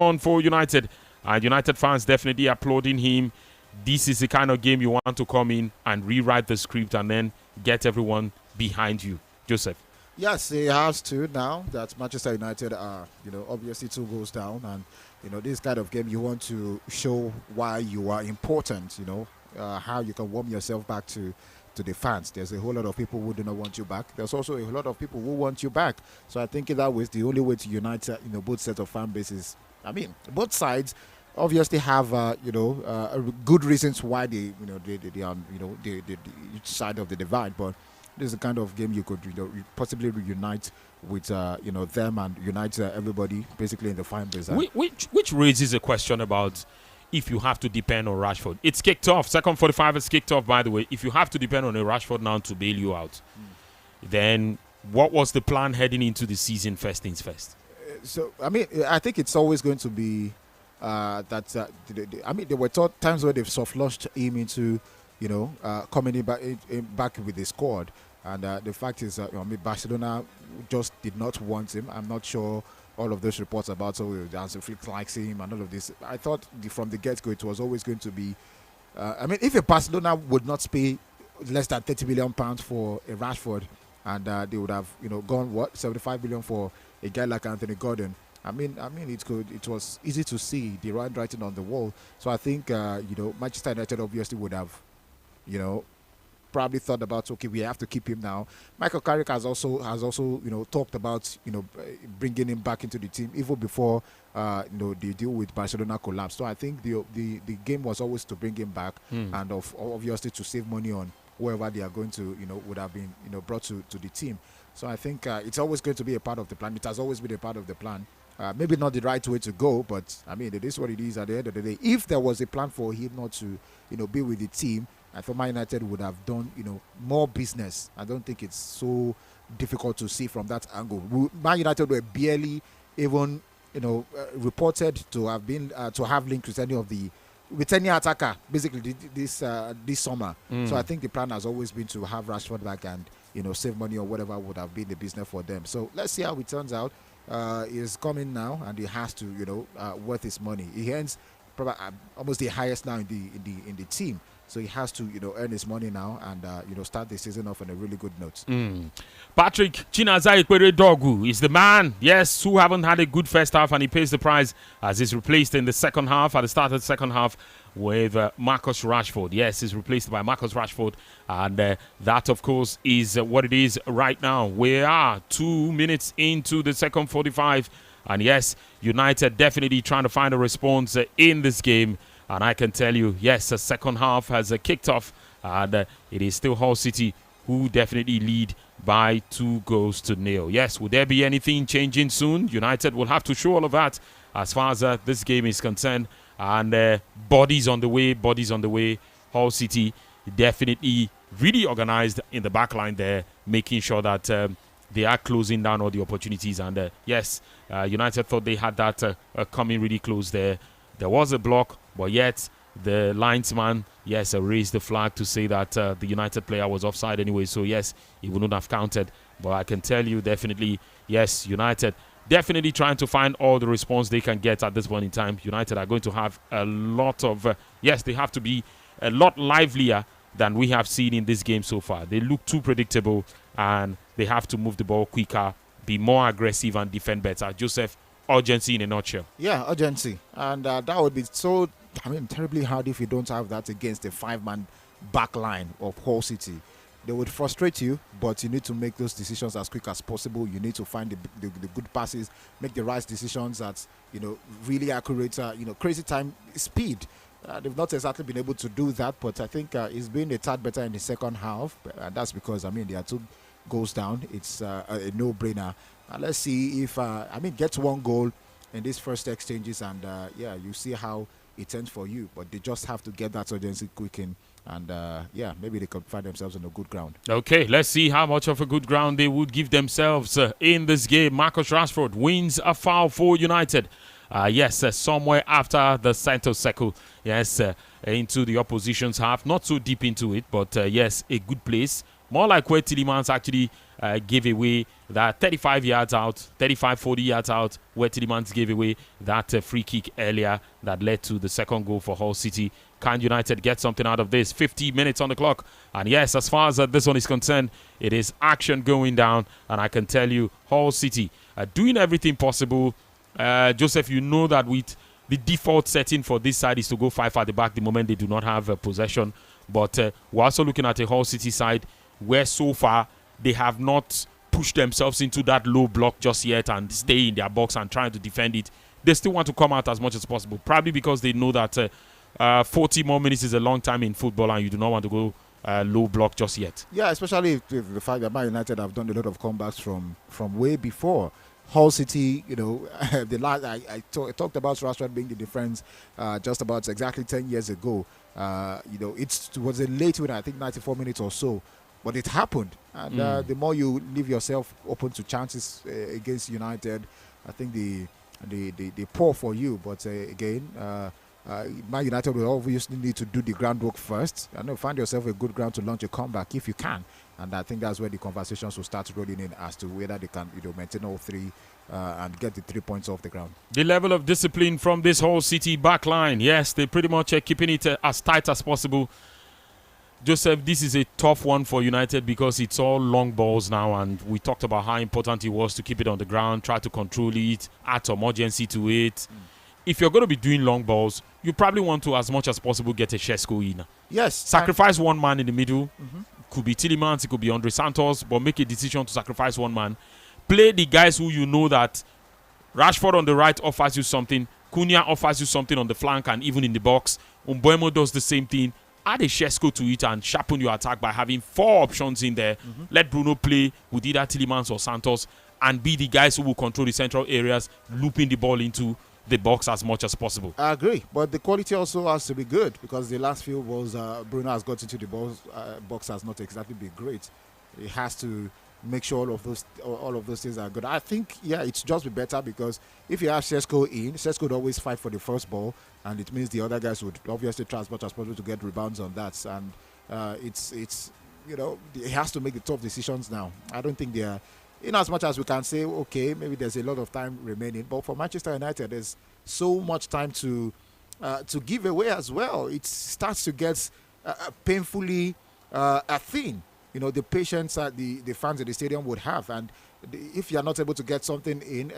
on for United. And United fans definitely applauding him. This is the kind of game you want to come in and rewrite the script and then get everyone behind you. Joseph. Yes, he has to now that Manchester United are, obviously 2 goals down. And, this kind of game, you want to show why you are important, how you can warm yourself back to the fans. There's a whole lot of people who do not want you back. There's also a lot of people who want you back. So I think in that way, the only way to unite, both sets of fan bases. I mean, both sides obviously have, good reasons why they are, each side of the divide. But this is the kind of game you could, possibly reunite with, them and unite everybody basically in the fan base. Which raises a question about if you have to depend on Rashford. It's kicked off. Second 45 is kicked off, by the way. If you have to depend on a Rashford now to bail you out, then what was the plan heading into the season, first things first? So, I mean, I think it's always going to be that, there were times where they've soft-launched him into, coming in back with the squad. And the fact is, Barcelona just did not want him. I'm not sure all of those reports about Hansi Flick likes him and all of this. I thought from the get-go it was always going to be... if a Barcelona would not pay less than £30 million for a Rashford, and they would have, gone 75 million for a guy like Anthony Gordon. I mean, it was easy to see the writing on the wall. So I think, Manchester United obviously would have, probably thought about, okay, we have to keep him now. Michael Carrick has also talked about bringing him back into the team even before the deal with Barcelona collapsed. So I think the game was always to bring him back and obviously to save money on whoever they are going to would have been brought to the team. So I think it's always going to be a part of the plan. It has always been a part of the plan. Maybe not the right way to go, but I mean it is what it is at the end of the day. If there was a plan for him not to be with the team, I thought Man United would have done, more business. I don't think it's so difficult to see from that angle. Man United were barely even, reported to have been to have linked with any attacker basically this summer. So I think the plan has always been to have Rashford back and save money or whatever would have been the business for them. So let's see how it turns out. He's coming now and he has to worth his money. He earns probably almost the highest now in the team. So he has to, earn his money now and, start the season off on a really good note. Patrick Chinazai Dogu is the man, yes, who haven't had a good first half, and he pays the price as he's replaced in the second half, at the start of the second half, with Marcus Rashford. Yes, he's replaced by Marcus Rashford, and that, of course, is what it is right now. We are 2 minutes into the second 45, and yes, United definitely trying to find a response in this game. And I can tell you, yes, the second half has kicked off, and it is still Hull City who definitely lead by 2-0. Yes, will there be anything changing soon? United will have to show all of that as far as this game is concerned. And bodies on the way. Hull City definitely really organized in the back line there, making sure that they are closing down all the opportunities. And yes, United thought they had that coming really close there. There was a block, but yet the linesman, yes, raised the flag to say that the United player was offside anyway. So, yes, he wouldn't have counted. But I can tell you definitely, yes, United definitely trying to find all the response they can get at this point in time. United are going to have a lot of, yes, they have to be a lot livelier than we have seen in this game so far. They look too predictable and they have to move the ball quicker, be more aggressive and defend better. Joseph, urgency in a nutshell. Yeah, urgency. And that would be so, terribly hard if you don't have that against a 5-man back line of Hull City. They would frustrate you, but you need to make those decisions as quick as possible. You need to find the good passes, make the right decisions at, really accurate, crazy time speed. They've not exactly been able to do that, but I think it's been a tad better in the second half. And that's because, they are 2 goals down. It's a no-brainer. Let's see if, get 1 goal in these first exchanges and, you see how it ends for you. But they just have to get that urgency quick in and, maybe they could find themselves on a good ground. Okay, let's see how much of a good ground they would give themselves in this game. Marcus Rashford wins a foul for United. Somewhere after the center circle. Yes, into the opposition's half. Not so deep into it, but, yes, a good place More like where Tielemans actually gave away that 35 yards out, 35, 40 yards out, where Tielemans gave away that free kick earlier that led to the second goal for Hull City. Can United get something out of this? 50 minutes on the clock. And yes, as far as this one is concerned, it is action going down. And I can tell you, Hull City are doing everything possible. Joseph, you know that with the default setting for this side is to go 5 at the back the moment they do not have possession. But we're also looking at a Hull City side where so far they have not pushed themselves into that low block just yet and stay in their box and trying to defend it. They still want to come out as much as possible, probably because they know that 40 more minutes is a long time in football and you do not want to go low block just yet. Yeah, especially with the fact that Man United have done a lot of comebacks from way before. Hull City, the last I talked about Rashford being the difference just about exactly 10 years ago. It was a late winner, I think 94 minutes or so. But it happened, and the more you leave yourself open to chances against United, I think the poor for you. But again, Man United will obviously need to do the groundwork first. Find yourself a good ground to launch a comeback if you can, and I think that's where the conversations will start rolling in as to whether they can maintain all three and get the 3 points off the ground. The level of discipline from this Hull City back line, yes, they pretty much are keeping it as tight as possible. Joseph, this is a tough one for United because it's all long balls now, and we talked about how important it was to keep it on the ground, try to control it, add some urgency to it. If you're going to be doing long balls, you probably want to, as much as possible, get a Šeško in. Yes. Sacrifice one man in the middle. Could be Tielemans, it could be Andre Santos, but make a decision to sacrifice one man. Play the guys who you know that Rashford on the right offers you something, Cunha offers you something on the flank and even in the box. Mbeumo does the same thing. Add a Šeško to it and sharpen your attack by having 4 options in there. Let Bruno play with either Tielemans or Santos and be the guys who will control the central areas, looping the ball into the box as much as possible. I agree, but the quality also has to be good because the last few balls Bruno has got into the box has not exactly been great. He has to make sure all of those things are good. I think, it's just be better because if you have Šeško in, Šeško would always fight for the first ball, and it means the other guys would obviously try as much as possible to get rebounds on that. And he has to make the tough decisions now. I don't think they are, in as much as we can say, okay, maybe there's a lot of time remaining, but for Manchester United, there's so much time to give away as well. It starts to get painfully thin. The patience that the fans at the stadium would have. And if you're not able to get something in,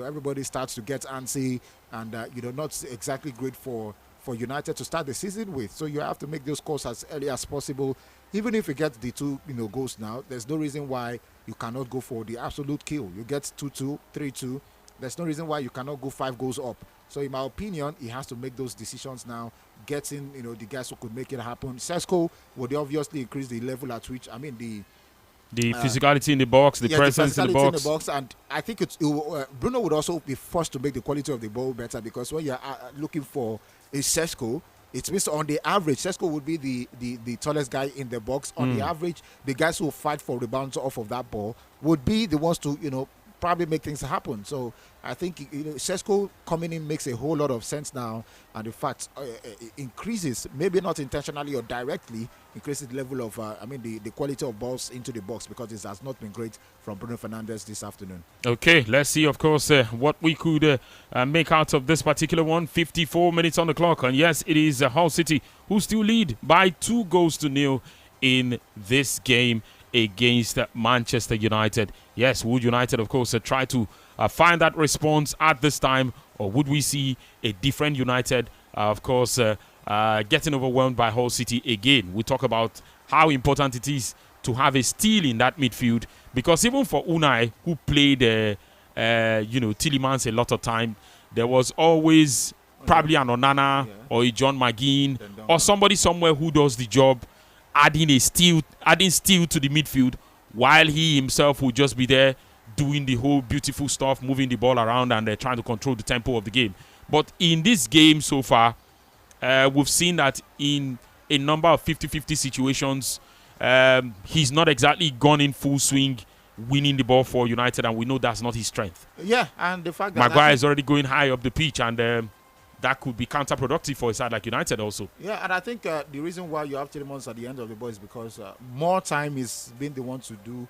everybody starts to get antsy and, not exactly great for United to start the season with. So you have to make those calls as early as possible. Even if you get the 2 goals now, there's no reason why you cannot go for the absolute kill. You get 2-2, 3-2. There's no reason why you cannot go 5 goals up. So in my opinion, he has to make those decisions now, getting the guys who could make it happen. Šeško would obviously increase the level at which, the physicality in the box, the presence in the box. And I think Bruno would also be forced to make the quality of the ball better because when you're looking for a Šeško, it means on the average, Šeško would be the tallest guy in the box. On the average, the guys who fight for rebounds off of that ball would be the ones to, probably make things happen. So I think Šeško coming in makes a whole lot of sense now, and in fact increases, maybe not intentionally or directly, increases the level of the quality of balls into the box because it has not been great from Bruno Fernandes this afternoon. Okay, let's see, of course, what we could make out of this particular one. 54 minutes on the clock, and yes, it is Hull City who still lead by 2-0 in this game against Manchester United. Yes, would United, of course, try to find that response at this time, or would we see a different United, of course, getting overwhelmed by Hull City again? We talk about how important it is to have a steal in that midfield, because even for Unai, who played, Tielemans a lot of time, there was always probably an Onana or a John McGinn or somebody somewhere who does the job, adding steel to the midfield, while he himself will just be there doing the whole beautiful stuff, moving the ball around and trying to control the tempo of the game. But in this game so far, we've seen that in a number of 50-50 situations, he's not exactly gone in full swing, winning the ball for United, and we know that's not his strength. Yeah, and the fact that Maguire is already going high up the pitch, and that could be counterproductive for a side like United also. Yeah, and I think the reason why you have Tielemans at the end of the ball is because more time is being the one to do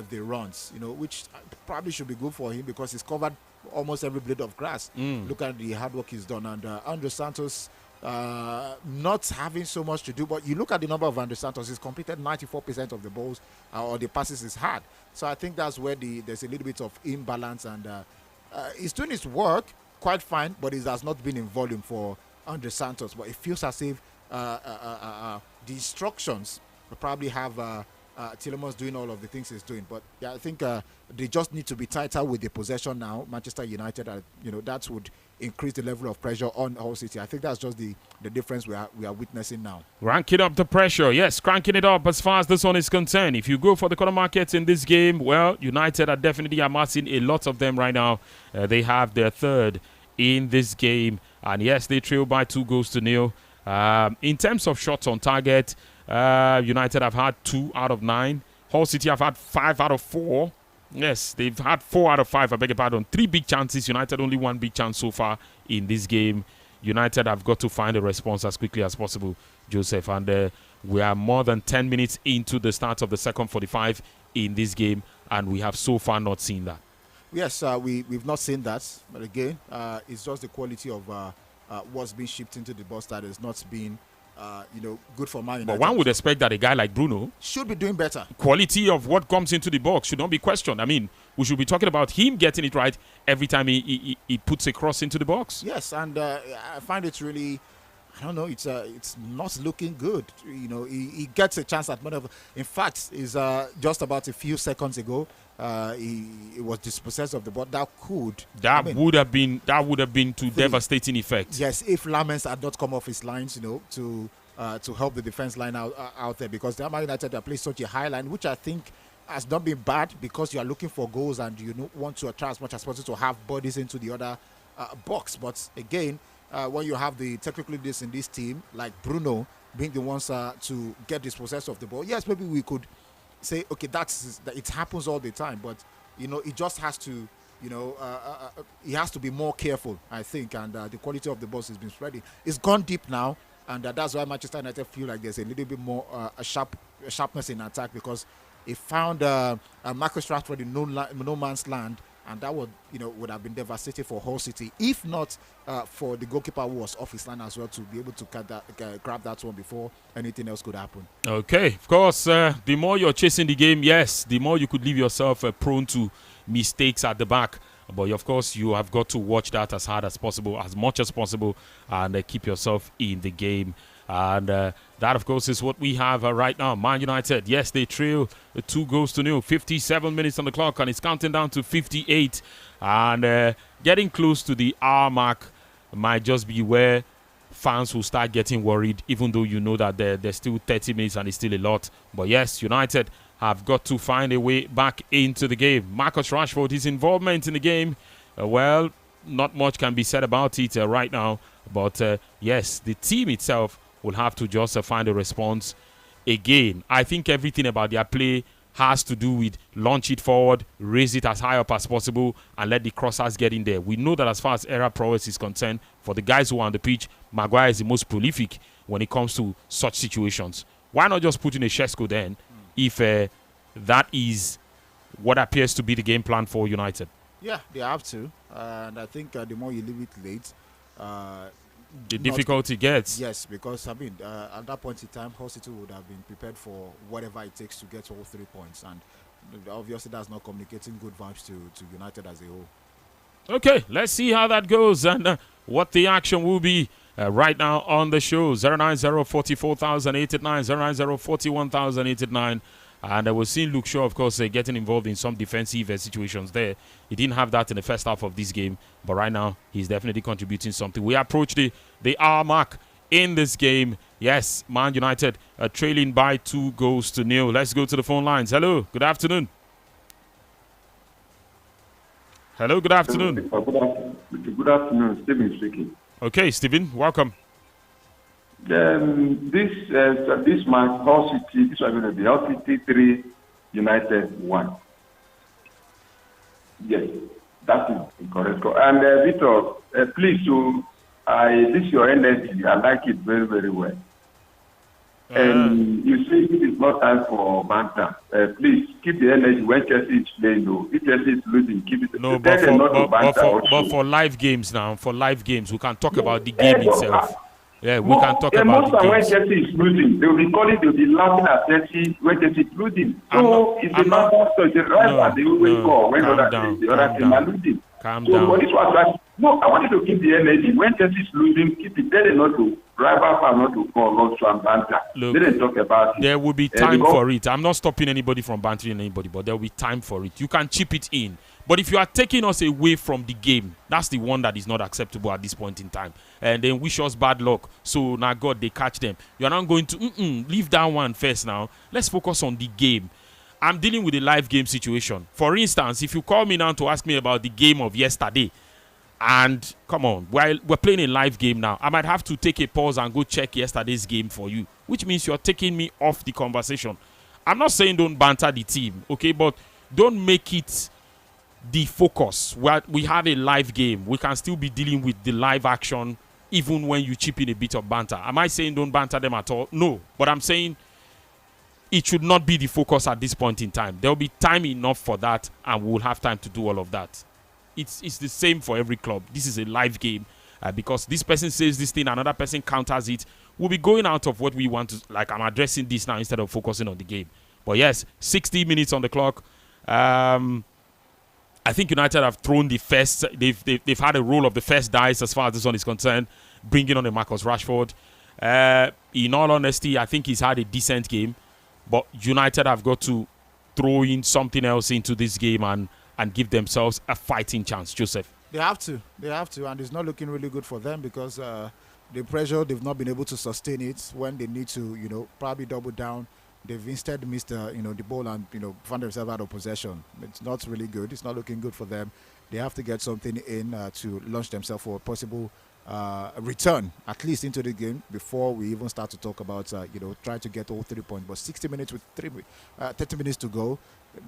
the runs, which probably should be good for him because he's covered almost every blade of grass. Look at the hard work he's done. And Andre Santos not having so much to do, but you look at the number of Andre Santos, he's completed 94% of the balls or the passes he's had. So I think that's where there's a little bit of imbalance, and he's doing his work quite fine, but it has not been in volume for Andre Santos. But it feels as if the instructions will probably have Tielemans doing all of the things he's doing. But yeah, I think they just need to be tighter with the possession now. Manchester United, that would increase the level of pressure on Hull City. I think that's just the difference we are witnessing now. Ranking up the pressure, yes, cranking it up as far as this one is concerned. If you go for the corner markets in this game, well, United are definitely amassing a lot of them right now. They have their third in this game, and yes, they trail by 2-0. In terms of shots on target, United have had 2 out of 9. Hull City have had 5 out of 4. Yes, they've had 4 out of 5, I beg your pardon. 3 big chances. United only 1 big chance so far in this game. United have got to find a response as quickly as possible, Joseph. And we are more than 10 minutes into the start of the second 45 in this game, and we have so far not seen that. Yes, we've not seen that. But again, it's just the quality of what's being shipped into the box that has not been good for Man United. But one would expect that a guy like Bruno should be doing better. Quality of what comes into the box should not be questioned. I mean, we should be talking about him getting it right every time he puts a cross into the box. Yes, and I find it really, I don't know, it's not looking good. He gets a chance at whatever. In fact, is just about a few seconds ago, he was dispossessed of the ball. That would have been to devastating effect. Yes, if Lamens had not come off his lines, to help the defense line out there, because the Man United have played such a high line, which I think has not been bad, because you are looking for goals and you want to try as much as possible to have bodies into the other box. But again, when you have the technical leaders in this team, like Bruno, being the ones to get dispossessed of the ball, yes, maybe we could say, okay, it happens all the time, but it just has to, he has to be more careful, I think, and the quality of the balls has been spreading. It's gone deep now, and that's why Manchester United feel like there's a little bit more sharpness in attack, because he found Marcus Rashford in no man's land, and that would have been devastating for Hull City, if not for the goalkeeper who was off his line as well, to be able to grab that one before anything else could happen. Okay, of course, the more you're chasing the game, yes, the more you could leave yourself prone to mistakes at the back. But of course, you have got to watch that as hard as possible, as much as possible, and keep yourself in the game. And that, of course, is what we have right now. Man United, yes, they trail 2-0. 57 minutes on the clock, and it's counting down to 58. And getting close to the hour mark might just be where fans will start getting worried, even though you know that there's still 30 minutes and it's still a lot. But yes, United have got to find a way back into the game. Marcus Rashford, his involvement in the game, well, not much can be said about it right now. But yes, the team itself will have to just find a response. Again, I think everything about their play has to do with launch it forward, raise it as high up as possible, and let the crossers get in there. We know that as far as aerial prowess is concerned, for the guys who are on the pitch, Maguire is the most prolific when it comes to such situations. Why not just put in a Shesko then, if that is what appears to be the game plan for United? Yeah, they have to. And I think the more you leave it late, the difficulty gets. Yes, because at that point in time, Hull City would have been prepared for whatever it takes to get all 3 points, and obviously that's not communicating good vibes to United as a whole. Okay, let's see how that goes and what the action will be right now on the show. 090-44,089, 090-41,089. And we're seeing Luke Shaw, of course, getting involved in some defensive situations there. He didn't have that in the first half of this game, but right now he's definitely contributing something. We approach the hour mark in this game. Yes, Man United trailing by 2-0. Let's go to the phone lines. Hello, good afternoon. Hello, good afternoon. Good afternoon, Stephen speaking. Okay, Stephen, welcome. This match, Hull City, this was going to be Hull City 3, United 1. Yes, that is correct. And Victor, please, This your energy. I like it very, very well. And you see, it is not time for banter. Please keep the energy when Chelsea is playing. No, if Chelsea is losing, keep it. No, but for live games now, we can talk about the game itself. Yeah, we can talk about the games. When Chelsea is losing, they will be laughing at Chelsea when Chelsea is losing. So it's a matter of the rival. They will score when the other team are losing. Calm down. For this one, no, I wanted to keep the energy. When Chelsea is losing, keep it. Tell them not to rival fan not to call on to banter. Look, they didn't talk about it. There will be time for it. I'm not stopping anybody from bantering anybody, but there will be time for it. You can chip it in. But if you are taking us away from the game, that's the one that is not acceptable at this point in time. And then wish us bad luck. So now, God, they catch them. You're not going to leave that one first now. Let's focus on the game. I'm dealing with a live game situation. For instance, if you call me now to ask me about the game of yesterday, and come on, we're playing a live game now, I might have to take a pause and go check yesterday's game for you, which means you're taking me off the conversation. I'm not saying don't banter the team, okay, but don't make it the focus. We have a live game. We can still be dealing with the live action even when you chip in a bit of banter. Am I saying don't banter them at all? No, but I'm saying it should not be the focus at this point in time. There will be time enough for that, and we'll have time to do all of that. It's the same for every club. This is a live game because this person says this thing, another person counters it. We'll be going out of what we want to. Like, I'm addressing this now instead of focusing on the game. But yes, 60 minutes on the clock. I think United have thrown the first. They've had a roll of the first dice as far as this one is concerned, bringing on a Marcus Rashford. In all honesty, I think he's had a decent game. But United have got to throw in something else into this game and give themselves a fighting chance, Joseph. They have to, and it's not looking really good for them because the pressure, they've not been able to sustain it when they need to, probably double down. They've instead missed, the ball and, found themselves out of possession. It's not really good. It's not looking good for them. They have to get something in to launch themselves for a possible return, at least into the game, before we even start to talk about, trying to get all 3 points. But 60 minutes with 30 minutes to go,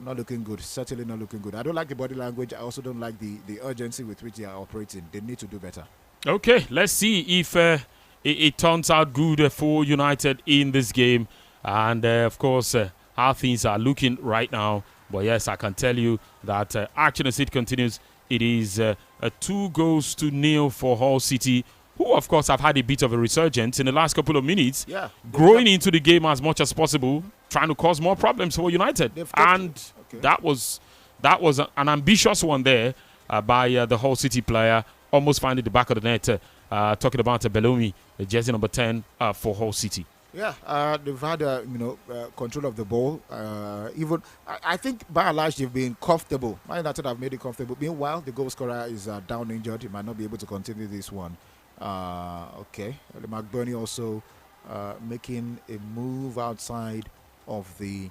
not looking good. Certainly not looking good. I don't like the body language. I also don't like the urgency with which they are operating. They need to do better. Okay, let's see if it turns out good for United in this game. And, of course, how things are looking right now. But, yes, I can tell you that action as it continues. It is 2-0 for Hull City, who, of course, have had a bit of a resurgence in the last couple of minutes. Yeah, growing into the game as much as possible, trying to cause more problems for United. And that was an ambitious one there by the Hull City player, almost finding the back of the net. Talking about Bellomi, jersey number 10 for Hull City. Yeah, they've had control of the ball. Even I think by and large they've been comfortable. Man United have made it comfortable. Meanwhile, the goal scorer is down injured. He might not be able to continue this one. Okay, McBurney also making a move outside of the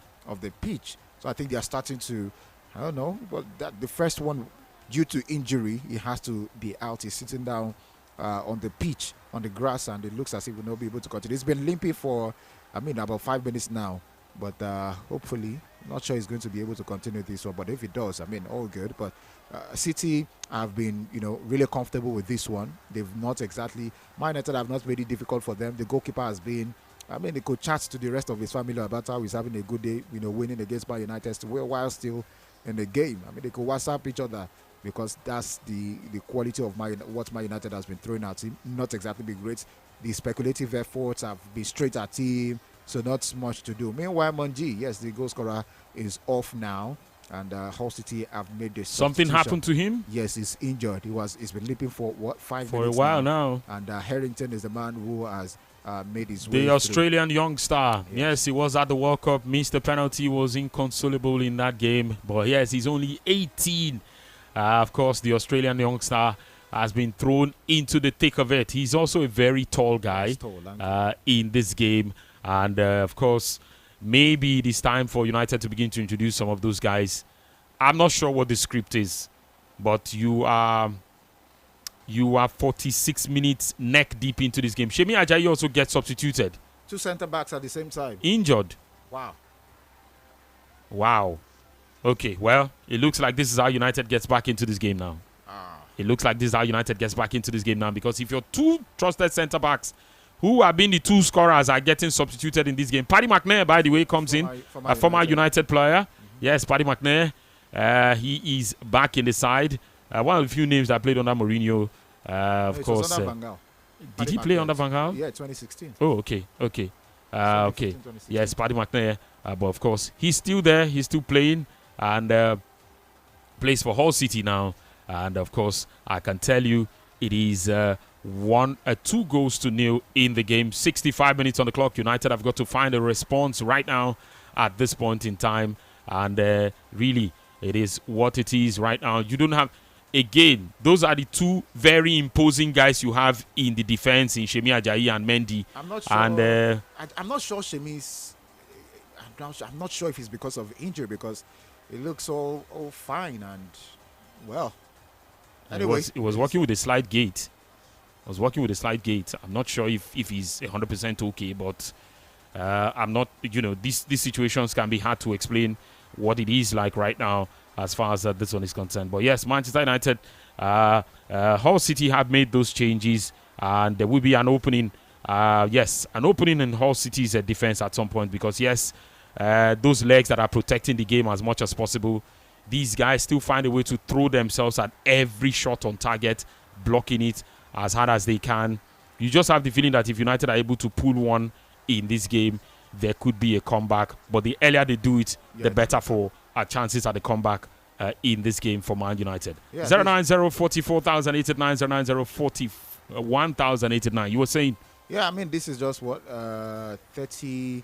pitch. So I think they are starting to. I don't know, but the first one due to injury, he has to be out. He's sitting down on the pitch, on the grass, and it looks as if we'll not be able to continue. It's been limping for, about 5 minutes now. But hopefully, not sure he's going to be able to continue this one. But if it does, all good. But City have been, really comfortable with this one. They've not exactly, Man United have not made it difficult for them. The goalkeeper has been, they could chat to the rest of his family about how he's having a good day, winning against Man United while still in the game. They could WhatsApp each other, because that's the quality of what Man United has been throwing at him. Not exactly been great. The speculative efforts have been straight at him, so not much to do. Meanwhile, Monji, yes, the goal scorer is off now, and Hull City have made this. Something happened to him? Yes, he's injured. He's been limping for 5 minutes for a while now. And Harrington is the man who has made his way. The Australian young star. Yes, he was at the World Cup. Missed the penalty. Was inconsolable in that game. But yes, he's only 18. Of course, the Australian young star has been thrown into the thick of it. He's also a very tall guy in this game. And, of course, maybe it is time for United to begin to introduce some of those guys. I'm not sure what the script is, but you are 46 minutes neck deep into this game. Shemi Ajayi also gets substituted. 2 centre-backs at the same time. Injured. Wow. Okay, well, it looks like this is how United gets back into this game now. it looks like this is how United gets back into this game now, because if your two trusted centre-backs who have been the two scorers are getting substituted in this game. Paddy McNair, by the way, comes in, a former United player. Mm-hmm. Yes, Paddy McNair. He is back in the side. One of the few names that played under Mourinho, of course. Did he play under Van Gaal? Yeah, 2016. Oh, okay. Okay. Yes, Paddy McNair. But of course, he's still there. He's still playing and plays for Hull City now. And of course, I can tell you it is 2-0 in the game. 65 minutes on the clock. United have got to find a response right now at this point in time. And really, it is what it is right now. You don't have... Again, those are the two very imposing guys you have in the defense in Semi Ajayi and Mendy. I'm not sure. And I'm not sure Shemi's. I'm not sure if it's because of injury, because it looks all fine and well. Anyway, it was working with a slight gait. I'm not sure if he's 100% okay, but I'm not. These situations can be hard to explain what it is like right now, as far as this one is concerned. But yes, Manchester United, Hull City have made those changes, and there will be an opening. An opening in Hull City's defense at some point, because those legs that are protecting the game as much as possible, these guys still find a way to throw themselves at every shot on target, blocking it as hard as they can. You just have the feeling that if United are able to pull one in this game, there could be a comeback. But the earlier they do it, the better for our chances at the comeback in this game for Man United. 090-44,089. You were saying? Yeah, I mean, this is just what 30.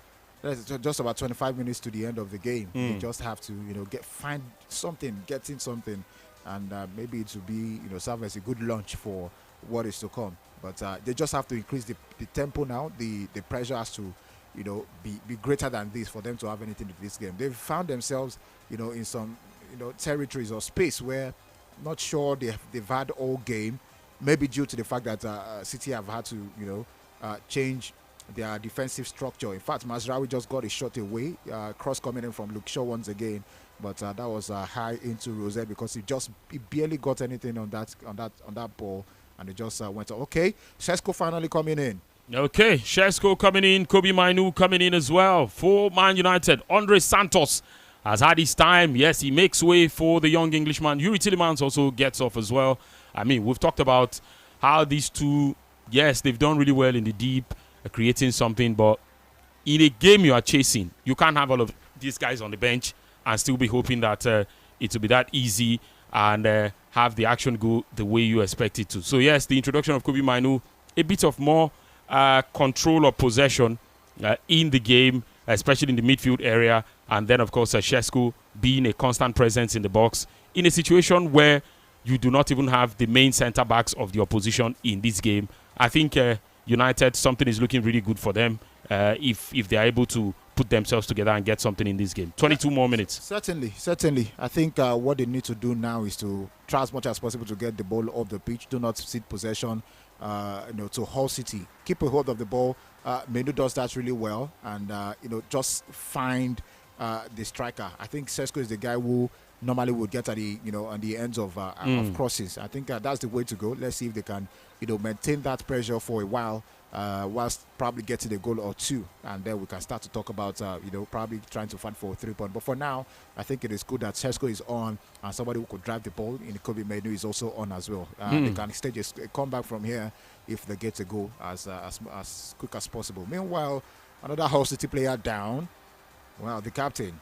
Just about 25 minutes to the end of the game. You just have to, get in something, and maybe it will be, serve as a good launch for what is to come. But they just have to increase the tempo now. The pressure has to, be greater than this for them to have anything to this game. They've found themselves, in some, territories or space where not sure they've had all game. Maybe due to the fact that City have had to, change their defensive structure. In fact, Mazraoui just got a shot away, cross coming in from Luke Shaw once again, but that was high into Rosette, because he barely got anything on that ball, and it just went off. Okay, Šeško finally coming in. Okay, Šeško coming in, Kobe Mainoo coming in as well for Man United. Andre Santos has had his time. Yes, he makes way for the young Englishman. Yuri Tillemans also gets off as well. I mean, we've talked about how these two, yes, they've done really well in the deep, creating something, but in a game you are chasing, you can't have all of these guys on the bench and still be hoping that it will be that easy and have the action go the way you expect it to. So yes, the introduction of Kobe Mainoo, a bit of more control of possession in the game, especially in the midfield area, and then of course Šeško being a constant presence in the box in a situation where you do not even have the main centre backs of the opposition in this game. I think United, something is looking really good for them if they are able to put themselves together and get something in this game. 22 more minutes. Certainly. I think what they need to do now is to try as much as possible to get the ball off the pitch. Do not cede possession, to Hull City. Keep a hold of the ball. Mainoo does that really well, and just find the striker. I think Šeško is the guy who normally would get at the on the ends of crosses. I think that's the way to go. Let's see if they can maintain that pressure for a while, whilst probably getting a goal or two, and then we can start to talk about probably trying to fight for a 3 point. But for now, I think it is good that Šeško is on, and somebody who could drive the ball in Kobe Mainoo is also on as well. They can stage a comeback from here if they get a goal as quick as possible. Meanwhile, another Hull City player down. Well, the captain.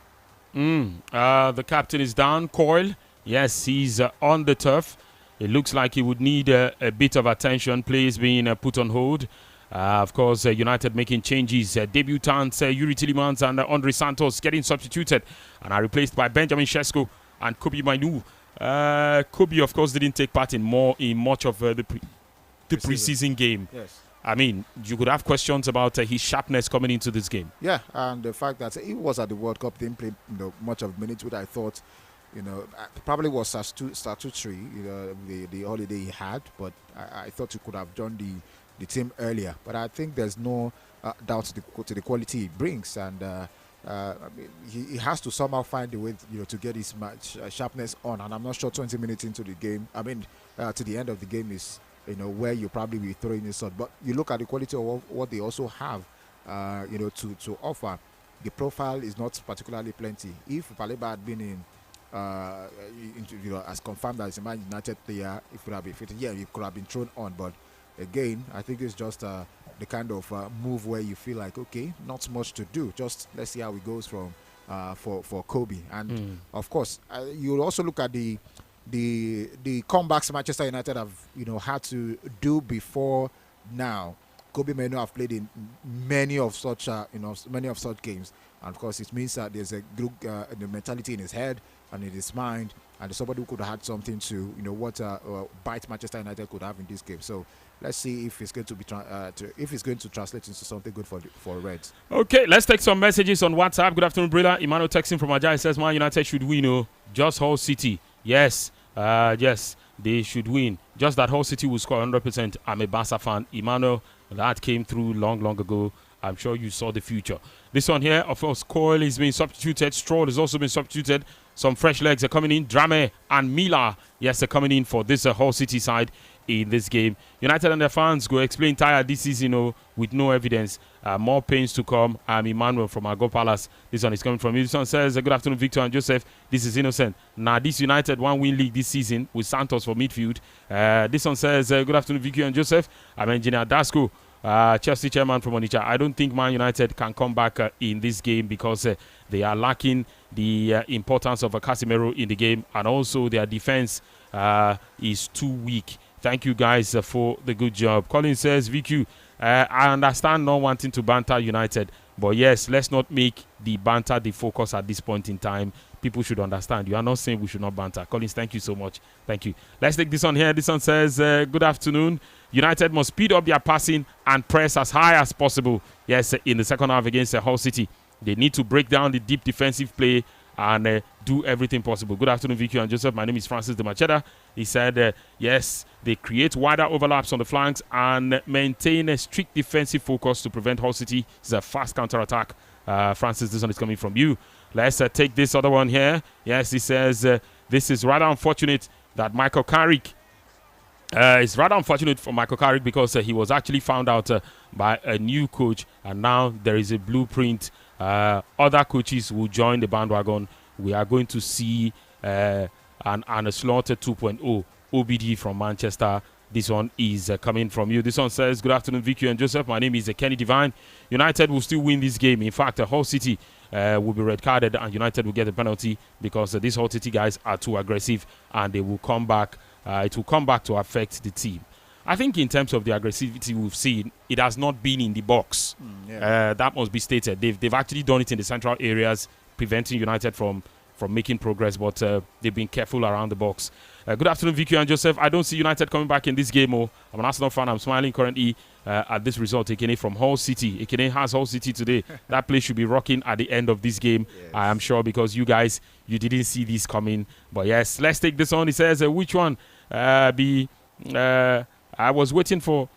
The captain is down, Coyle. Yes, he's on the turf. It looks like he would need a bit of attention. Players being put on hold. Of course, United making changes. Debutants Yuri Tillemans and Andre Santos getting substituted and are replaced by Benjamin Šeško and Kobe Mainoo. Kobe, of course, didn't take part in much of the preseason game. Yes. I mean, you could have questions about his sharpness coming into this game. Yeah, and the fact that he was at the World Cup, didn't play much of minutes, which I thought, probably was statutory, the holiday he had. But I thought he could have joined the team earlier. But I think there's no doubt to the quality he brings, and I mean, he has to somehow find a way, to get his match sharpness on. And I'm not sure 20 minutes into the game, to the end of the game is, where you probably be throwing this on. But you look at the quality of what they also have, to offer. The profile is not particularly plenty. If Baleba had been as confirmed as a Man United player, it could have been fitted. Yeah, it could have been thrown on. But again, I think it's just the kind of move where you feel like, okay, not much to do. Just let's see how it goes from for Kobe. And of course, you'll also look at the comebacks Manchester United have had to do before now. Kobe may not have played in many of such games, and of course it means that there's a good the mentality in his head and in his mind, and somebody who could have had something to what bite Manchester United could have in this game. So let's see if it's going to be translate into something good for Reds. Okay, let's take some messages on WhatsApp. Good afternoon, Brilla. Emmanuel texting from Ajay says Man United should win. Just Hull City. Yes, yes, they should win. Just that Hull City will score 100%. I'm a Barca fan. Emmanuel, that came through long ago. I'm sure you saw the future. This one here, of course, Coyle is being substituted. Stroll has also been substituted. Some fresh legs are coming in. Drame and Mila, yes, they're coming in for this Hull City side in this game. United and their fans go explain tired this season, with no evidence. More pains to come. I'm Emmanuel from Argo Palace. This one is coming from you. This one says, good afternoon, Victor and Joseph. This is innocent. Now, this United win league this season with Santos for midfield. This one says, good afternoon, Vicky and Joseph. I'm Engineer Dasco. Chelsea chairman from Onitsha. I don't think Man United can come back in this game because they are lacking the importance of Casemiro in the game, and also their defense is too weak. Thank you guys for the good job. Colin says, VQ, I understand not wanting to banter United, but yes, let's not make the banter the focus at this point in time. People should understand. You are not saying we should not banter. Collins, thank you so much. Thank you. Let's take this one here. This one says, good afternoon. United must speed up their passing and press as high as possible. Yes, in the second half against Hull City. They need to break down the deep defensive play and do everything possible. Good afternoon, Vicky and Joseph. My name is Francis de Macheda. He said, yes, they create wider overlaps on the flanks and maintain a strict defensive focus to prevent Hull City. It's a fast counter-attack. Francis, this one is coming from you. Let's take this other one here. Yes, he says, this is rather unfortunate that Michael Carrick it's rather unfortunate for Michael Carrick because he was actually found out by a new coach, and now there is a blueprint. Other coaches will join the bandwagon. We are going to see an Slaughter 2.0 OBD from Manchester. This one is coming from you. This one says, good afternoon, Vicky and Joseph. My name is Kenny Divine. United will still win this game. In fact, Hull City will be red carded and United will get a penalty because these Hull City guys are too aggressive and they will come back. It will come back to affect the team. I think in terms of the aggressivity we've seen, it has not been in the box. That must be stated. They've actually done it in the central areas, preventing United from making progress, but they've been careful around the box. Good afternoon, Vicky and Joseph. I don't see United coming back in this game. I'm an Arsenal fan. I'm smiling currently at this result. Ekene from Hull City. Ekene has Hull City today. That place should be rocking at the end of this game, yes. I am sure, because you guys, you didn't see this coming. But yes, let's take this on. He says, which one I was waiting for...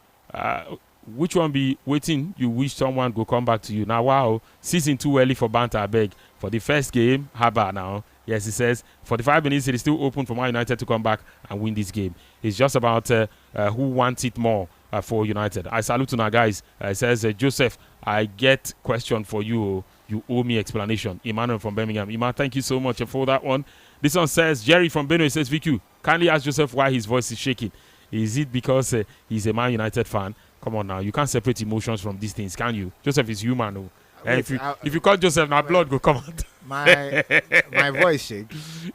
which one be waiting you wish someone go come back to you? Now, wow, season too early for banter, I beg. For the first game, how about now? Yes, he says, 45 minutes, it is still open for Man United to come back and win this game. It's just about who wants it more for United. I salute to now, guys. It says, Joseph, I get question for you. You owe me explanation. Emmanuel from Birmingham. Emma, thank you so much for that one. This one says, Jerry from Benue says, VQ, kindly ask Joseph why his voice is shaking. Is it because he's a Man United fan? Come on now, you can't separate emotions from these things, can you? Joseph is human. Oh. If you call Joseph, now blood go come out. My voice shake.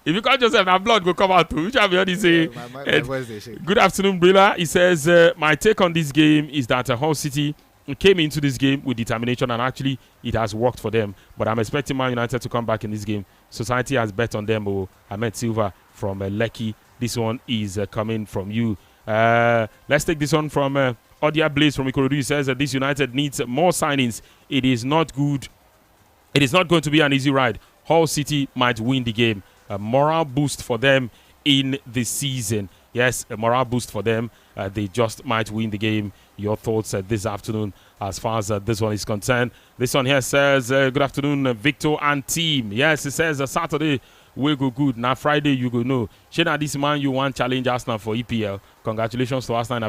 If you call Joseph, now blood go come out too. Which have you already say? My voice they shake. Good afternoon, Brilla. He says, my take on this game is that Hull City came into this game with determination and actually it has worked for them. But I'm expecting Man United to come back in this game. Society has bet on them. Ahmed Silva from Lekki. This one is coming from you. Let's take this one from Odia Blaze from Ikorodu. He says that this United needs more signings. It is not good. It is not going to be an easy ride. Hull City might win the game. A moral boost for them in the season. yes, a morale boost for them. They just might win the game. Your thoughts this afternoon as far as this one is concerned. This one here says, good afternoon, Victor and team. Yes, it says Saturday we go good. Now Friday you go no. Shana, this man you want challenge Arsenal for EPL. Congratulations to Arsenal in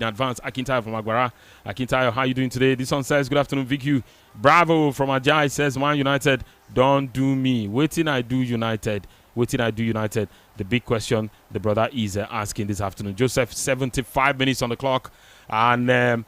advance. Akintayo from Agbara. Akintayo, how you doing today? This one says, good afternoon, VQ. Bravo from Ajay. Says, Man United, don't do me. Waiting I do United. Waiting I do United. The big question the brother is asking this afternoon. Joseph, 75 minutes on the clock. And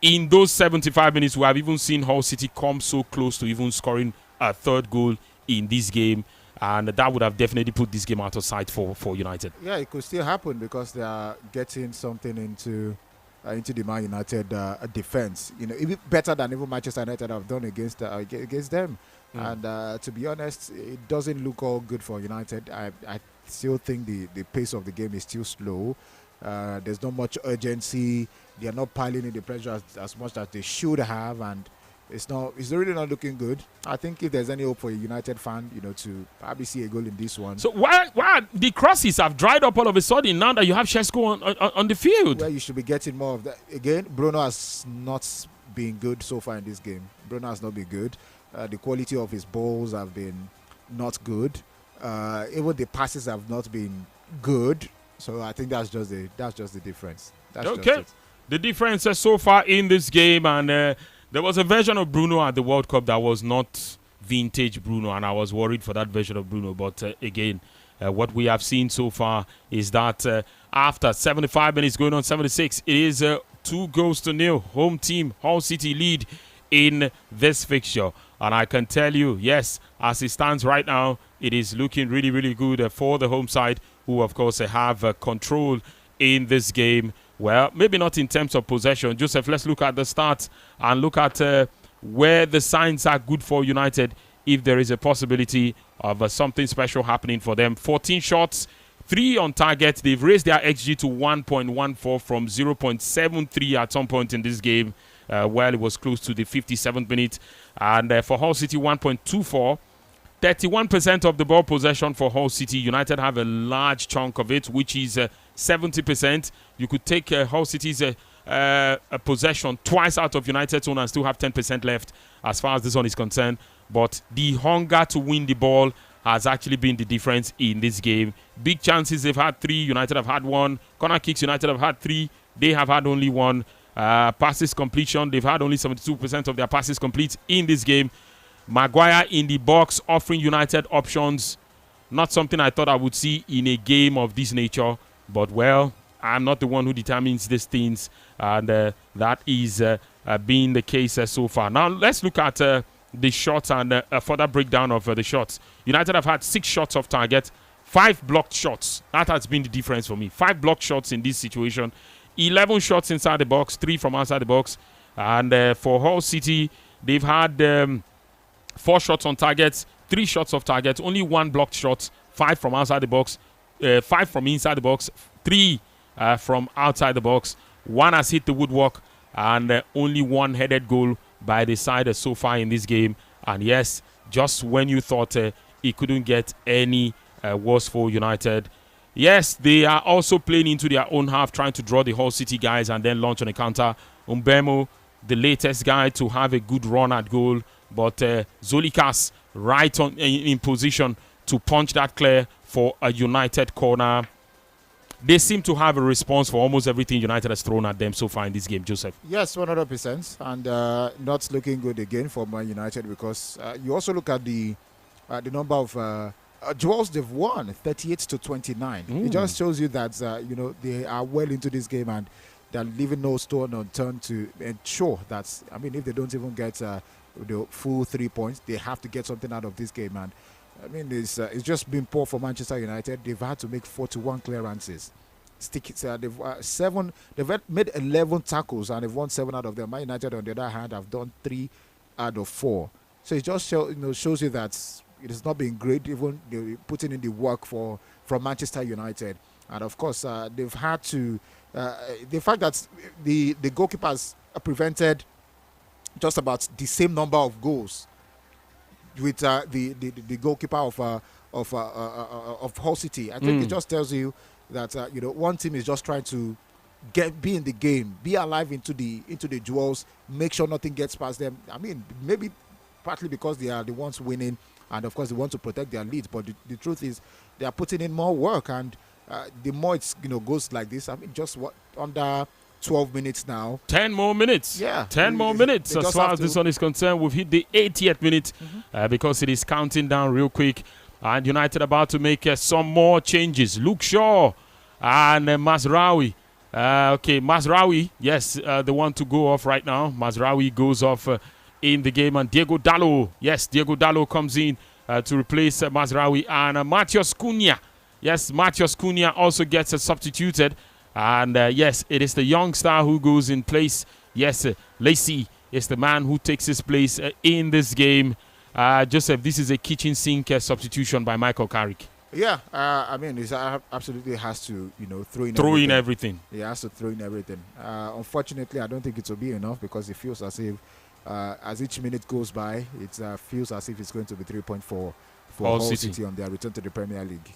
in those 75 minutes, we have even seen Hull City come so close to even scoring a third goal in this game. And that would have definitely put this game out of sight for United. Yeah, it could still happen because they are getting something into the Man United defense. You know, even better than even Manchester United have done against them. And to be honest, it doesn't look all good for United. I still think the pace of the game is still slow. There's not much urgency. They are not piling in the pressure as much as they should have, and it's really not looking good. I think if there's any hope for a United fan, to probably see a goal in this one. So why the crosses have dried up all of a sudden now that you have Šeško on the field? Well, you should be getting more of that. Again, Bruno has not been good so far in this game. Bruno has not been good. The quality of his balls have been not good. Even the passes have not been good. So I think that's just the difference. That's okay. Just it. The difference so far in this game, and there was a version of Bruno at the World Cup that was not vintage Bruno, and I was worried for that version of Bruno. But again, what we have seen so far is that after 75 minutes going on 76, it is 2-0. Home team, Hull City lead in this fixture. And I can tell you, yes, as it stands right now, it is looking really, really good for the home side, who, of course, have control in this game. Well, maybe not in terms of possession. Joseph, let's look at the stats and look at where the signs are good for United if there is a possibility of something special happening for them. 14 shots, 3 on target. They've raised their XG to 1.14 from 0.73 at some point in this game. Well, it was close to the 57th minute. And for Hull City, 1.24. 31% of the ball possession for Hull City. United have a large chunk of it, which is 70%. You could take Hull City's a possession twice out of United's own and still have 10% left as far as this one is concerned. But the hunger to win the ball has actually been the difference in this game. Big chances, they've had 3. United have had 1. Corner kicks, United have had 3. They have had only 1. Passes completion, they've had only 72% of their passes complete in this game. Maguire in the box offering United options. Not something I thought I would see in a game of this nature. But, well, I'm not the one who determines these things. And that is being the case so far. Now, let's look at the shots and a further breakdown of the shots. United have had 6 shots off target, 5 blocked shots. That has been the difference for me. 5 blocked shots in this situation. 11 shots inside the box, 3 from outside the box. And for Hull City, they've had 4 shots on target, 3 shots off target, only 1 blocked shot, 5 from outside the box, 5 from inside the box, 3 from outside the box. 1 has hit the woodwork, and only 1 headed goal by the side so far in this game. And yes, just when you thought it couldn't get any worse for United, yes, they are also playing into their own half, trying to draw the Hull City guys and then launch on a counter. Mbemo, the latest guy to have a good run at goal. But Zolikas right in position to punch that clear for a United corner. They seem to have a response for almost everything United has thrown at them so far in this game, Joseph. Yes, 100%. And not looking good again for Man United because you also look at the number of duels they've won, 38-29. It just shows you that, they are well into this game and they're leaving no stone unturned to ensure that, if they don't even get the full 3 points, they have to get something out of this game. And it's just been poor for Manchester United. They've had to make 41 clearances. They've made 11 tackles and they've won 7 out of them. Man United, on the other hand, have done 3 out of 4. So it just shows you that it has not been great, even putting in the work from Manchester United. And of course, they've had to. The fact that the goalkeepers prevented just about the same number of goals with the goalkeeper of of Hull City. I think it just tells you that one team is just trying to be in the game, be alive into the duels, make sure nothing gets past them. I mean, maybe partly because they are the ones winning, and of course they want to protect their lead. But the truth is, they are putting in more work, and the more it's goes like this. I mean, just under 12 minutes now. 10 more minutes. Yeah. 10 more minutes. As far as this one is concerned, we've hit the 80th minute because it is counting down real quick. And United about to make some more changes. Luke Shaw and Mazraoui. Mazraoui, yes, the one to go off right now. Mazraoui goes off in the game. And Diego Dallo comes in to replace Mazraoui. And Matheus Cunha. Yes, Matheus Cunha also gets substituted. And yes, it is the young star who goes in place. Yes, Lacey is the man who takes his place in this game. Joseph, this is a kitchen sink substitution by Michael Carrick. Yeah, I mean, he absolutely has to, throw in everything. He has to throw in everything. Unfortunately, I don't think it will be enough because it feels as if, as each minute goes by, it feels as if it's going to be 3 points for Hull City on their return to the Premier League.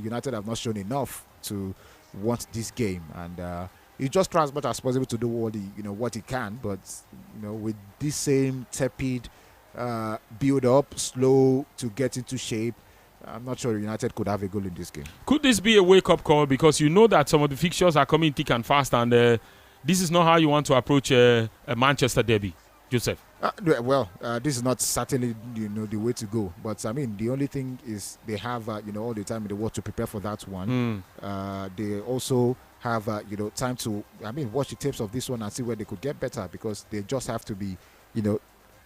United have not shown enough to want this game, and he just tries as much as possible to do what he can, but with this same tepid build up, slow to get into shape, I'm not sure United could have a goal in this game. Could this be a wake-up call, because you know that some of the fixtures are coming thick and fast, and this is not how you want to approach a Manchester derby, Joseph? This is not certainly the way to go. But I mean, the only thing is they have all the time in the world to prepare for that one. They also have time to watch the tapes of this one and see where they could get better, because they just have to be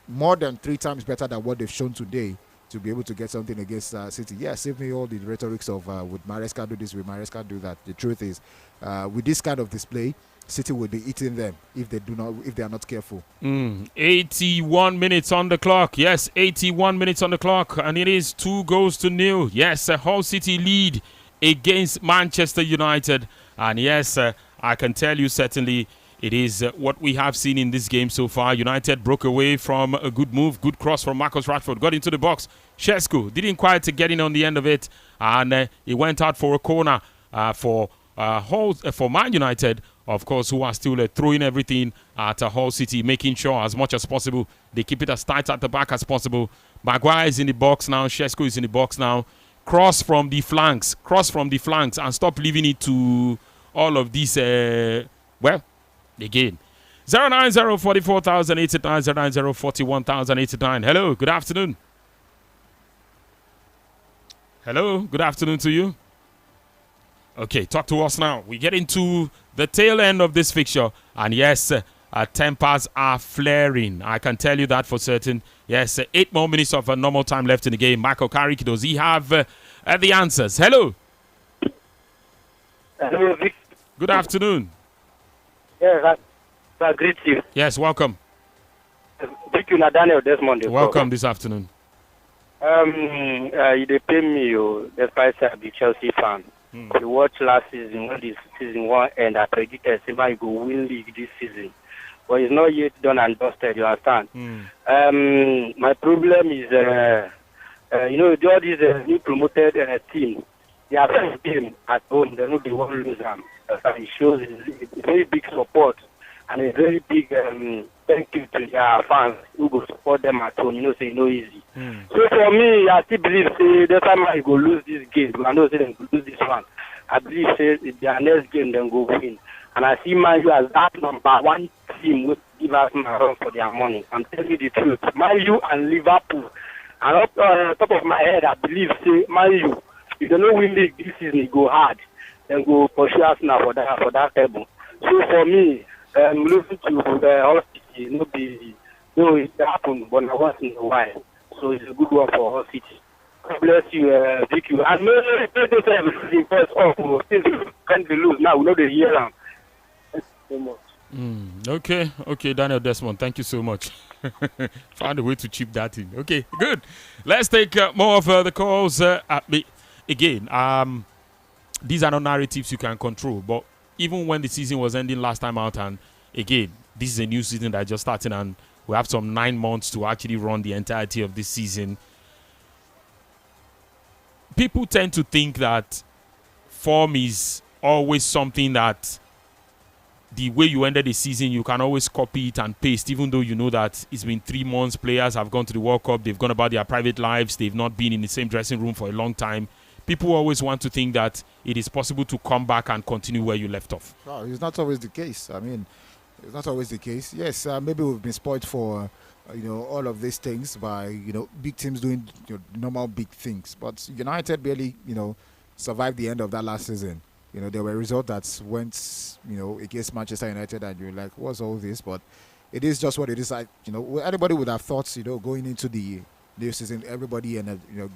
more than 3 times better than what they've shown today to be able to get something against City. Yeah, save me all the rhetorics of would Maresca do this, would Maresca do that. The truth is, with this kind of display, City will be eating them if they are not careful. 81 minutes on the clock. Yes, 81 minutes on the clock, and it is 2-0. Yes, Hull City lead against Manchester United, and yes, I can tell you certainly it is what we have seen in this game so far. United broke away from a good move, good cross from Marcus Rashford, got into the box. Shesko didn't quite get in on the end of it, and he went out for a corner for Man United, of course, who are still throwing everything at Hull City, making sure as much as possible they keep it as tight at the back as possible. Maguire is in the box now. Shesko is in the box now. Cross from the flanks, and stop leaving it to all of these. Again, 090 44,089, 090 41,089. Hello, good afternoon. Hello, good afternoon to you. Okay, talk to us now. We get into the tail end of this fixture, and yes, tempers are flaring. I can tell you that for certain. Yes, 8 more minutes of normal time left in the game. Michael Carrick, does he have the answers? Hello. Hello, Vic. Good afternoon. Yes, I greet you. Yes, welcome. Thank you, Daniel Desmond. Welcome this afternoon. They pay me, despite I be Chelsea fan. You watched last season when this season 1 and I predicted Simba go win league this season. But it's not yet done and dusted, you understand? My problem is, all these new promoted team, they are first game at home, they know they won't lose them. It shows a very big support and a very big thank you to their fans who go support them at home. Say no easy. So for me, I still believe the time I go lose this game. I know they go lose this one. I believe their next game then go win. And I see Man U as that number 1 team will give us my run for their money. I'm telling you the truth. Man U and Liverpool. And up top of my head, I believe Man U, if they don't win league this season, it go hard. Then go pursue us now for that table. So for me, losing to Hull City, it happen, but not once in a while. So it's a good one for Hull City. God bless you, Vicky. And maybe first off, since we can't lose now, we know the year round. Thank you so much. Okay, Daniel Desmond, thank you so much. Found a way to chip that in. Okay, good. Let's take more of the calls. Again, these are not narratives you can control, but even when the season was ending last time out, and again, this is a new season that just started, and we have some 9 months to actually run the entirety of this season. people tend to think that form is always something that the way you ended the season, you can always copy it and paste, even though you know that it's been 3 months, players have gone to the World Cup, they've gone about their private lives, they've not been in the same dressing room for a long time. People always want to think that it is possible to come back and continue where you left off. Oh, it's not always the case. I mean, it's not always the case. Yes, maybe we've been spoiled for, all of these things by, big teams doing normal big things. But United barely, survived the end of that last season. There were results that went, against Manchester United, and you're like, what's all this? But it is just what it is. Anybody would have thought, going into the new season, everybody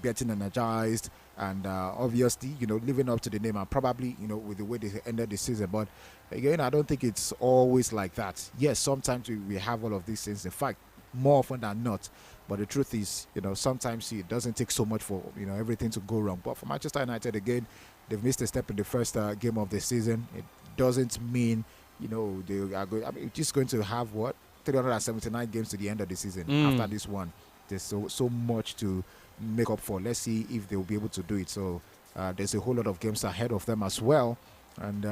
getting energized and obviously, living up to the name, and probably, with the way they ended the season. But again, I don't think it's always like that. Yes, sometimes we have all of these things. In fact, more often than not. But the truth is, sometimes it doesn't take so much for everything to go wrong. But for Manchester United, again, they've missed a step in the first game of the season. It doesn't mean, they are going. I mean, it's just going to have 379 games to the end of the season after this one. There's so much to make up for. Let's see if they'll be able to do it. So there's a whole lot of games ahead of them as well. And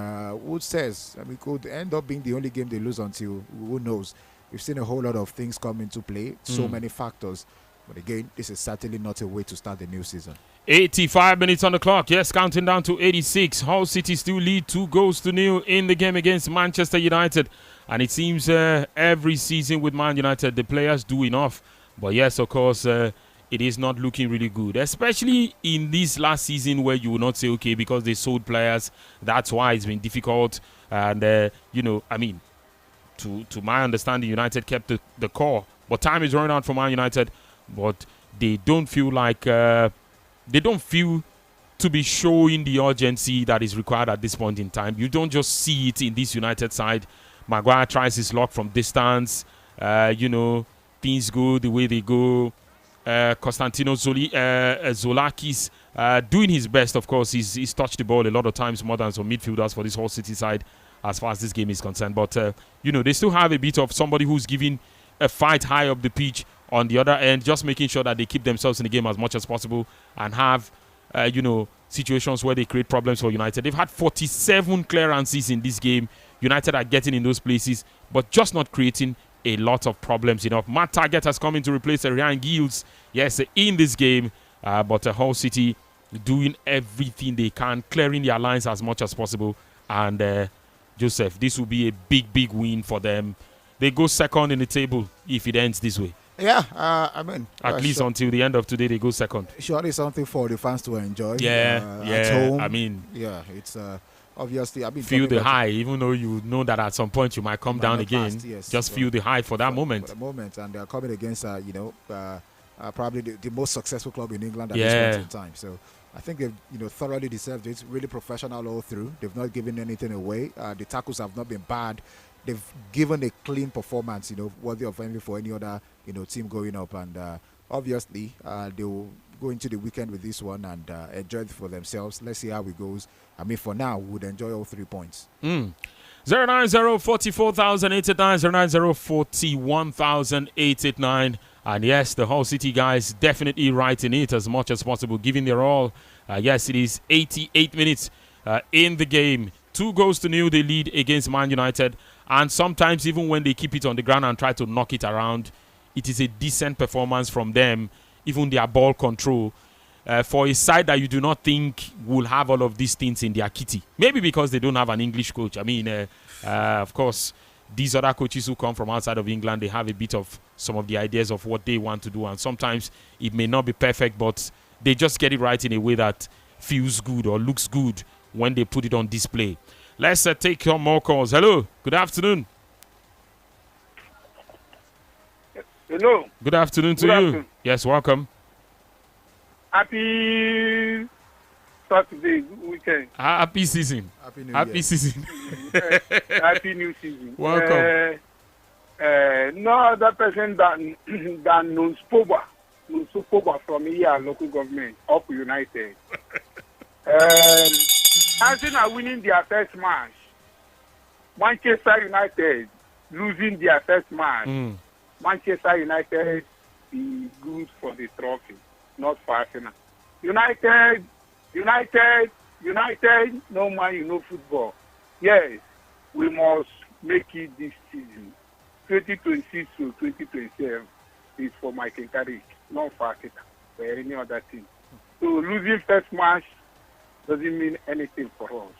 Wood says, could end up being the only game they lose until who knows. We've seen a whole lot of things come into play, so many factors. But again, this is certainly not a way to start the new season. 85 minutes on the clock. Yes, counting down to 86. Hull City still lead 2-0 in the game against Manchester United. And it seems every season with Man United, the players do enough. But yes, of course, it is not looking really good. Especially in this last season where you will not say, okay, because they sold players, that's why it's been difficult. And, to my understanding, United kept the core. But time is running out for Man United. But they don't feel like... they don't feel to be showing the urgency that is required at this point in time. You don't just see it in this United side. Maguire tries his luck from distance. Things go the way they go. Constantino Zolakis doing his best, of course. He's touched the ball a lot of times more than some midfielders for this whole City side as far as this game is concerned. But, they still have a bit of somebody who's giving a fight high up the pitch. On the other end, just making sure that they keep themselves in the game as much as possible and have, situations where they create problems for United. They've had 47 clearances in this game. United are getting in those places, but just not creating a lot of problems enough. Matt Target has come in to replace Ryan Gilles, yes, in this game, but Hull City doing everything they can, clearing their lines as much as possible. And, Joseph, this will be a big, big win for them. They go second in the table if it ends this way. Yeah, at least until the end of today, they go second. Surely something for the fans to enjoy. Yeah. At home. It's obviously. Feel the high, even though you know that at some point you might come down again. Past, yes. Just feel the high for that moment. For the moment, and they're coming against, probably the most successful club in England at this point in time. So I think they've, thoroughly deserved it. Really professional all through. They've not given anything away. The tackles have not been bad. They've given a clean performance, worthy of envy for any other, team going up. And obviously, they will go into the weekend with this one and enjoy it for themselves. Let's see how it goes. For now, we would enjoy all 3 points. 090-44,889. And yes, the Hull City guys definitely right in it as much as possible, giving their all. Yes, it is 88 minutes in the game. 2-0 they lead against Man United. And sometimes even when they keep it on the ground and try to knock it around, it is a decent performance from them, even their ball control. For a side that you do not think will have all of these things in their kitty. Maybe because they don't have an English coach. Of course, these other coaches who come from outside of England, they have a bit of some of the ideas of what they want to do. And sometimes it may not be perfect, but they just get it right in a way that feels good or looks good when they put it on display. Let's take some more calls. Hello. Good afternoon. Hello. Good afternoon to you. Yes, welcome. Happy Saturday weekend. Happy season. Happy season. Happy new season. Welcome. No other person than Nunspogba from here, local government, up United. Arsenal winning their first match. Manchester United losing their first match. Manchester United be good for the trophy, not for Arsenal. United United, no man, no football. Yes, we must make it this season. 2026 to 2027 is for Mikel Arteta, not for Arteta, or any other team. So losing first match doesn't mean anything for us.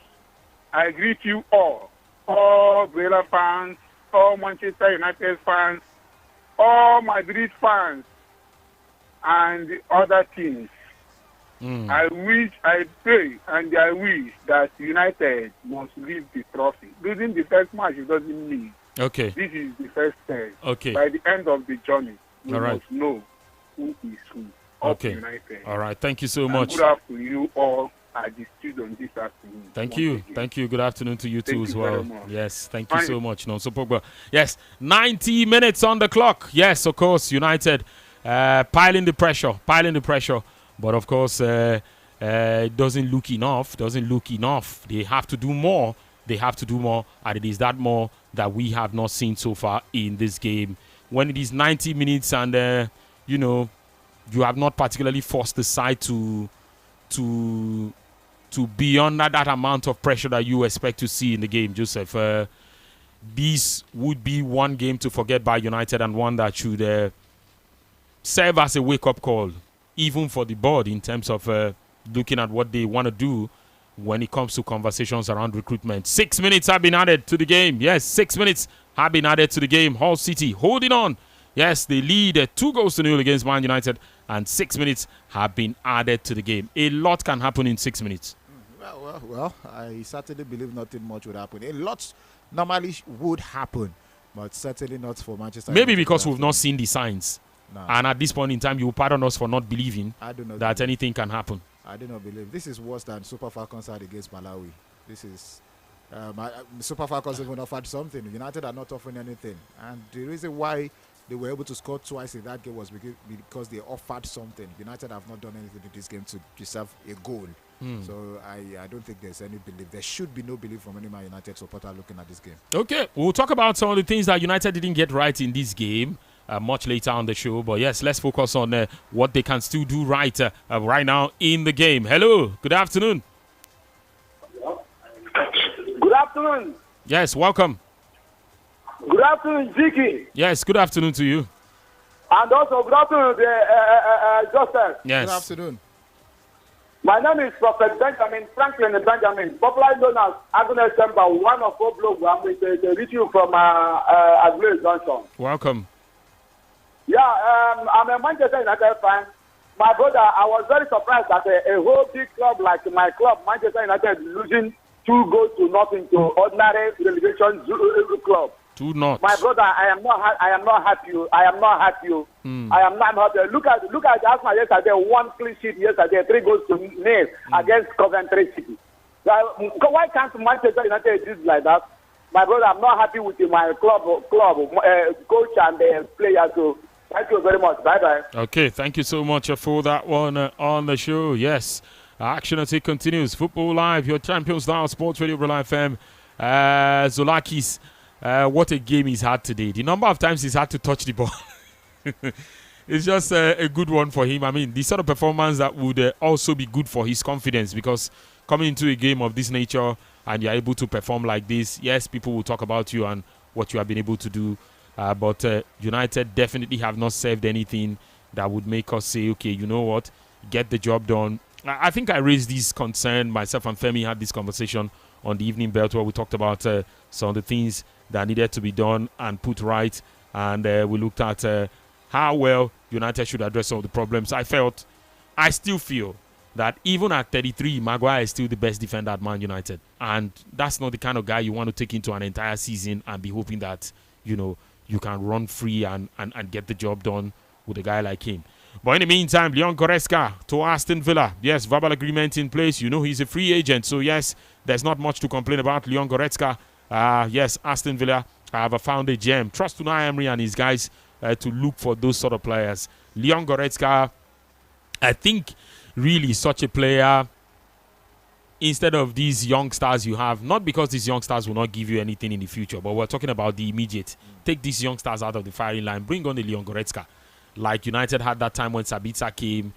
I greet you all Villa fans, all Manchester United fans, all Madrid fans, and the other teams. I pray, and I wish that United must leave the trophy. Losing the first match, it doesn't mean. Okay. This is the first step. Okay. By the end of the journey, we All right. must know who is who. Okay. United. All right. Thank you so And much. good afternoon, you all at the studio this afternoon. Thank Once you. again. Thank you. Good afternoon to you too Thank as you well. very much. Yes. Thank you Fine. so much. No, so Pogba. Yes. 90 minutes on the clock. Yes, of course. United piling the pressure. But of course, it doesn't look enough. They have to do more. And it is that more that we have not seen so far in this game. When it is 90 minutes and, you have not particularly forced the side to be under that amount of pressure that you expect to see in the game, Joseph. This would be one game to forget by United and one that should serve as a wake-up call, even for the board, in terms of looking at what they want to do when it comes to conversations around recruitment. 6 minutes have been added to the game. Yes, 6 minutes have been added to the game. Hull City holding on. Yes, they lead 2-0 against Man United, and 6 minutes have been added to the game. A lot can happen in 6 minutes. Well, I certainly believe nothing much would happen. A lot normally would happen, but certainly not for Manchester Maybe United. because we've not seen the signs. No. And at this point in time, you will pardon us for not believing I do not that believe. anything can happen. I do not believe. This is worse than Super Falcons had against Malawi. This is Super Falcons even offered something. United are not offering anything, and the reason why they were able to score twice in that game was because they offered something. United have not done anything in this game to deserve a goal. So I don't think there's any belief. There should be no belief from any Man United supporter looking at this game. Okay, we'll talk about some of the things that United didn't get right in this game much later on the show. But yes, let's focus on what they can still do right right now in the game. Hello, good afternoon. Good afternoon. Yes, welcome. Good afternoon, Ziki. Yes, good afternoon to you. And also, good afternoon, Joseph. Yes. Good afternoon. My name is Prophet Benjamin Franklin Benjamin, popularly known as Agnes Semba, one of four blogs. I'm with the review from Agnes Johnson. Welcome. Yeah, I'm a Manchester United fan. My brother, I was very surprised that a whole big club like my club, Manchester United, losing 2-0 to ordinary relegation club. 2-0. My brother, I am not happy. I am not happy. Look at Arsenal yesterday, one clean sheet yesterday, 3-0 against Coventry City. Why can't Manchester United do like that? My brother, I'm not happy with my club, coach and players. So thank you very much. Bye bye. Okay, thank you so much for that one on the show. Yes, action as it continues. Football Live, your champions now, Sports Radio Real FM. Zolakis. What a game he's had today. The number of times he's had to touch the ball. It's just a good one for him. I mean, the sort of performance that would also be good for his confidence, because coming into a game of this nature and you're able to perform like this, yes, people will talk about you and what you have been able to do. But United definitely have not served anything that would make us say, okay, you know what, get the job done. I think I raised this concern. Myself and Femi had this conversation on the evening belt where we talked about some of the things that needed to be done and put right, and we looked at how well United should address some of the problems. I still feel that even at 33, Maguire is still the best defender at Man United, and that's not the kind of guy you want to take into an entire season and be hoping that you can run free and get the job done with a guy like him. But in the meantime, Leon Goretzka to Aston Villa. Yes, verbal agreement in place. He's a free agent, so yes, there's not much to complain about. Leon Goretzka. Yes, Aston Villa have found a gem. Trust Unai Emery and his guys to look for those sort of players. Leon Goretzka, I think, really such a player instead of these young stars you have. Not because these young stars will not give you anything in the future, but we're talking about the immediate. Take these young stars out of the firing line. Bring on the Leon Goretzka. Like United had that time when Sabitzer came.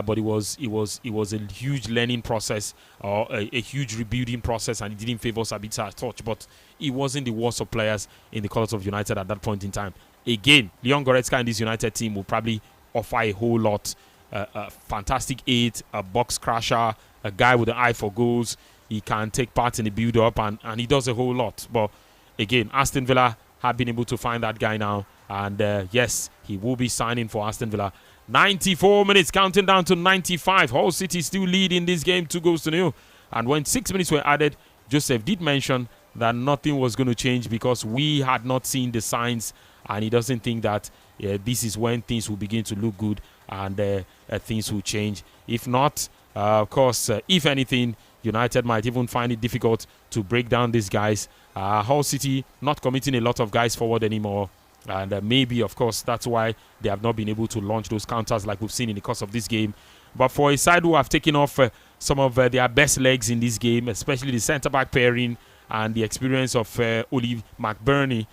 but it was a huge learning process or a huge rebuilding process, and it didn't favor Sabitzer as such. But he wasn't the worst of players in the colours of United at that point in time. Again, Leon Goretzka and this United team will probably offer a whole lot. A fantastic 8, a box crasher, a guy with an eye for goals. He can take part in the build-up, and he does a whole lot. But again, Aston Villa have been able to find that guy now. And yes, he will be signing for Aston Villa. 94 minutes, counting down to 95. Hull City still leading this game 2-0. And when 6 minutes were added, Joseph did mention that nothing was going to change because we had not seen the signs, and he doesn't think that this is when things will begin to look good and things will change. If not, of course, if anything, United might even find it difficult to break down these guys. Hull City not committing a lot of guys forward anymore. And maybe, of course, that's why they have not been able to launch those counters like we've seen in the course of this game. But for a side who have taken off some of their best legs in this game, especially the centre-back pairing and the experience of Olive McBurney,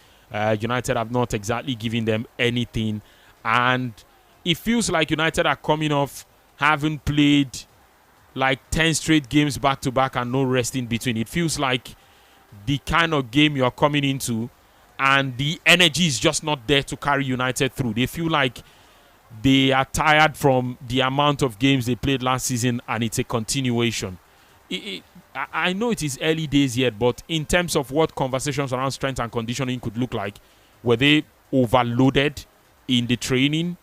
United have not exactly given them anything. And it feels like United are coming off having played like 10 straight games back-to-back and no rest in between. It feels like the kind of game you're coming into and the energy is just not there to carry United through. They feel like they are tired from the amount of games they played last season, and it's a continuation. I know it is early days yet, but in terms of what conversations around strength and conditioning could look like, were they overloaded in the training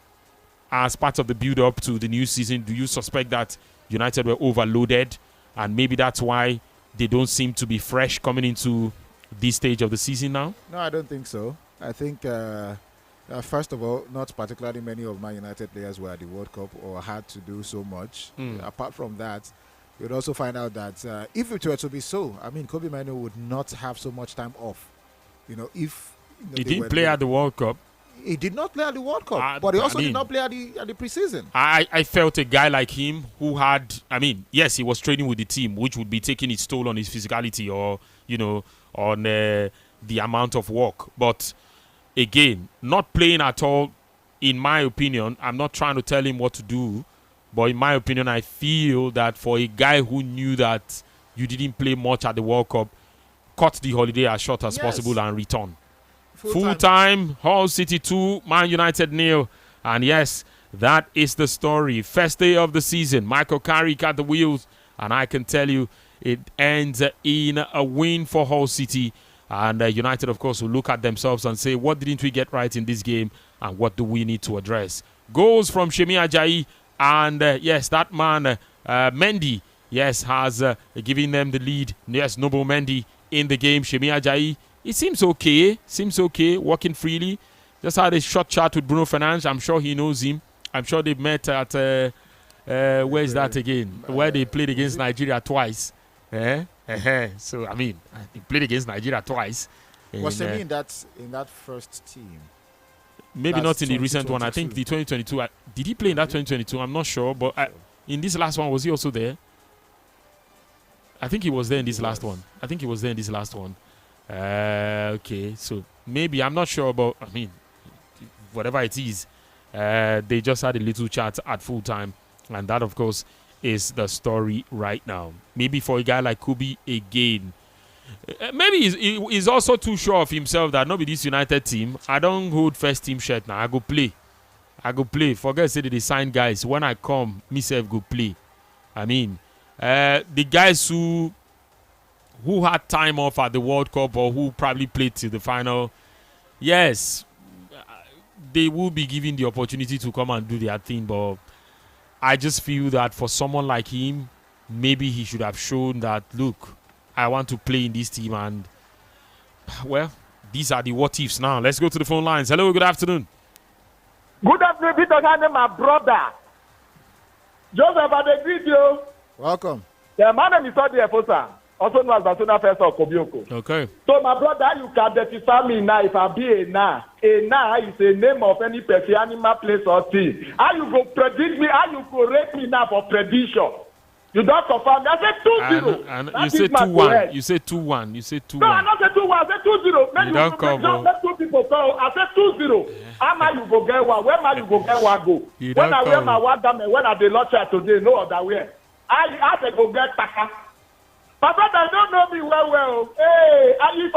as part of the build-up to the new season? Do you suspect that United were overloaded, and maybe that's why they don't seem to be fresh coming into this stage of the season now? No, I don't think so. I think, first of all, not particularly many of Man United players were at the World Cup or had to do so much. Apart from that, you'd also find out that if it were to be so, I mean, Kobe Mainoo would not have so much time off. If he didn't play at the World Cup. He did not play at the World Cup, but he also did not play at the preseason. I felt a guy like him who had, yes, he was training with the team, which would be taking its toll on his physicality or, on the amount of work. But again, not playing at all, in my opinion, I'm not trying to tell him what to do, but in my opinion, I feel that for a guy who knew that you didn't play much at the World Cup, cut the holiday as short as possible and return. Full time, Hull City 2, Man United 0. And yes, that is the story. First day of the season, Michael Carrick at the wheels. And I can tell you, it ends in a win for Hull City. And United, of course, will look at themselves and say, what didn't we get right in this game? And what do we need to address? Goals from Semi Ajayi. And yes, that man, Mendy, yes, has given them the lead. Yes, Noble Mendy in the game. Semi Ajayi, it seems okay, working freely. Just had a short chat with Bruno Fernandes. I'm sure he knows him. I'm sure they've met at, where is that again? Where they played against Nigeria twice. So, they played against Nigeria twice. Was Semi in that first team? Maybe not in the recent one. I think the 2022. Did he play in that 2022? I'm not sure. But in this last one, was he also there? I think he was there in this last one. Okay, so maybe, I'm not sure, but whatever it is, they just had a little chat at full time, and that, of course, is the story right now. Maybe for a guy like Kobe again, maybe he's also too sure of himself that not be this United team. I don't hold first team shirt now. I go play. Forget say that they sign guys. When I come, myself go play. The guys who had time off at the World Cup or who probably played till the final, yes, they will be given the opportunity to come and do their thing. But I just feel that for someone like him, maybe he should have shown that, look, I want to play in this team. And, well, these are the what-ifs now. Let's go to the phone lines. Hello, good afternoon. Good afternoon, Peter. My brother. Joseph, I greet you. Welcome. Yeah, my name is Odi Efosa, also known as Barcelona First of Kobioko. Okay. So, my brother, you can identify me now if I be a na. A na is a name of any person, animal, place, or thing. How you go predict me? How you go rate me now for prediction? You don't confirm me. I said 2-0. And you say 2-1. You say 2-1. No, I not say 2-1. I said 2-0. You don't cover. Let two people go. I said 2-0. How man you go get one? Where man you go get one go? You When don't I wear come. my one garment, when I dey lottery today, no other way. I dey go get taka. My brother don't know me well. Hey, if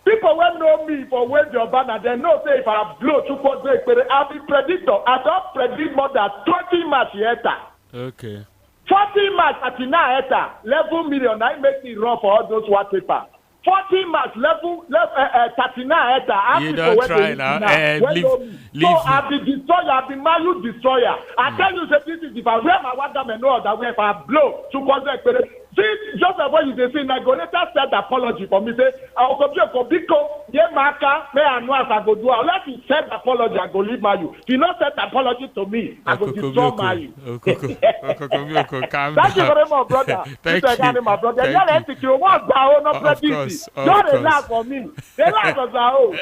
people wey know me for wage your banner, they know say if I blow 2.8, I'll be predictor. I don't predict more than 20 match hectare. Okay. 40 match at 11 million. I make me run for all those white paper. 40 match level 39 hectare. You don't try now. Leave so I be destroyer, I be malu destroyer. I tell you, say this is if I wear my one garment, no other way. If I blow 2.8, see, just like what you say, I go later said apology for me. Say, I'll go to Biko, ye marker, may I know as I go do. Unless you said apology, I go leave my you. If you not said apology to me, I go destroy my you. Thank Thank you very much, brother. Thank you. My brother. You're Thank to kill one down, no prejudice. Don't relax for me. Relax for Zao.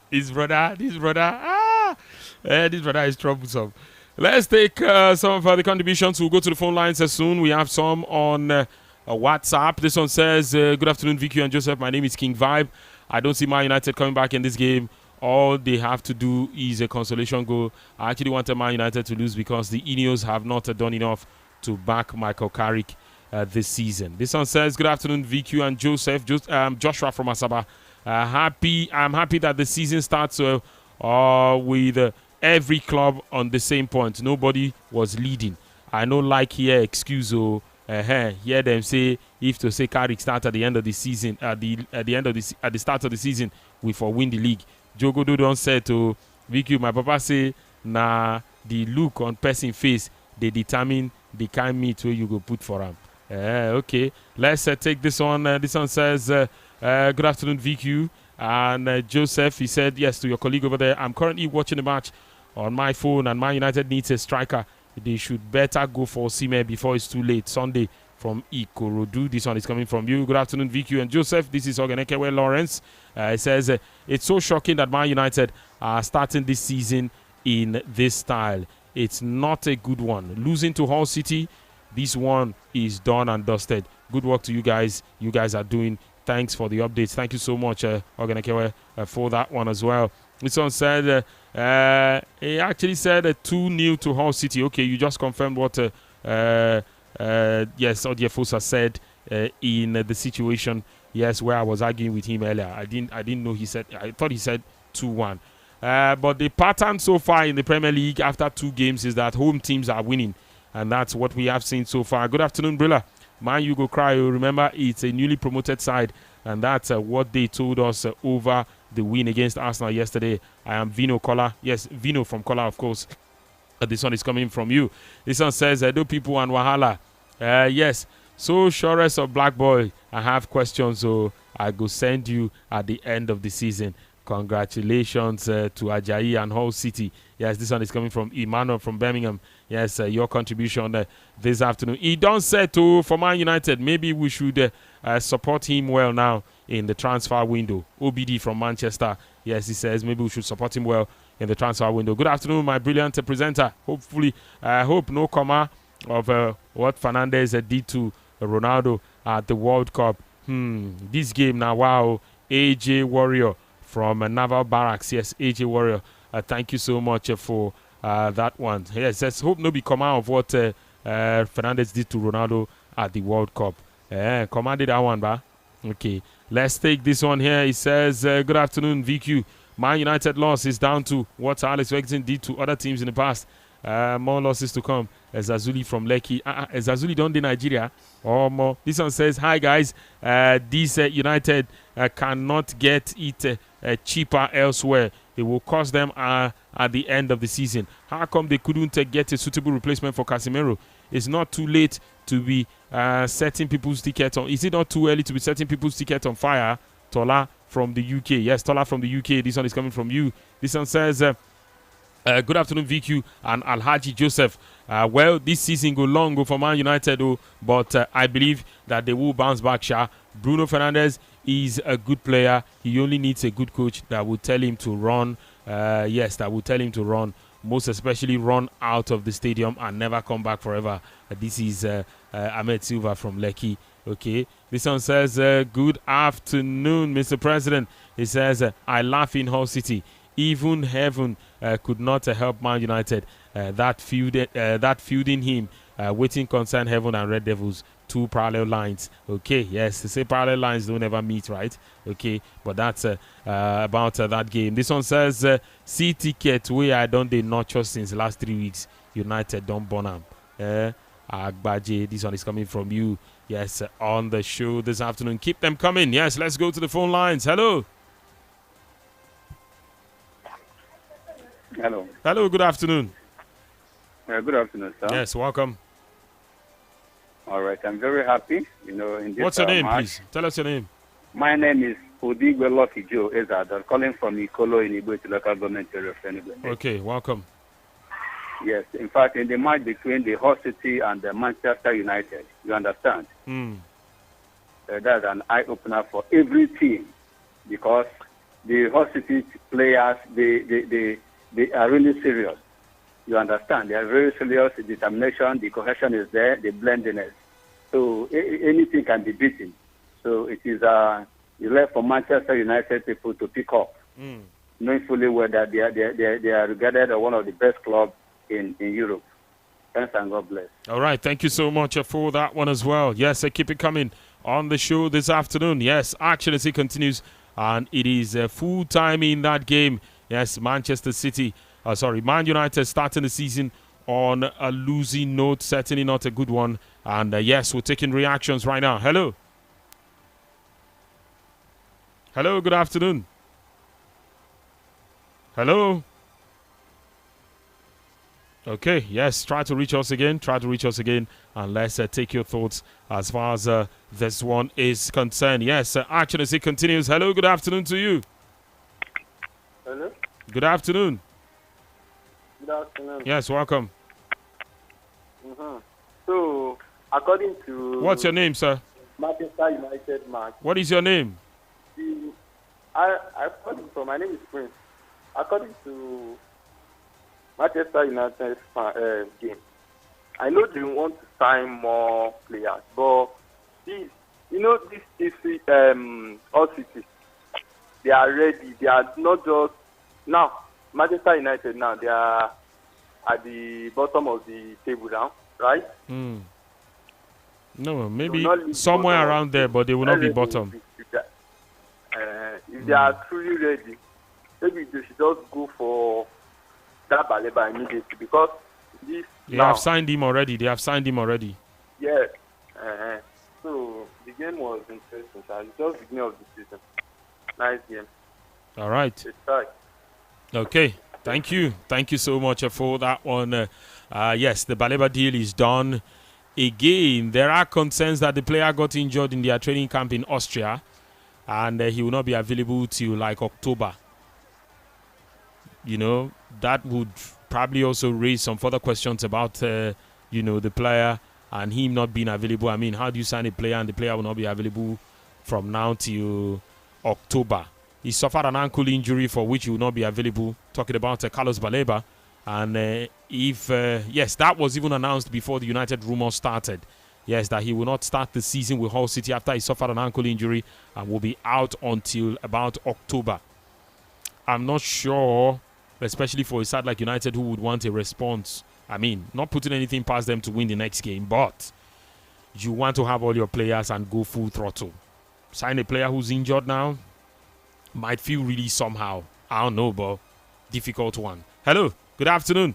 This brother, this brother is troublesome. Let's take some of the contributions. We'll go to the phone lines soon. We have some on WhatsApp. This one says, good afternoon, Vicky and Joseph. My name is King Vibe. I don't see Man United coming back in this game. All they have to do is a consolation goal. I actually wanted Man United to lose because the Ineos have not done enough to back Michael Carrick this season. This one says, good afternoon, VQ and Joseph. Joshua from Asaba. I'm happy that the season starts with every club on the same point. Nobody was leading. I know like here excuse hear them say if to say Carrick start at the end of the season at the start of the season we for win the league. Jogodo don't say to VQ, my papa say the look on person face they determine the kind meat where you go put for him. Okay, let's take this one. This one says, good afternoon, VQ. And Joseph, he said, yes, to your colleague over there. I'm currently watching the match on my phone, and Man United needs a striker. They should better go for Osimhen before it's too late. Sunday from Ikorodu. This one is coming from you. Good afternoon, VQ and Joseph. This is Ogenekewe Lawrence. It says, it's so shocking that Man United are starting this season in this style. It's not a good one. Losing to Hull City, this one is done and dusted. Good work to you guys. You guys are doing. Thanks for the updates. Thank you so much, Ogenekewe, for that one as well. This one said, he actually said 2-0 to Hull City. Okay, you just confirmed what, yes, Odiefosa said in the situation. Yes, where I was arguing with him earlier. I didn't know he said. I thought he said 2-1. But the pattern so far in the Premier League after 2 games is that home teams are winning, and that's what we have seen so far. Good afternoon, Brilla. Man, you go cry. Remember, it's a newly promoted side, and that's what they told us over the win against Arsenal yesterday. I am Vino Kola. Yes, Vino from Kola, of course. This one is coming from you. This one says, hello, people and Wahala. Yes, so surest of Black Boy, I have questions, so I go send you at the end of the season. Congratulations to Ajayi and Hull City. Yes, this one is coming from Emmanuel from Birmingham. Yes, your contribution this afternoon. He don't say to for Man United, maybe we should support him well now in the transfer window. OBD from Manchester. Yes, he says maybe we should support him well in the transfer window. Good afternoon, my brilliant presenter. Hopefully, I hope no comma of what Fernandez did to Ronaldo at the World Cup. This game now, wow. AJ Warrior from Naval Barracks. Yes, AJ Warrior. Thank you so much for that one. Yes, let's hope no be come out of what Fernandez did to Ronaldo at the World Cup. Commanded that one, ba. Okay, let's take this one here. He says, good afternoon, VQ. Man United loss is down to what Alex Ferguson did to other teams in the past. More losses to come. Ezazuli from Lekki. Ezazuli don't in Nigeria. More. This one says, hi guys. This United cannot get it cheaper elsewhere. It will cost them at the end of the season. How come they couldn't get a suitable replacement for Casemiro? It's not too late to be setting people's tickets on. Is it not too early to be setting people's tickets on fire? Tola from the UK. Yes, Tola from the UK. This one is coming from you. This one says, good afternoon, VQ and Alhaji Joseph. Well, this season go for Man United, but I believe that they will bounce back. Bruno Fernandes is a good player. He only needs a good coach that will tell him to run. Yes, that will tell him to run most especially run out of the stadium and never come back forever. This is Ahmed Silva from Lekki. Okay, this one says, good afternoon, Mr. President. He says, I laugh in Hull City. Even heaven could not help Man United. That feuding him, waiting concern heaven and Red Devils. Two parallel lines. Okay, yes, they say parallel lines don't ever meet, right? Okay, but that's about that game. This one says, see ticket where I don't they nurture since last 3 weeks. United don't burn them. Agbaje, this one is coming from you. Yes, on the show this afternoon. Keep them coming. Yes, let's go to the phone lines. Hello. Hello. Hello, good afternoon. Good afternoon, sir. Yes, welcome. All right, I'm very happy. In this What's your name, match. please? Tell us your name. My name is Odigwe Lokijo Ezador, calling from Ikolo in Igbo local government area of Enugu. Okay, welcome. Yes, in fact, in the match between the Hull City and the Manchester United, you understand? That's an eye-opener for every team because the Hull City players, they are really serious. You understand? They are very serious. The determination, the cohesion is there, the blendedness. So anything can be beaten. So it is left for Manchester United people to pick up, knowing fully well that they are regarded as one of the best clubs in Europe. Thanks and God bless. All right, thank you so much for that one as well. Yes, keep it coming on the show this afternoon. Yes, action as it continues, and it is full time in that game. Yes, Man United starting the season on a losing note, certainly not a good one. And yes, we're taking reactions right now. Hello. Hello, good afternoon. Hello. Okay, yes, try to reach us again, and let's take your thoughts as far as this one is concerned. Yes, action as it continues. Hello, good afternoon to you. Hello. Good afternoon. Good afternoon. Yes, welcome. So, according to... What's your name, sir? Manchester United match. What is your name? My name is Prince. According to Manchester United game, I know they want to sign more players, but this All City, they are ready. They are not just now. Manchester United now they are at the bottom of the table now, right? No, maybe somewhere around there, but they will not be bottom. If they are truly ready, maybe they should just go for that Baleba immediately because they have signed him already. Yes. So the game was interesting. It's just the beginning of the season. Nice game. All right. Okay. Thank you so much for that one. Yes, the Baleba deal is done. Again, there are concerns that the player got injured in their training camp in Austria, and he will not be available till like October. That would probably also raise some further questions about, the player and him not being available. I mean, how do you sign a player and the player will not be available from now till October? He suffered an ankle injury for which he will not be available. Talking about Carlos Baleba. And that was even announced before the United rumors started. Yes, that he will not start the season with Hull City after he suffered an ankle injury and will be out until about October. I'm not sure, especially for a side like United who would want a response. I mean, not putting anything past them to win the next game, but you want to have all your players and go full throttle. Sign a player who's injured now might feel really somehow. I don't know, but difficult one. Hello, good afternoon.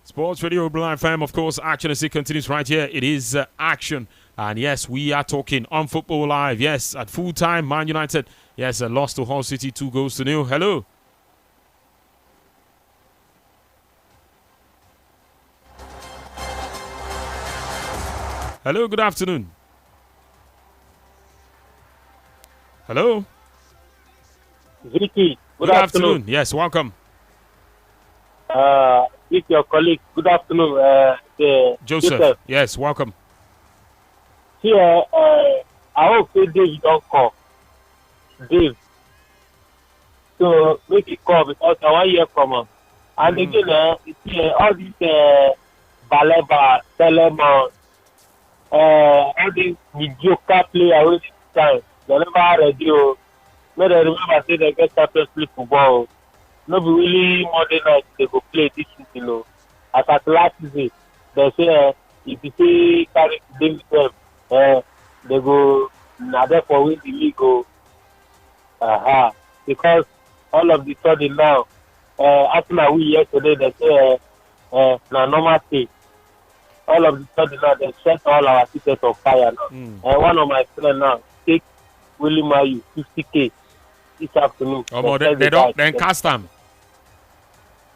Sports Radio Blind FM, of course, action as it continues right here. It is action. And yes, we are talking on Football Live. Yes, at full time, Man United, yes, lost to Hull City 2-0. Hello. Hello, good afternoon. Hello. Vicky, good afternoon. Yes, welcome. It's your colleague. Good afternoon. Joseph. Yes, welcome. Here, I hope Dave don't call. Dave. So make it call because I want to hear from him. And again, all these Baleba, Telemon, all these mediocre players this time, they never ready. May they remember say they get Champions League football. No be really Monday night they go play this season. As at last season, they say if you say carry today with them, they go now therefore win the league. Because all of the sudden now, after we yesterday they say na normal thing. All of the sudden now they set all our tickets on fire now. One of my friends now take Willie Mayu 50K this afternoon. They don't then cast them.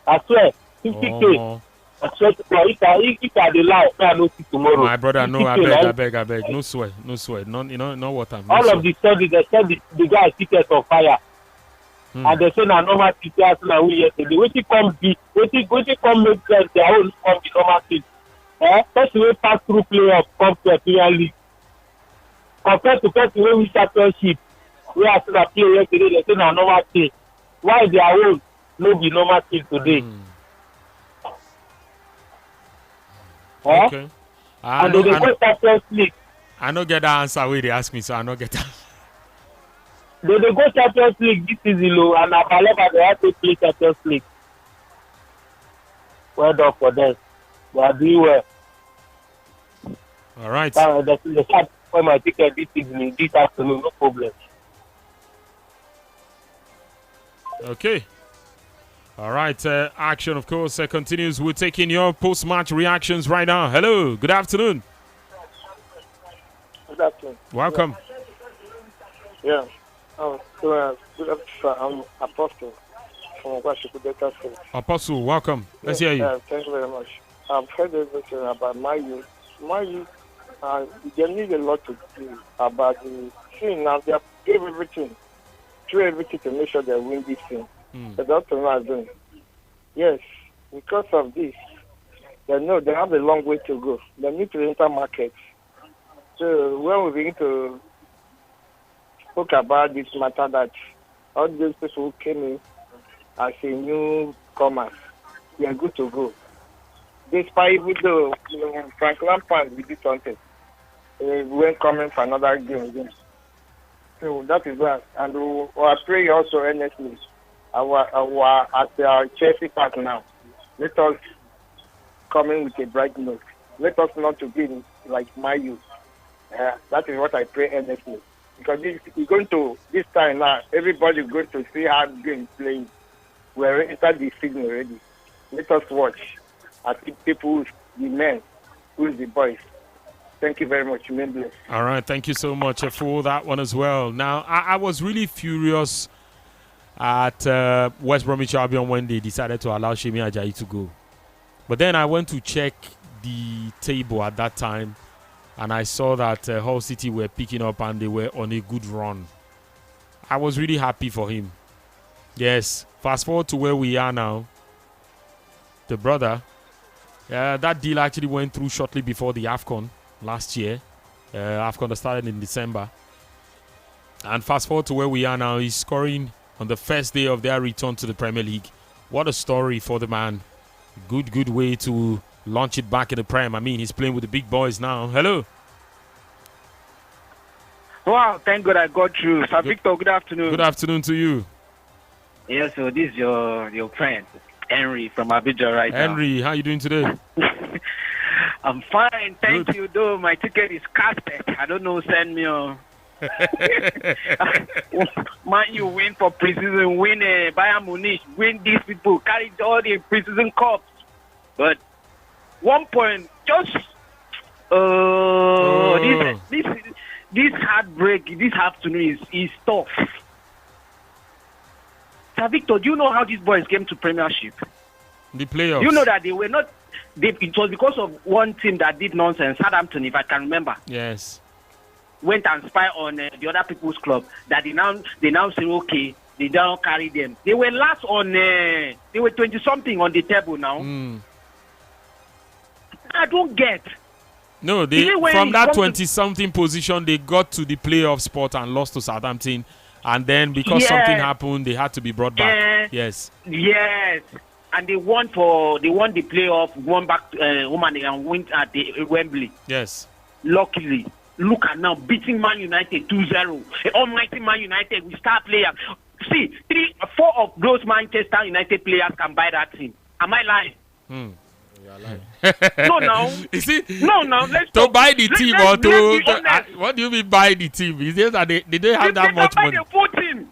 I swear, 50K. I swear to God, if I dey lie, I know see tomorrow. My brother, no, I beg. No sweat. No, no water. No all sweat. of the sudden they set the guy tickets on fire. And they say na normal situation na we yesterday. Wetin come make sense? Their own come be normal thing. Person wey pass through playoff come to a Premier League. Compared to person wey win championship, wey Arsenal play yesterday, they say na normal thing. Why their own no be normal thing today? Okay. And they go Champions League. I no get that answer wey they ask me, so I no get that. They go Champions League this season, and Baleba they have to play Champions League. Well done for them. They are doing well. All right. They start for my ticket this evening, this afternoon, no problem. Okay. All right. Action, of course, continues. We're taking your post-match reactions right now. Hello. Good afternoon. Good afternoon. Welcome. Yeah. Good afternoon. I'm Apostle from Washington Delta State. Apostle, welcome. Let's hear you. Thank you very much. I've heard everything about my youth. My youth, they need a lot to do about the thing. Now they have given everything to make sure they win this thing. But that's what I'm doing. Yes, because of this, they know they have a long way to go. They need to enter markets. So when we begin to talk about this matter that all those people who came in as a newcomer, we are good to go. Despite even though Frank Lampard we did something, we went coming for another game again. So that is that. And we are praying also earnestly. At our Chelsea part now, let us come in with a bright note. Let us not to be like my youth. That is what I pray earnestly. Because this time now, everybody is going to see how the game is playing. We're entered the season already. Let us watch. I think people, the men, who's the boys. Thank you very much. You may bless. All right. Thank you so much for that one as well. Now, I was really furious at West Bromwich Albion when they decided to allow Shemi Ajayi to go. But then I went to check the table at that time, and I saw that Hull City were picking up and they were on a good run. I was really happy for him. Yes. Fast forward to where we are now. The brother, that deal actually went through shortly before the AFCON last year. AFCON that started in December. And fast forward to where we are now, he's scoring on the first day of their return to the Premier League. What a story for the man. Good way to launch it back in the Prem. I mean, he's playing with the big boys now. Hello. Wow, thank God I got through. Sir Victor, good afternoon. Good afternoon to you. Yes, so this is your friend, Henry from Abidjan right now. Henry, how you doing today? I'm fine, thank you, though. My ticket is casted. I don't know, send me on. Man, you win for preseason, win Bayern Munich, win these people, carry all the preseason cups. But 1 point, just this heartbreak, this afternoon is tough. Sir Victor, do you know how these boys came to Premiership? The playoffs. You know that they were not. It was because of one team that did nonsense, Southampton, if I can remember. Yes. Went and spy on the other people's club. That they now say okay, they don't carry them. They were last on. They were 20-something on the table now. I don't get. No, they from that 20-something position they got to the playoff spot and lost to Southampton, and then because something happened, they had to be brought back. Yes. And they won the playoff, won back and went at the Wembley. Yes. Luckily, look at now beating Man United 2-0. Almighty Man United with star players. See, 4 of those Manchester United players can buy that team. Am I lying? No, now. You see? No, now. Let's to buy the team or to what do you mean buy the team? Is it that they don't have that much money? The full team.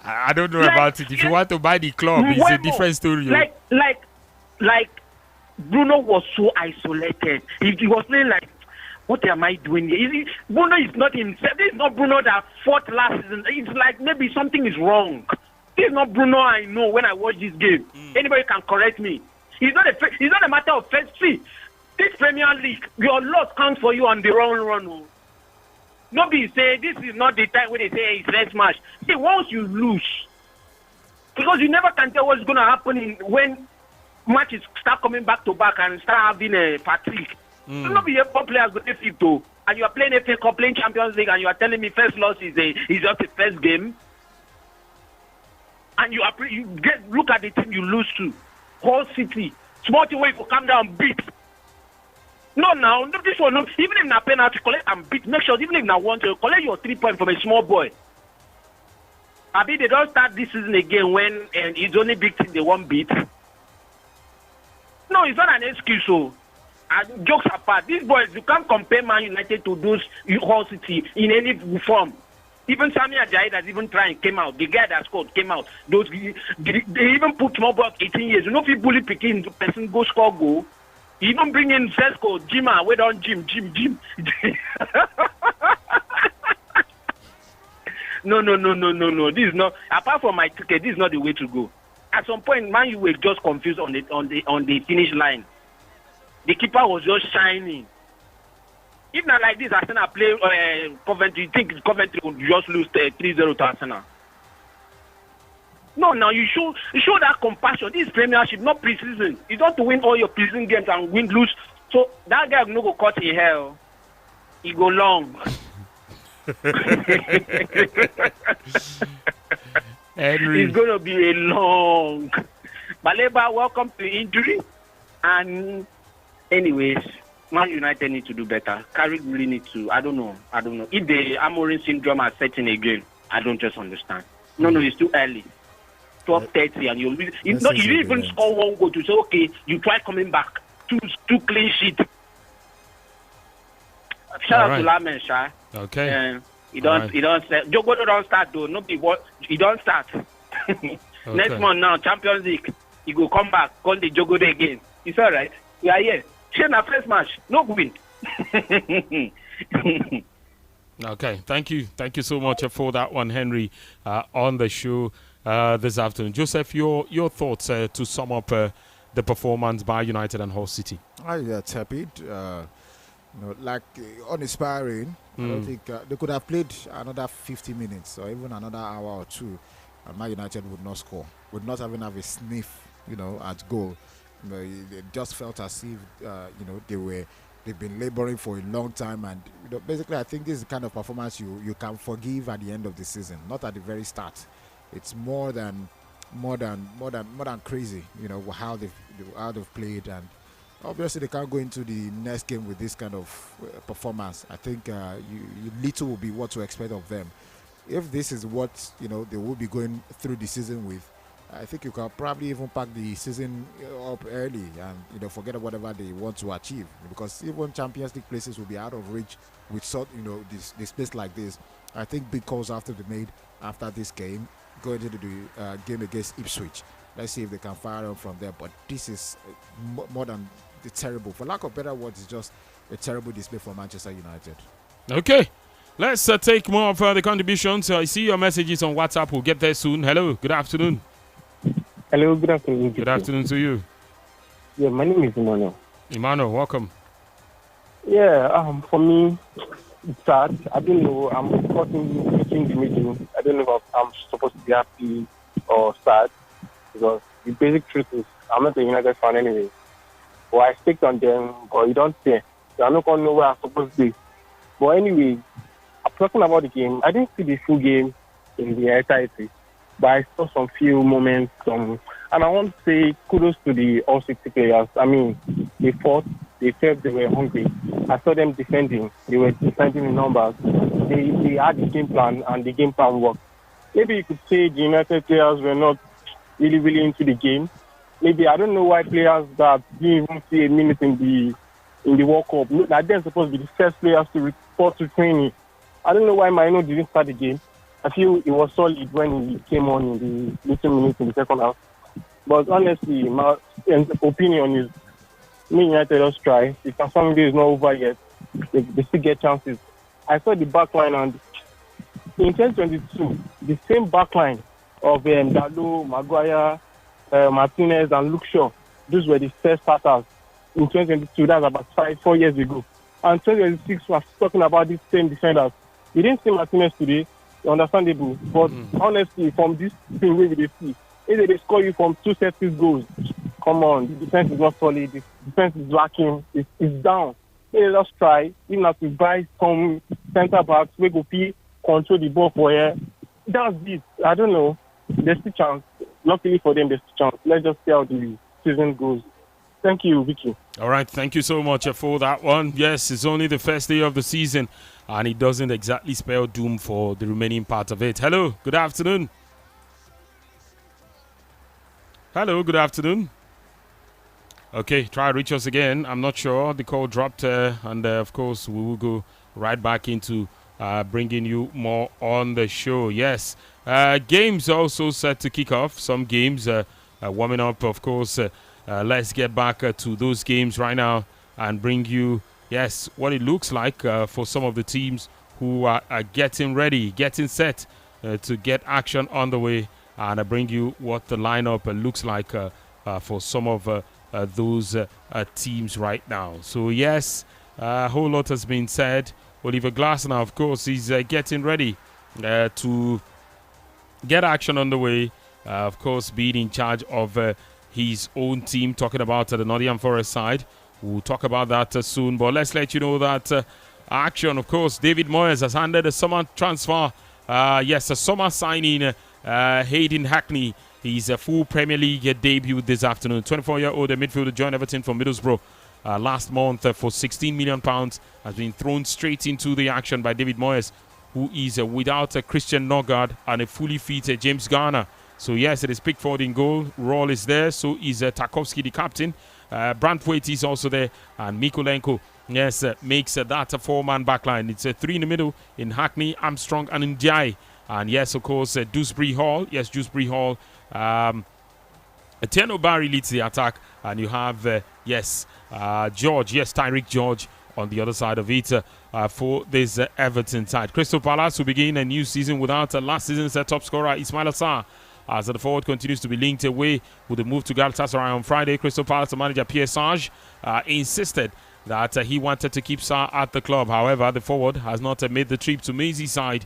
I don't know about it. If you want to buy the club, it's a different story. Like Bruno was so isolated. He was playing like, what am I doing here? Bruno is not himself. This is not Bruno that fought last season. It's like maybe something is wrong. This is not Bruno I know when I watch this game. Anybody can correct me. It's not a matter of first. See, this Premier League, your loss counts for you on the run. Nobody say this is not the time when they say it's let's match. See, once you lose, because you never can tell what's going to happen when matches start coming back to back and start having a fatigue. So not be your players go take it too, and you are playing FA Cup, playing Champions League, and you are telling me first loss is just the first game, and look at the team you lose to, Hull City, small team where you come down and beat. No, this one, even if na penalty, collect and beat. Make sure, even if na want to collect your 3 points from a small boy. Abi, they don't start this season again when it's only big team they won't beat. No, it's not an excuse. So, jokes apart, these boys, you can't compare Man United to those Hull City in any form. Even Sami Ajayi that's even trying came out. The guy that scored came out. They even put small boy 18 years. You know if you bully picking the person go score goal. You even bring in Sesko, Jima, we don't Jim. No. This is not, apart from my ticket, this is not the way to go. At some point, man, you were just confused on the finish line. The keeper was just shining. If not like this, Arsenal play Coventry, you think Coventry would just lose 3-0 to Arsenal? No, now you show that compassion. This is Premiership, not pre-season. You don't have to win all your pre-season games and lose. So that guy will not go cut in hell. He go long. Henry. It's going to be a long. Baleba, welcome to injury. And anyways, Man United need to do better. Carrick really need to. I don't know. If the Amorim syndrome are setting again, I don't just understand. No, it's too early. 12:30 and you didn't even score one goal to say, okay, you try coming back. Two clean sheet. Shout out to Lamen, Sha. Okay. He don't start. Jogodo don't start though. He don't start. Okay. Next month now, Champions League. He go come back, call the Jogodo again. It's all right. We are here. Share na first match. No win. Okay. Thank you so much for that one, Henry, on the show this afternoon. Joseph, your thoughts to sum up the performance by United and Hull City. Tepid. Uninspiring. I don't think they could have played another 50 minutes or even another hour or two, and Man United would not score. Would not even have a sniff, at goal. It just felt as if they've been laboring for a long time, and basically I think this is the kind of performance you can forgive at the end of the season, not at the very start. It's more than crazy, how they've played, and obviously they can't go into the next game with this kind of performance. I think little will be what to expect of them. If this is what they will be going through the season with, I think you can probably even pack the season up early and forget whatever they want to achieve, because even Champions League places will be out of reach with this place like this. I think big calls have to be made after this game, going into the game against Ipswich. Let's see if they can fire on from there. But this is more than the terrible, for lack of better words, it's just a terrible display for Manchester United. Okay. Let's take more of the contributions. I see your messages on WhatsApp. We'll get there soon. Hello. Good afternoon. Hello, good afternoon. Good afternoon to you. Yeah, my name is Emmanuel. Emmanuel, welcome. Yeah, for me, it's sad. I don't know. I'm supporting between the meeting. I don't know if I'm supposed to be happy or sad, because the basic truth is I'm not a United fan anyway. But I stick on them, but you don't say. So I'm not going to know where I'm supposed to be. But anyway, I'm talking about the game. I didn't see the full game. in the entirety. But I saw some few moments, and I want to say kudos to the All City players. I mean, they fought, they felt they were hungry. I saw them defending. They were defending in numbers. They had the game plan, and the game plan worked. Maybe you could say the United players were not really into the game. Maybe I don't know why players that didn't even see a minute in the World Cup, that they're supposed to be the first players to report to training. I don't know why Maino didn't start the game. I feel it was solid when he came on in the little minutes in the second half. But honestly, my opinion is, United just try. The transforming day is not over yet. They still get chances. I saw the back line, and in 2022, the same back line of Dalo, Maguire, Martinez, and Luke Shaw, those were the first starters in 2022. That's about 4 years ago. And 2026 was talking about these same defenders. We didn't see Martinez today, understandable. But honestly, from this thing we will see, if they score you from 2 set-piece goals, come on, the defense is not solid. The defense is lacking. It's down. They just try. Even have to buy some centre backs, we go control the ball for here. That's it. I don't know. There's still chance. Luckily for them, there's still chance. Let's just see how the season goes. Thank you, Vicky. All right, thank you so much for that one. Yes, it's only the first day of the season, and it doesn't exactly spell doom for the remaining part of it. Hello, good afternoon. Hello, good afternoon. Okay, try to reach us again. I'm not sure. The call dropped, and of course, we will go right back into bringing you more on the show. Yes, games also set to kick off. Some games warming up, of course. Let's get back to those games right now and bring you, yes, what it looks like for some of the teams who are getting ready, getting set to get action on the way, and bring you what the lineup looks like for some of those teams right now. So, yes, a whole lot has been said. Oliver Glasner, of course, is getting ready to get action on the way, of course, being in charge of his own team, talking about the Nottingham Forest side. We'll talk about that soon, but let's let you know that action, of course, David Moyes has handed a summer transfer, a summer signing, Hayden Hackney. His full Premier League debut this afternoon. 24-year-old midfielder joined Everton from Middlesbrough last month for £16 million, has been thrown straight into the action by David Moyes, who is without Christian Nørgaard and a fully fit James Garner. So yes, it is Pickford in goal. Roll is there. So is Tarkowski, the captain. Brantwaite is also there. And Mikolenko, yes, makes that a four-man backline. It's a three in the middle in Hackney, Armstrong, and Ndiaye. And yes, of course, Dewsbury Hall. Yes, Dewsbury Hall. Etienne Barry leads the attack. And you have, George. Yes, Tyreek George on the other side of it for this Everton side. Crystal Palace will begin a new season without last season's top scorer, Ismail Assar. As the forward continues to be linked away with the move to Galatasaray on Friday, Crystal Palace manager Pierre Sage insisted that he wanted to keep Sarr at the club. However, the forward has not made the trip to Merseyside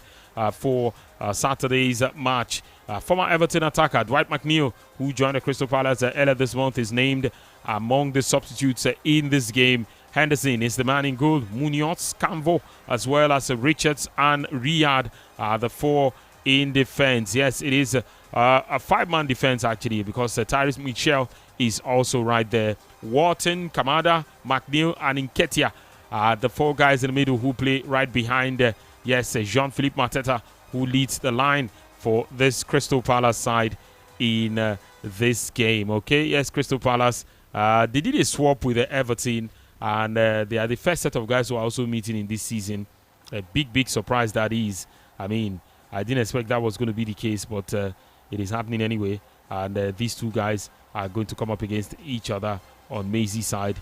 for Saturday's match. Former Everton attacker Dwight McNeil, who joined the Crystal Palace earlier this month, is named among the substitutes in this game. Henderson is the man in goal. Munoz, Camvo, as well as Richards and Riyad are the four in defense. Yes, it is a five-man defense actually, because Tyrese Mitchell is also right there. Wharton, Kamada, McNeil, and Nketiah are the four guys in the middle who play right behind Jean-Philippe Mateta, who leads the line for this Crystal Palace side in this game. Okay, yes, Crystal Palace, they did a swap with Everton, and they are the first set of guys who are also meeting in this season. A big surprise that is. I mean, I didn't expect that was going to be the case, but it is happening anyway. And these two guys are going to come up against each other on Merseyside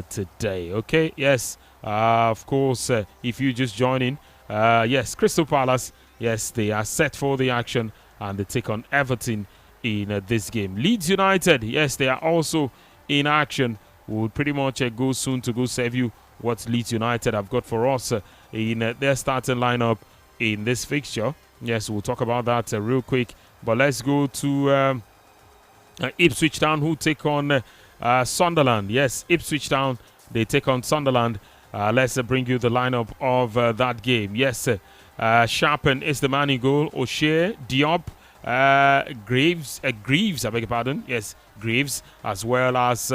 today. Okay, yes, of course, if you just join in, yes, Crystal Palace, yes, they are set for the action, and they take on Everton in this game. Leeds United, yes, they are also in action. We'll pretty much go soon to go serve you what Leeds United have got for us in their starting lineup in this fixture. Yes, we'll talk about that real quick. But let's go to Ipswich Town, who take on Sunderland. Yes, Ipswich Town, they take on Sunderland. Let's bring you the lineup of that game. Yes, Sharpen is the man in goal. O'Shea, Diop, Greaves, I beg your pardon. Yes, Greaves, as well as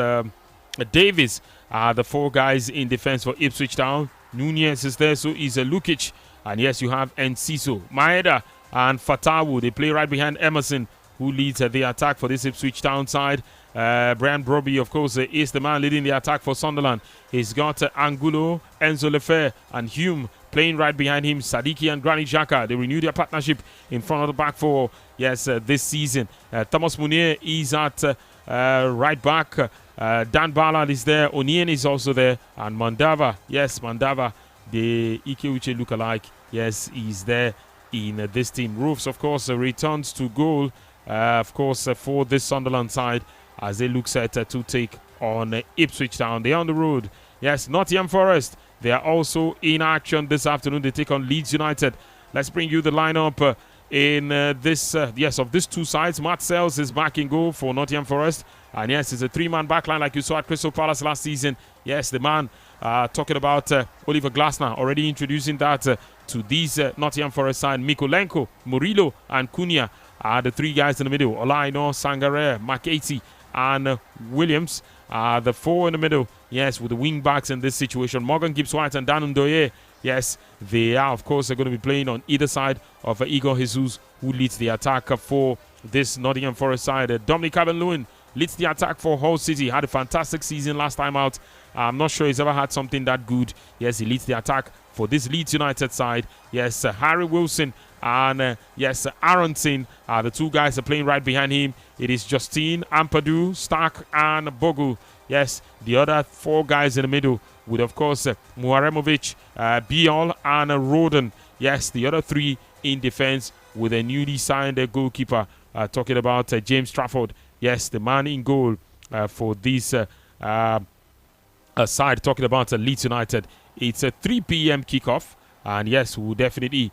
Davis are the 4 guys in defense for Ipswich Town. Nunez is there, so is Lukic. And yes, you have Enciso, Maeda, and Fatawu. They play right behind Emerson, who leads the attack for this Ipswich Town side. Brian Broby, of course, is the man leading the attack for Sunderland. He's got Angulo, Enzo Lefer, and Hume playing right behind him. Sadiki and Granit Xhaka, they renew their partnership in front of the back four. Yes, this season. Thomas Munier is at right back. Dan Ballard is there. Onien is also there. And Mandava, yes, Mandava, the Ikeuche lookalike, yes, he's there in this team. Roofs, of course, returns to goal, of course, for this Sunderland side as they look set to take on Ipswich Town. They're on the road. Yes, Nottingham Forest, they are also in action this afternoon. They take on Leeds United. Let's bring you the lineup in this, yes, of these two sides. Matt Sells is back in goal for Nottingham Forest. And yes, it's a 3-man backline like you saw at Crystal Palace last season. Yes, the man talking about Oliver Glasner, already introducing that to these Nottingham Forest side. Mikolenko, Murillo, and Cunha are the 3 guys in the middle. Olaino, Sangare, Makati, and Williams are the 4 in the middle. Yes, with the wing backs in this situation. Morgan Gibbs-White and Dan Ndoye. Yes, they are, of course, going to be playing on either side of Igor Jesus, who leads the attack for this Nottingham Forest side. Dominic Calvert-Lewin leads the attack for Hull City. Had a fantastic season last time out. I'm not sure he's ever had something that good. Yes, he leads the attack for this Leeds United side. Yes, Harry Wilson and yes, Aronson are the 2 guys are playing right behind him. It is Justine, Ampadu, Stark, and Bogu. Yes, the other 4 guys in the middle with, of course, Muaremovic, Biol, and Roden. Yes, the other 3 in defense with a newly signed goalkeeper. Talking about James Trafford. Yes, the man in goal for this side. Talking about Leeds United. It's a 3 p.m. kickoff. And yes, we'll definitely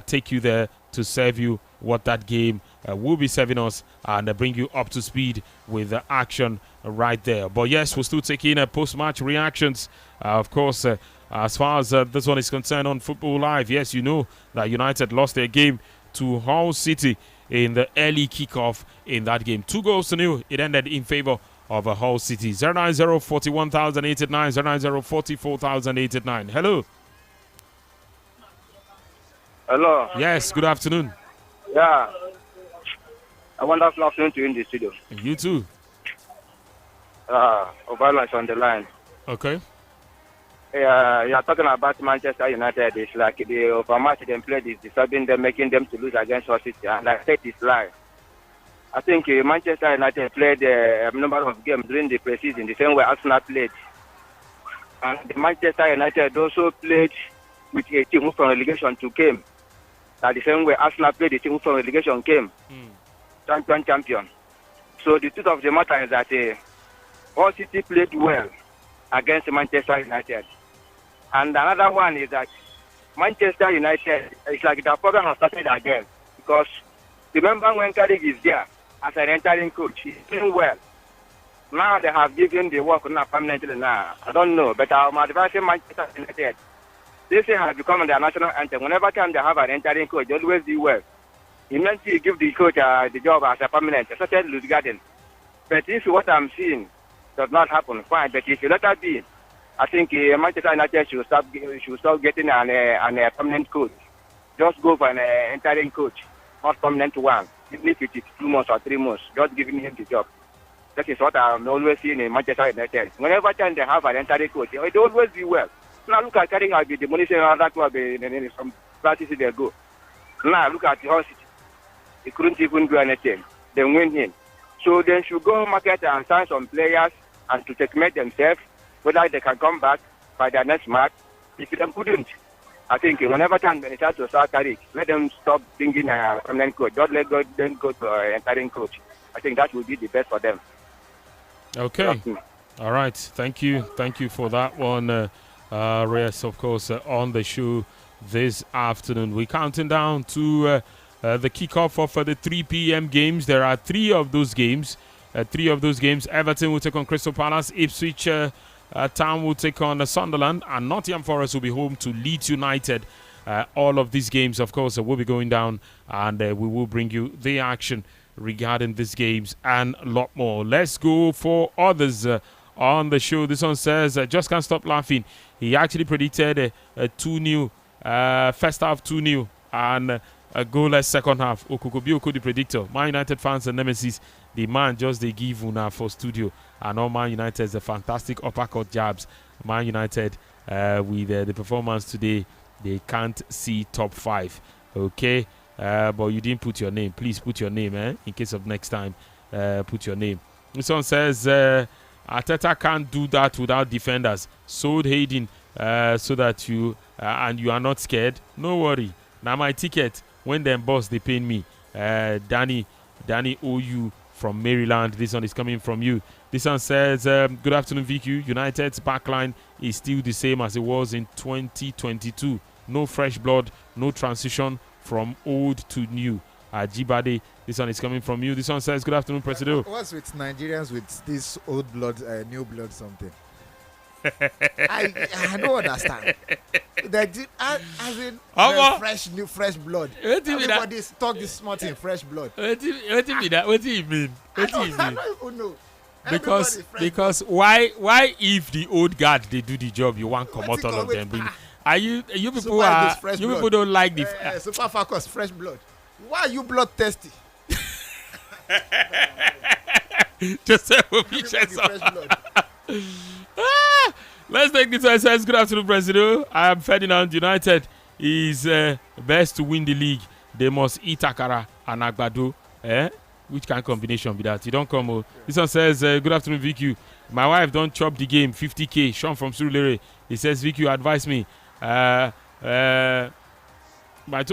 take you there to serve you what that game will be serving us and bring you up to speed with the action right there. But yes, we're still taking post-match reactions. Of course, as far as this one is concerned on Football Live, yes, you know that United lost their game to Hull City in the early kickoff in that game. 2-0. It ended in favor of Hull City. 090-41,889, 090-44,889. Hello. Hello. Yes, good afternoon. Yeah. A wonderful afternoon to you in the studio. You too. Obama is on the line. Okay. Yeah, you are talking about Manchester United. It's like the overmatch they played is disturbing them, making them to lose against Hull City. And I said it's lie. I think Manchester United played a number of games during the preseason, the same way Arsenal played. And the Manchester United also played with a team who from relegation to came. The same way Arsenal played, the team who from relegation came. Champion. So the truth of the matter is that Hull City played well against Manchester United. And another one is that Manchester United, it's like the problem has started again. Because remember when Carrick is there as an entering coach, he's doing well. Now they have given the work not permanently now. I don't know, but I'm advising Manchester United. This thing has become their national anthem. Whenever time they have an entering coach, they always do well. Immensely give the coach the job as a permanent, such as Luz Garden. But if what I'm seeing does not happen, fine. But if you let that be, I think Manchester United should stop getting a permanent coach. Just go for an entering coach, not permanent one. Even if it is 2 months or 3 months, just giving him the job. That is what I'm always seeing in Manchester United. Whenever time they have an entering coach, they always do well. Now look at Carrick has been demolishing another club in some practices they go. Now look at Hull City. He couldn't even do anything. They win him. So they should go market and sign some players and to checkmate themselves whether they can come back by their next match. If they couldn't, I think whenever time they start to start Carrick, let them stop thinking a permanent coach. Don't let them go to an entering coach. I think that would be the best for them. Okay. All right. Thank you. Thank you for that one. Reyes, of course, on the show this afternoon. We're counting down to the kickoff of the 3 p.m. games. There are 3 of those games. Everton will take on Crystal Palace. Ipswich Town will take on Sunderland. And Nottingham Forest will be home to Leeds United. All of these games, of course, will be going down, and we will bring you the action regarding these games and a lot more. Let's go for others on the show. This one says, just can't stop laughing. He actually predicted a 2-0, first half 2-0, and a goalless second half. Okukobi the predictor. Man United fans and nemesis. The man just they give una for studio. And all Man United's a fantastic uppercut jabs. Man United with the performance today, they can't see top 5. Okay, but you didn't put your name. Please put your name, in case of next time. Put your name. This one says Arteta can't do that without defenders. Sold Hayden so that you and you are not scared. No worry. Now my ticket. When them boss, they pay me. Danny OU from Maryland. This one is coming from you. This one says, good afternoon, VQ. United's backline is still the same as it was in 2022. No fresh blood, no transition from old to new. Jibade, this one is coming from you. This one says, good afternoon, President. What's with Nigerians with this old blood, new blood something? I don't understand. As in fresh blood. Everybody talk this smart in fresh blood. What do you mean? I don't even know. Because why if the old guard they do the job, you want come out all of them? You people don't like the Super Falcons fresh blood. Why are you blood thirsty? Just say let's take this one. Says, good afternoon, President. I am Ferdinand. United is best to win the league. They must eat akara and agbado. Which kind of combination be that? You don't come. Yeah. This one says, good afternoon, VQ. My wife don't chop the game. 50K. Sean from Surulere. He says, VQ, advise me. My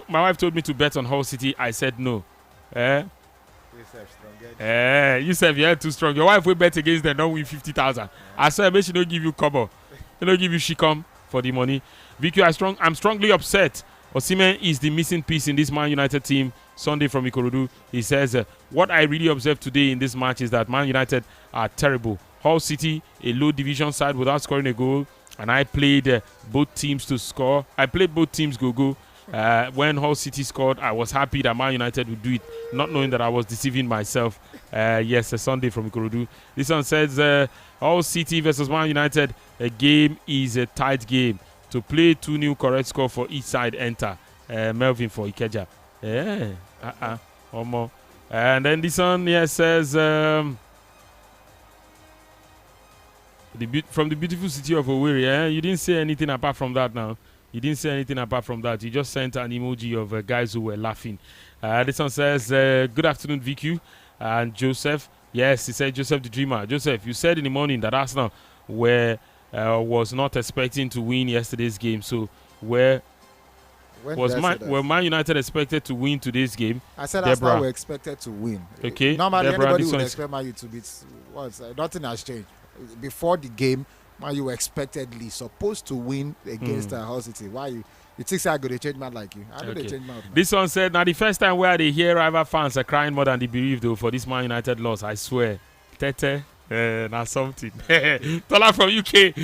wife told me to bet on Hull City. I said no. You said you're too strong. Your wife will bet against them, don't win 50,000. I said, maybe she don't give you cover. They don't give you shikam for the money. VQ, I'm strongly upset. Osimhen is the missing piece in this Man United team. Sunday from Ikorodu. He says, what I really observed today in this match is that Man United are terrible. Hull City, a low division side without scoring a goal. And I played both teams to score. I played both teams go. When Hull City scored, I was happy that Man United would do it, not knowing that I was deceiving myself. Yes, a Sunday from Ikorodu. This one says, Hull City versus Man United, a game is a tight game. To play 2-0 correct score for each side, enter. Melvin for Ikeja. And then this one here says, from the beautiful city of Owerri. You didn't say anything apart from that now. You didn't say anything apart from that. You just sent an emoji of guys who were laughing. This one says, good afternoon, VQ. And Joseph. Yes, he said Joseph the Dreamer. Joseph, you said in the morning that Arsenal was not expecting to win yesterday's game. So were Man United expected to win today's game? I said Arsenal were expected to win. Okay. Normally, anybody would expect Man U to beat. Nothing has changed. Before the game, Man U were expectedly supposed to win against Hull City. Why you think I go to change man like you? I know they change man. This one said, now the first time where they hear rival fans are crying more than they believe though for this Man United loss. I swear. Tete. Now something. Tola from UK.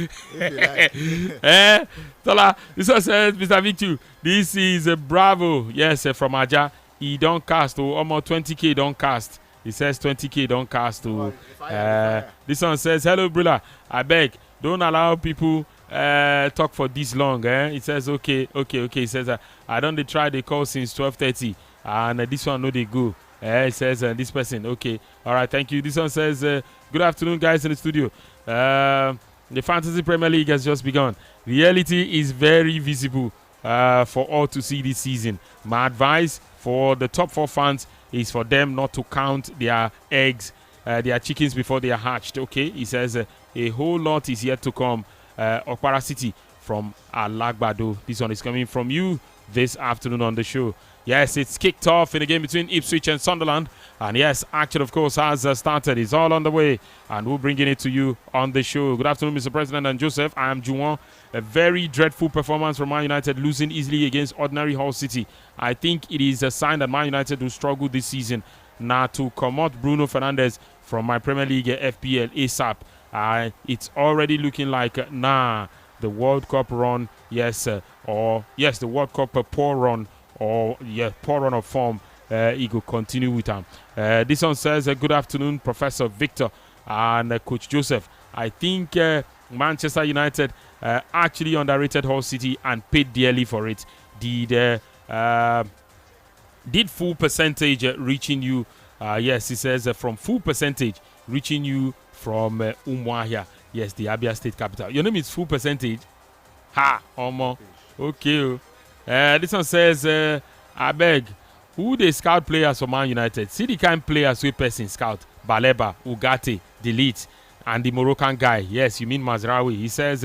Tola, this one says, Mr. Victor, this is a bravo. Yes, from Aja. He don't cast. Almost 20K don't cast. He says 20K don't cast. This one says, hello, brother. I beg, don't allow people talk for this long. He says, okay. He says, I don't try the call since 12:30. And this one, no, they go. He says, this person, okay. All right, thank you. This one says, good afternoon, guys in the studio. The Fantasy Premier League has just begun. Reality is very visible for all to see this season. My advice for the top 4 fans is for them not to count their eggs, their chickens before they are hatched. Okay, he says, a whole lot is yet to come. Okpara City from Alagbado. This one is coming from you this afternoon on the show. Yes, it's kicked off in a game between Ipswich and Sunderland. And yes, action, of course, has started. It's all on the way. And we're bringing it to you on the show. Good afternoon, Mr. President and Joseph. I am Juwon. A very dreadful performance from Man United, losing easily against ordinary Hull City. I think it is a sign that Man United will struggle this season. Now, to come out Bruno Fernandes from my Premier League FPL ASAP. It's already looking like, the World Cup run, yes, or yes, the World Cup a poor run, or poor run of form. He could continue with them. This one says, good afternoon, Professor Victor and Coach Joseph. I think Manchester United actually underrated Hull City and paid dearly for it. Did full percentage reaching you? Yes, he says from full percentage reaching you from Umuahia. Yes, the Abia State capital. Your name is full percentage. Ha, Omo. Okay. This one says, I beg, who they scout players for Man United? See the kind players we person scout. Baleba, Ugarte, Delete, and the Moroccan guy. Yes, you mean Mazraoui. He says,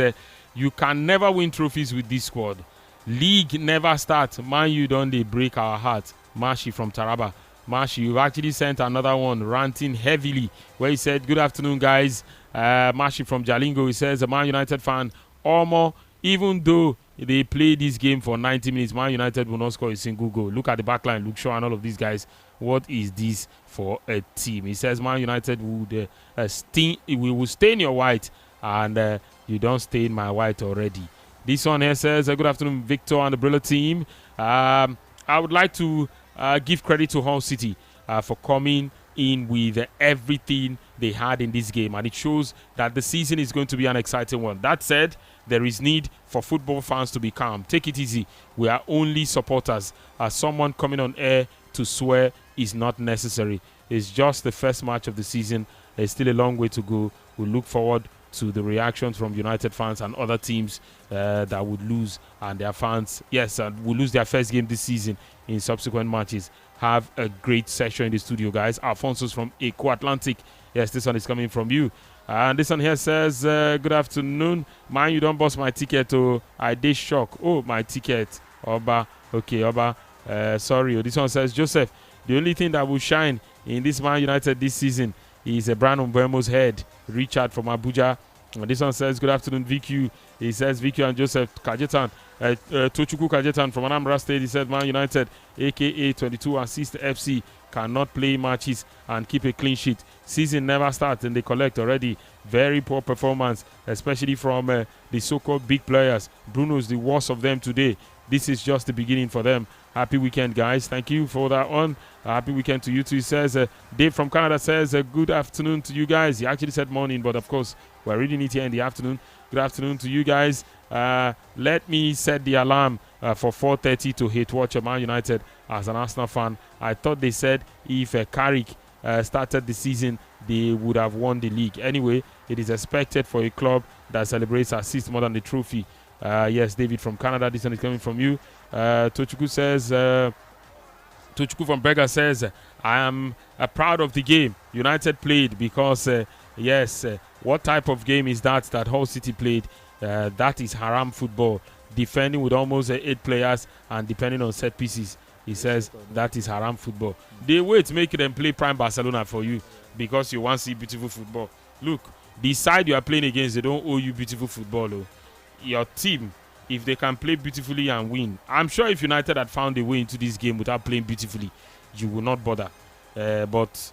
you can never win trophies with this squad. League never starts. Man, you don't they break our hearts. Mashi from Taraba. Mashi, you've actually sent another one ranting heavily where he said, good afternoon, guys. Mashi from Jalingo, he says, a Man United fan, Omo, even though they play this game for 90 minutes, Man United will not score a single goal. Look at the backline, Luke Shaw and all of these guys. What is this for a team? He says Man United would we will stain your white, and you don't stain my white already. This one here says, good afternoon, Victor and the Brilla team. I would like to give credit to Hull City for coming in with everything they had in this game, and it shows that the season is going to be an exciting one. That said, there is need for football fans to be calm. Take it easy. We are only supporters. Someone coming on air to swear is not necessary. It's just the first match of the season. There's still a long way to go. We look forward to the reactions from United fans and other teams that would lose, and their fans, will lose their first game this season in subsequent matches. Have a great session in the studio, guys. Alfonso's from Eco Atlantic. Yes, this one is coming from you. And this one here says, good afternoon. Man, you don't bust my ticket. Oh, I did shock. Oh, my ticket. Oba. Okay, Oba. Sorry. This one says, Joseph, the only thing that will shine in this Man United this season is a brand on Buemo's head. Richard from Abuja. And this one says, good afternoon, VQ. He says, VQ and Joseph Kajetan. Tochukwu Kajetan from Anambra State. He said, Man United, a.k.a. 22 assist FC, cannot play matches and keep a clean sheet. Season never starts and they collect already. Very poor performance, especially from the so-called big players. Bruno's the worst of them today. This is just the beginning for them. Happy weekend, guys. Thank you for that one. Happy weekend to you too. He says, Dave from Canada says, good afternoon to you guys. He actually said morning, but of course, we're reading it here in the afternoon. Good afternoon to you guys. Let me set the alarm for 4:30 to hate watch Man United as an Arsenal fan. I thought they said if Carrick started the season, they would have won the league. Anyway, it is expected for a club that celebrates assists more than the trophy. Yes, David from Canada. This one is coming from you. Tochukwu says, Tochukwu from Berger says, I am proud of the game United played because, what type of game is that Hull City played? That is haram football. Defending with almost 8 players and depending on set pieces. He says that is haram football. They wait to make them play prime Barcelona for you because you want to see beautiful football. Look, the side you are playing against, they don't owe you beautiful football. Oh. Your team, if they can play beautifully and win, I'm sure if United had found a way into this game without playing beautifully, you will not bother. But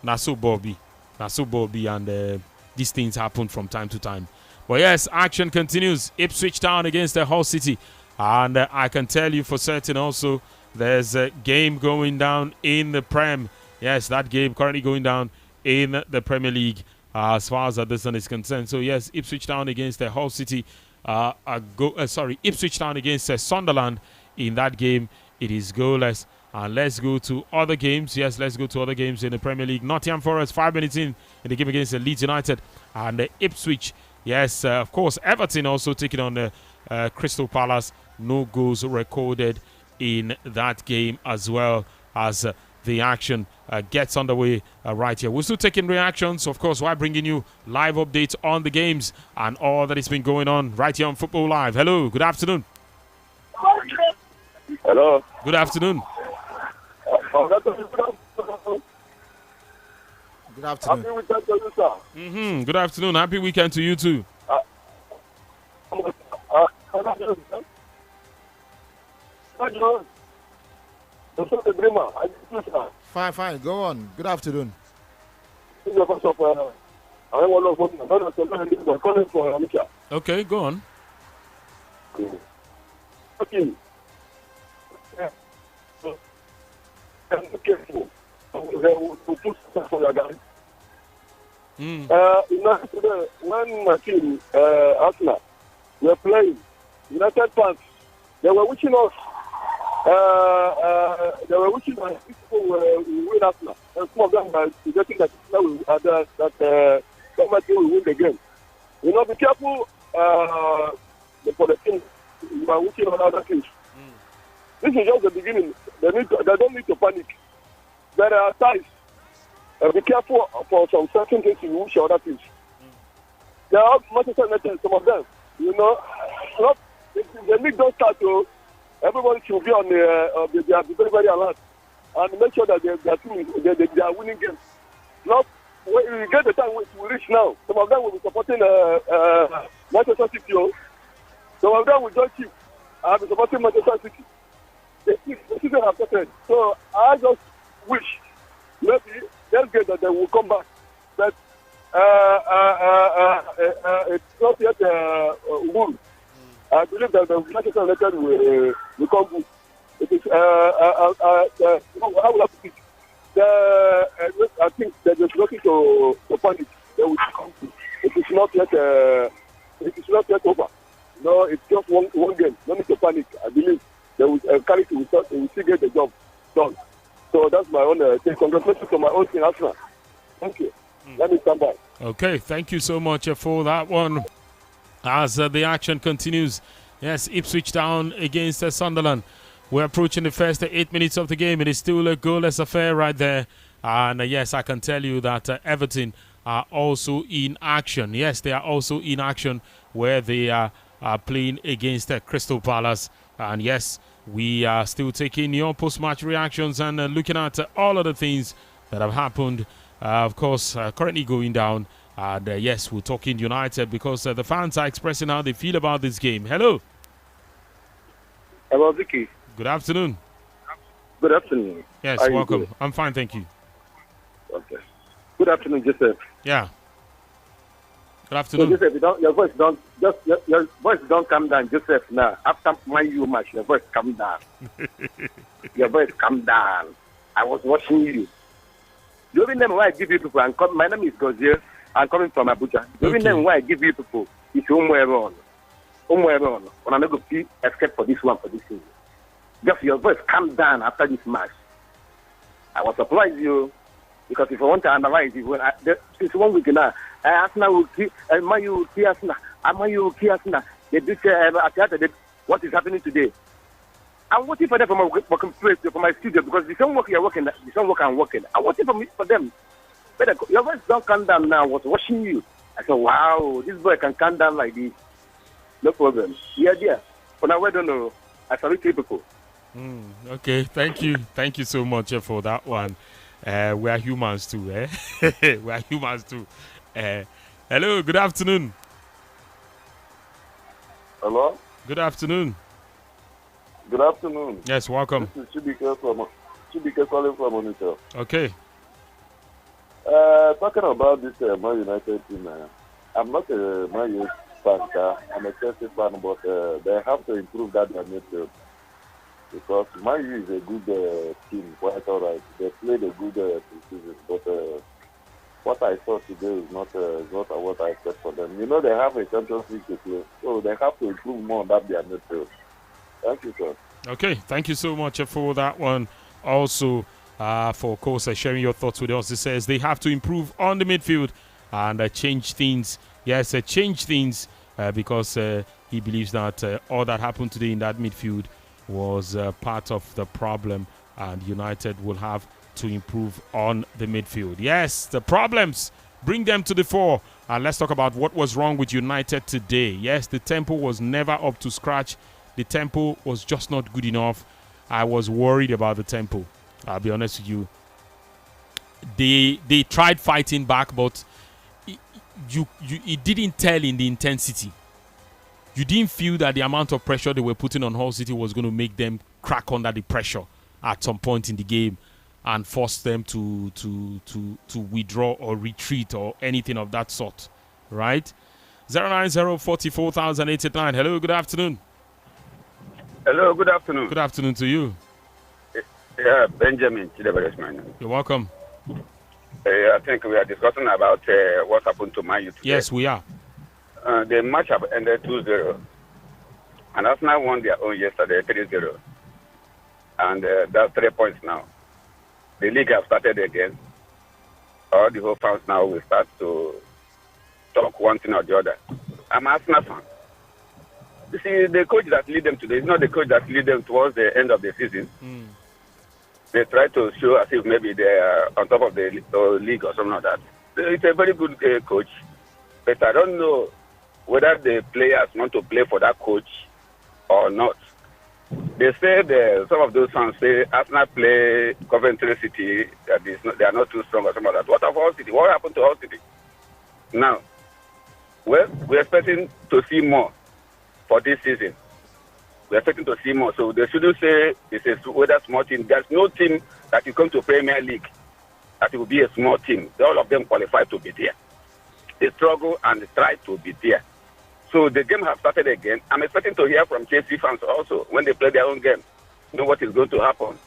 Naso Bobby, and these things happen from time to time. But yes, action continues. Ipswich Town against the Hull City. And I can tell you for certain also, there's a game going down in the Prem. Yes, that game currently going down in the Premier League as far as this one is concerned. So yes, Ipswich Town against the Hull City. Ipswich Town against Sunderland. In that game, it is goalless. And let's go to other games. Yes, let's go to other games in the Premier League. Nottingham Forest, 5 minutes in the game against Leeds United. And Ipswich. Yes, of course, Everton also taking on the Crystal Palace. No goals recorded in that game as well as the action gets underway right here. We're still taking reactions, of course, while bringing you live updates on the games and all that has been going on right here on Football Live. Hello, good afternoon. Hello. Good afternoon. Good afternoon. Happy weekend to you, sir. Good afternoon. Happy weekend to you too. Fine. Go on. Good afternoon. Okay, go on. Okay. Be careful. To put stuff for your guys. Today, when my team, Arsenal, were playing, United fans, they were wishing us. They were wishing us people will win Arsenal, and some of them were suggesting that somebody will win the game. Be careful for the team. You are wishing on other teams. This is just the beginning. They don't need to panic. There are times. Be careful for some certain things you wish other teams. There are Manchester United, some of them. The league don't start to. Everybody should be on they are very, very alert and make sure that their team they are winning games. Not when you get the time which we reach now. Some of them will be supporting Manchester City. Some of them will join you. I'll be supporting Manchester City. The season has started. So I just wish maybe they'll get that they will come back. But it's not yet won. I believe that the Manchester United will become good. It is how will I put it? I think that there's nothing to panic. They will become good. It is not yet over. No, it's just one game. No need to panic. I believe they will carry to result. They will still get the job done. So that's my own thing. Congratulations to my own team, Arsenal. Thank you. Let me stand by. Okay, thank you so much for that one. As the action continues, yes, Ipswich down against Sunderland. We're approaching the first 8 minutes of the game. It is still a goalless affair right there. And yes, I can tell you that Everton are also in action. Yes, they are also in action where they are playing against Crystal Palace. And yes, we are still taking your post-match reactions and looking at all of the things that have happened. Of course, currently going down. And yes, we're talking United because the fans are expressing how they feel about this game. Hello. Hello, Vicky. Good afternoon. Good afternoon. Yes, welcome. I'm fine, thank you. Okay. Good afternoon, Joseph. Yeah. Good afternoon. So, Joseph, your voice don't come down, Joseph. Now, after my match, your voice come down. Your voice come down. I was watching you. The only name why I give you people, my name is Gozier. I'm coming from Abuja. The only name why I give you people is Umueron. Umueron. When I'm not going to escape for this season. Just your voice calm down after this match. I was surprised you because if I want to analyze it, since 1 week now, Arsenal will kill, Man will kill Arsenal. Man will kill Arsenal. They did what is happening today. I'm waiting for them from my working place, from my studio, because the same work you're working, the same work I'm working. I'm waiting for them. But your voice don't calm down now. I was watching you. I said, wow, this boy can calm down like this. No problem. Yeah. But now I don't know. I salute you people. Okay, thank you. Thank you so much for that one. We are humans too, eh? We are humans too. Hello, good afternoon. Hello? Good afternoon. Good afternoon. Yes, welcome. This is Chibike calling from Monitor. Okay. Talking about this Man United team, I'm not a Man United fan, I'm a Chelsea fan, but they have to improve that midfield. Because Man U is a good team, quite all right. They played a good preseason, but what I saw today is not what I expect for them. You know, they have a Champions League to play, so they have to improve more on that their midfield. Thank you, sir. Okay, thank you so much for that one. Also, for of course sharing your thoughts with us. It says they have to improve on the midfield and change things. Yes, change things because he believes that all that happened today in that midfield was part of the problem, and United will have to improve on the midfield. Yes, the problems, bring them to the fore. And let's talk about what was wrong with United today. Yes, the tempo was never up to scratch. The tempo was just not good enough. I was worried about the tempo. I'll be honest with you. They tried fighting back, but it didn't tell in the intensity. You didn't feel that the amount of pressure they were putting on Hull City was going to make them crack under the pressure at some point in the game and force them to withdraw or retreat or anything of that sort, right? 090-44-089. Hello, good afternoon. Hello, good afternoon. Good afternoon to you. Yeah, Benjamin Chideberes, my name. You're welcome. I think we are discussing about what happened to Man U today. Yes, we are. The match have ended 2-0. And Arsenal won their own yesterday 3-0. And that's 3 points now. The league have started again. All the whole fans now will start to talk one thing or the other. I'm an Arsenal fan. You see, the coach that lead them today is not the coach that lead them towards the end of the season. They try to show as if maybe they are on top of the league or something like that. It's a very good coach. But I don't know whether the players want to play for that coach or not. They say some of those fans say Arsenal play Coventry City, that they are not too strong or something like that. What of Hull City? What happened to Hull City? Now, well, we're expecting to see more for this season. We're expecting to see more. So they shouldn't say it's a whether small team. There's no team that will come to Premier League that will be a small team. All of them qualify to be there. They struggle and they try to be there. So the game has started again. I'm expecting to hear from Chelsea fans also when they play their own game. Know what is going to happen.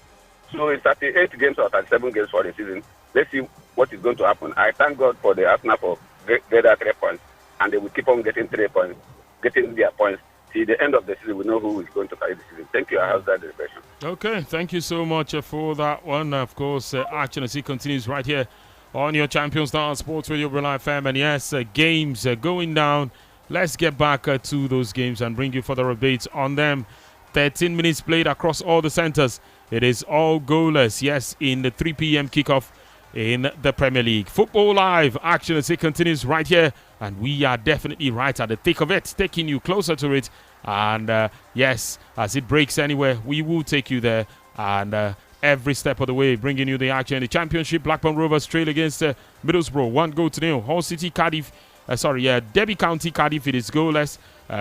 So it's 38 games or 37 games for the season. Let's see what is going to happen. I thank God for the Arsenal for getting 3 points, and they will keep on getting 3 points, getting their points. See, the end of the season, we know who is going to carry the season. Thank you. I have that question. Okay, thank you so much for that one. Of course, action as it continues right here on your Champions Star Sports Radio Real FM. And yes, games going down. Let's get back to those games and bring you further updates on them. 13 minutes played across all the centers. It is all goalless, yes, in the 3 p.m. kickoff in the Premier League. Football Live action as it continues right here. And we are definitely right at the thick of it, taking you closer to it. And yes, as it breaks anywhere, we will take you there. And every step of the way, bringing you the action. The Championship, Blackburn Rovers trail against Middlesbrough, 1-0. Hull City, Cardiff. Derby County, Cardiff, it is goalless.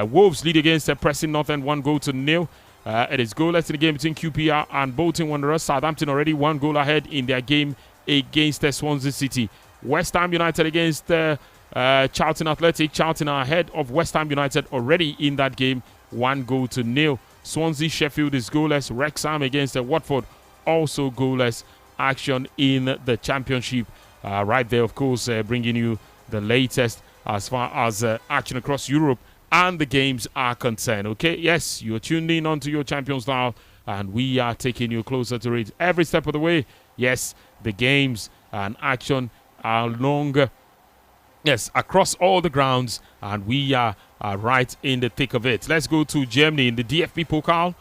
Wolves lead against Preston North End, 1-0. It is goalless in the game between QPR and Bolton Wanderers. Southampton already 1 goal ahead in their game against Swansea City. West Ham United against Charlton Athletic. Charlton are ahead of West Ham United already in that game, 1-0. Swansea Sheffield is goalless. Wrexham against Watford, also goalless. Action in the Championship. Right there, of course, bringing you the latest as far as action across Europe and the games are concerned. Okay, yes, you're tuned in onto your Champions now, and we are taking you closer to it every step of the way. Yes, the games and action are longer. Yes, across all the grounds, and we are right in the thick of it. Let's go to Germany in the DFB Pokal.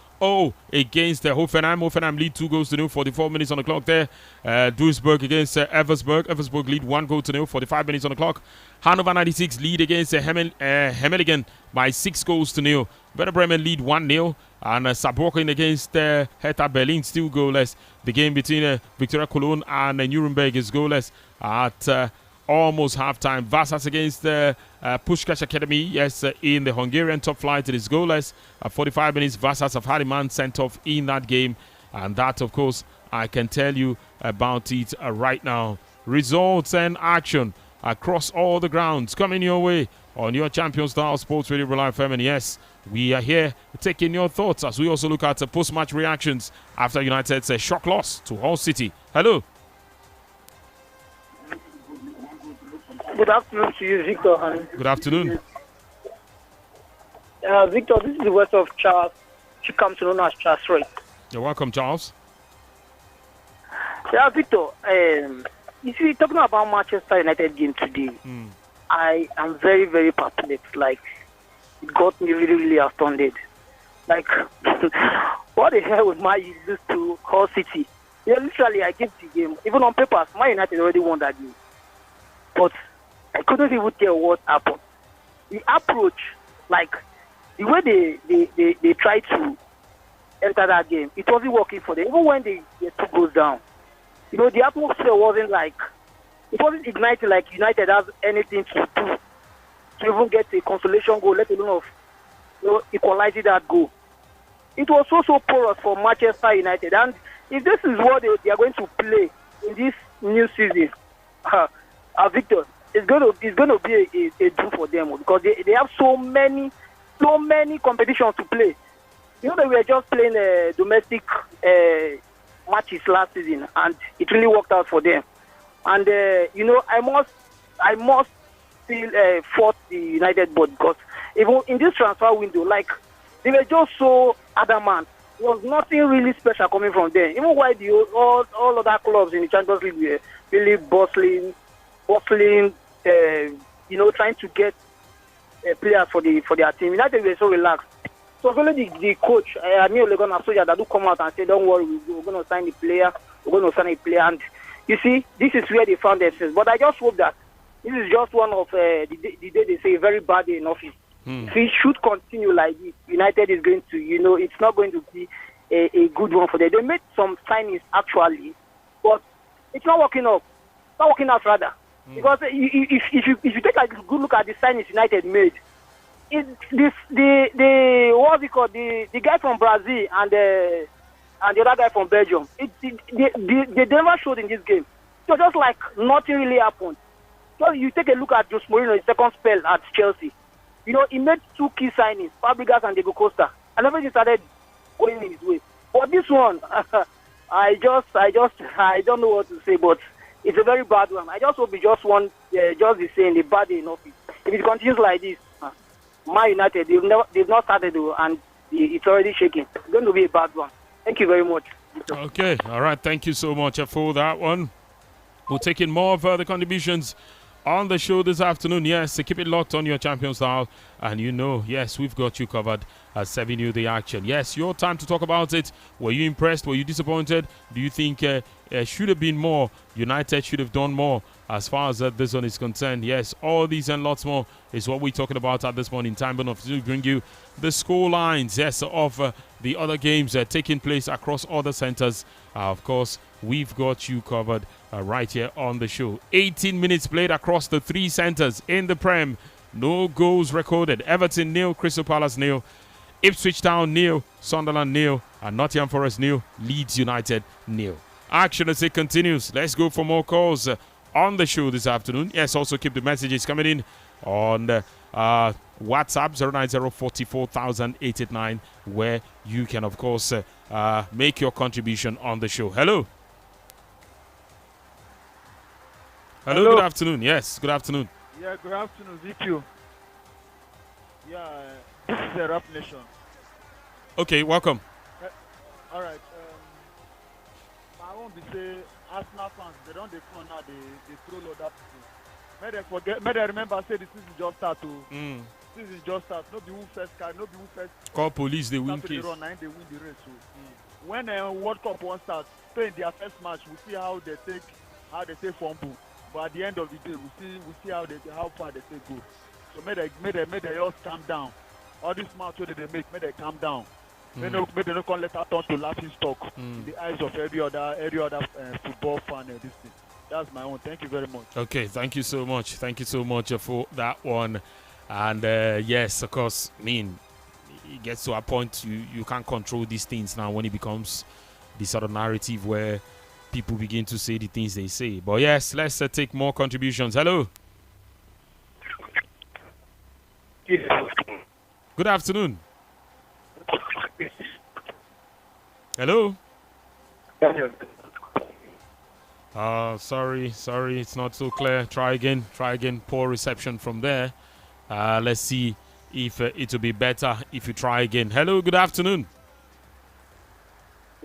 Against Hoffenheim. Hoffenheim lead 2-0, 44 minutes on the clock there. Duisburg against Eversberg. Eversberg lead 1-0, 45 minutes on the clock. Hannover 96 lead against Hemmeligen by 6-0. Werder Bremen lead 1-0. And Saarbrücken against Hertha Berlin still goalless. The game between Victoria Cologne and Nuremberg is goalless at almost halftime. Vasas against Puskás Academy. Yes, in the Hungarian top flight, it is goalless. 45 minutes, Vasas have had a man sent off in that game. And that, of course, I can tell you about it right now. Results and action across all the grounds coming your way on your Champions Style Sports Radio Real FM. And yes, we are here taking your thoughts as we also look at post-match reactions after United's shock loss to Hull City. Hello. Good afternoon to you, Victor. Good afternoon. Victor, this is the voice of Charles. She comes to know as Charles Ray. You're welcome, Charles. Yeah, Victor, if you're talking about Manchester United game today, I am very, very perplexed. Like, it got me really, really astounded. Like, what the hell would Man United lose to Hull City? Yeah, literally, I gave the game. Even on paper, Man United already won that game. But I couldn't even tell what happened. The approach, like the way they tried to enter that game, it wasn't working for them. Even when they two goes down, you know, the atmosphere wasn't igniting like United has anything to do to even get a consolation goal, let alone equalizing that goal. It was so porous for Manchester United, and if this is what they are going to play in this new season, Victor, it's going to be a do for them because they have so many competitions to play. You know that we were just playing domestic matches last season, and it really worked out for them. And you know, I must still fault the United board, because even in this transfer window, like, they were just so adamant. There was nothing really special coming from them. Even while all other clubs in the Champions League were really bustling, you know, trying to get players for their team. United were so relaxed. So it's only the coach, Amir Legon Soja, that do come out and say, don't worry, we're going to sign a player. And you see, this is where they found themselves. But I just hope that this is just one of the day they say a very bad day in office. If it should continue like this, United is going to, you know, it's not going to be a good one for them. They made some signings actually, but it's not working out. It's not working out rather. Because if you take a good look at the signings United made, what's it called? The guy from Brazil and the other guy from Belgium. They never showed in this game. So just like nothing really happened. So you take a look at José Mourinho's second spell at Chelsea. You know, he made 2 key signings, Fabregas and Diego Costa, and everything started going in his way. But this one, I don't know what to say, but it's a very bad one. I just hope we just want just the same, the bad day in office. If it continues like this, Man United, they've not started, and it's already shaking. It's going to be a bad one. Thank you very much. Okay, all right. Thank you so much for that one. We'll take in more further contributions on the show this afternoon. Yes, keep it locked on your Champions Dial, and you know, yes, we've got you covered at 7 you the action. Yes, your time to talk about it. Were you impressed? Were you disappointed? Do you think should have been more? United should have done more as far as this one is concerned. Yes, all these and lots more is what we're talking about at this point in time. But to bring you the score lines, yes, of the other games taking place across other centers. Of course, we've got you covered right here on the show. 18 minutes played across the 3 centers in the Prem. No goals recorded. Everton 0, Crystal Palace 0, Ipswich Town 0, Sunderland 0, and Nottingham Forest 0, Leeds United 0. Action as it continues. Let's go for more calls on the show this afternoon. Yes, also keep the messages coming in on WhatsApp 090440889, where you can, of course, make your contribution on the show. Hello. Hello, good afternoon. Yes, good afternoon. Yeah, good afternoon, ZQ. Yeah, this is the Rap Nation. Okay, welcome. All right. I won't be say Arsenal fans, they don't come now, they troll other people. May they remember, say the season just start to. Season just start. No be who first car, no be who first. Call police, they win case. They win the race. So when World Cup won't start, Spain their first match, we see how they take fumble. But at the end of the day, we see how far they take go. So may they just calm down. All this match that they make, may they calm down. May they not come let that turn to laughing stock in the eyes of every other football fan. This thing. That's my own. Thank you very much. Okay, thank you so much. Thank you so much for that one. And yes, of course, I mean, it gets to a point you can't control these things now when it becomes the sort of narrative where people begin to say the things they say. But yes, let's take more contributions. Hello. Good afternoon. Hello. Sorry, it's not so clear. Try again. Poor reception from there. Let's see if it will be better if you try again. Hello, good afternoon.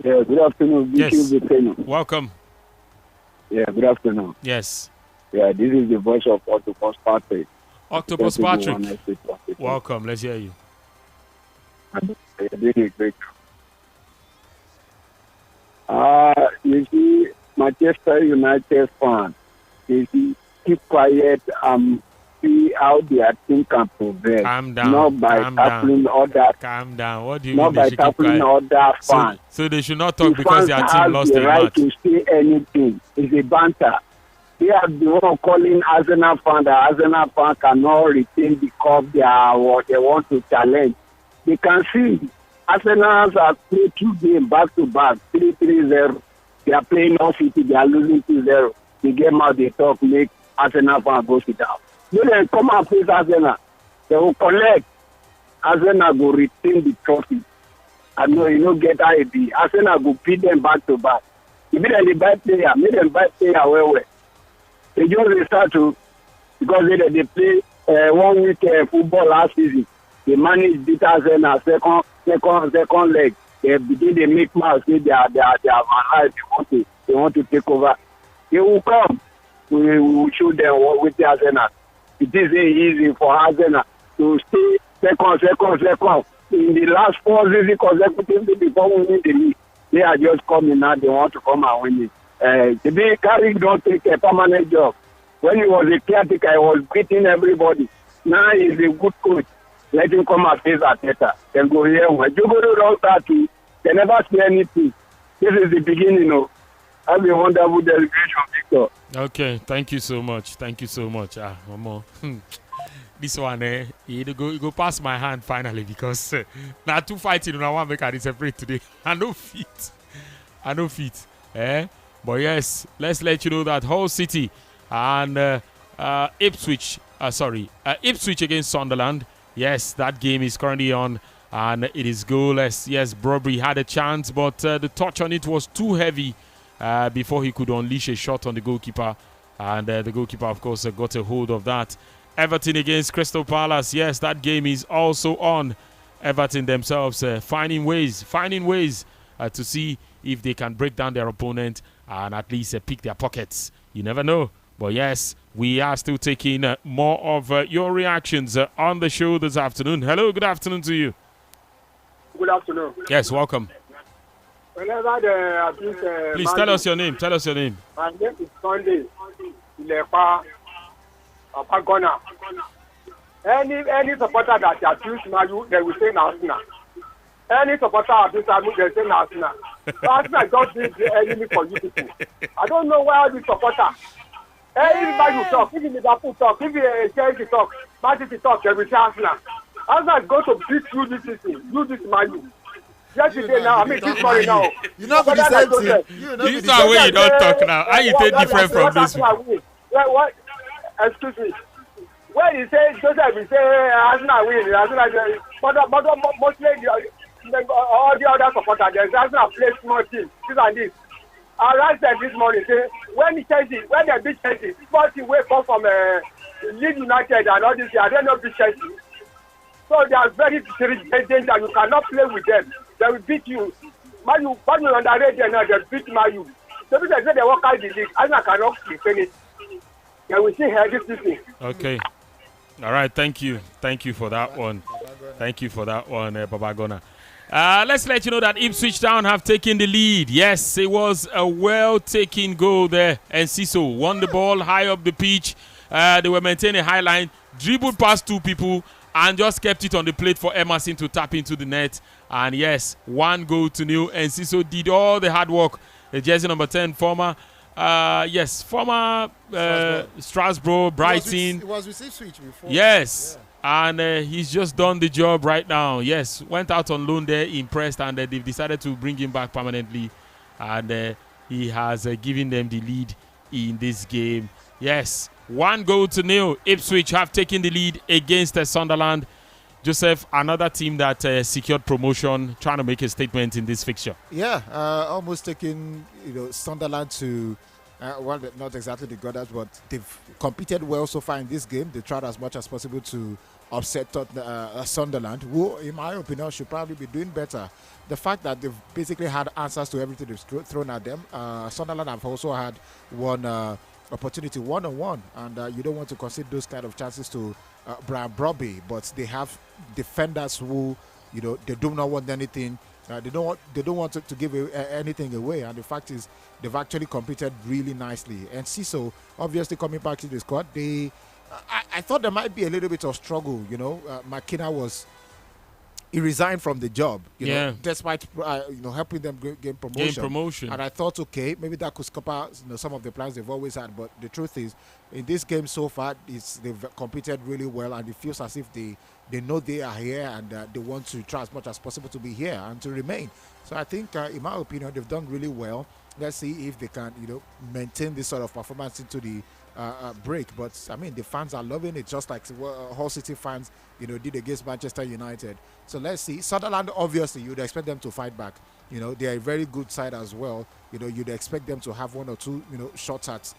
Yeah, good afternoon. Yes. Welcome. Yeah, good afternoon. Yes. Yeah, this is the voice of Octopus Patrick. Octopus Patrick. Welcome. Let's hear you. This is great. You see, Manchester United fan, you see, keep quiet and see how their team can progress. Calm down. Not by tackling other. Calm down. What do you mean? Not by tackling other fans. So they should not talk because their team lost a match. They have the right to say anything. It's a banter. They are the one calling Arsenal fan. The Arsenal fan cannot retain the cup they want to challenge. They can see Arsenal have played 2 games back to back, 3-3-0. They are playing off City, they are losing 2-0. The game out they talk make Arsenal fan go sit down. Then they come and face Arsenal. They will collect. Arsenal will retain the trophy. and no, you know, get IB. Arsenal go beat them back to back. If they buy player, make them buy player well. They just start to, because they play 1 week football last season. They manage beat Arsenal second leg. They begin to make mouth say they are alive. They want to take over. They will come. We will show them what with the Arsenal. It is easy for Arsenal to stay second. In the last 4 seasons consecutively before winning the league, they are just coming now. They want to come and win it. Today, Carrick don't take a permanent job. When he was a caretaker, he was beating everybody. Now he's a good coach. Let him come and face Arteta. Then go here. When Jogoro don't start to, they never say anything. This is the beginning of. Have a wonderful celebration, Victor. Okay, thank you so much. One more. This one, you go pass my hand finally because now 2 fighting and I want to make a separate today. I no fit. But yes, let's let you know that Hull City and Ipswich against Sunderland. Yes, that game is currently on and it is goalless. Yes, Brobry had a chance, but the touch on it was too heavy before he could unleash a shot on the goalkeeper. And the goalkeeper, of course, got a hold of that. Everton against Crystal Palace. Yes, that game is also on. Everton themselves finding ways to see if they can break down their opponent and at least pick their pockets. You never know. But yes, we are still taking more of your reactions on the show this afternoon. Hello, good afternoon to you. Good afternoon. Yes, welcome. Whenever the abuse, please tell us your name. My name is Sunday. Ilepa Apagona. Any supporter that abuse Maju, they will say Arsenal. Any supporter abuse Maju, they say Arsenal. Arsenal don't be the enemy for you people. I don't know why this supporter. Everybody talk, if Liverpool talk, if Chelsea talk, Man City talk, they will say Arsenal. Arsenal is going to beat you this season. You this Maju. Yesterday now, this morning now. You know the same thing. This is the way you don't talk now. How you take different from this people? What? Excuse me. When he say Joseph, he say Arsenal win. Arsenal, but mostly all the other supporters, there's Arsenal play small team. This and this. I said this morning, say when they beat Chelsea, small team wake up from Leeds United and all this. I don't know beat Chelsea. So they are very dangerous. You cannot play with them. They will beat you. Man, you underrate them now. They beat you. So because they walk out the league, Arsenal cannot defend it. They will see here this season. Okay. All right. Thank you for that one. Babagona. Let's let you know that Ipswich Town have taken the lead. Yes, it was a well-taken goal there. And Ciso won the ball high up the pitch. They were maintaining a high line, dribbled past 2 people, and just kept it on the plate for Emerson to tap into the net. And yes, 1-0. And Ciso did all the hard work. The jersey number 10, former Strasbourg, Brighton. It was with Ipswich before. Yes. Yeah. And he's just done the job right now. Yes, went out on loan there, impressed, and they've decided to bring him back permanently. And he has given them the lead in this game. Yes, 1-0. Ipswich have taken the lead against Sunderland. Joseph, another team that secured promotion, trying to make a statement in this fixture. Yeah, almost taking Sunderland to well, not exactly the Goddard, but they've competed well so far in this game. They tried as much as possible to upset Sunderland, who, in my opinion, should probably be doing better. The fact that they've basically had answers to everything they've thrown at them. Sunderland have also had one opportunity one-on-one, and you don't want to concede those kind of chances to Brian Brobby, but they have defenders who, they do not want anything. They don't want to give anything away, and the fact is they've actually competed really nicely. And Ciso, obviously coming back to the squad, I thought there might be a little bit of struggle. McKenna he resigned from the job, despite helping them gain promotion. And I thought, okay, maybe that could scupper some of the plans they've always had. But the truth is, in this game so far, they've competed really well, and it feels as if they know they are here, and they want to try as much as possible to be here and to remain. So I think, in my opinion, they've done really well. Let's see if they can, maintain this sort of performance into the break. But I mean, the fans are loving it, just like Hull City fans, did against Manchester United. So let's see. Sunderland, obviously, you'd expect them to fight back. They're a very good side as well. You'd expect them to have one or two, shots at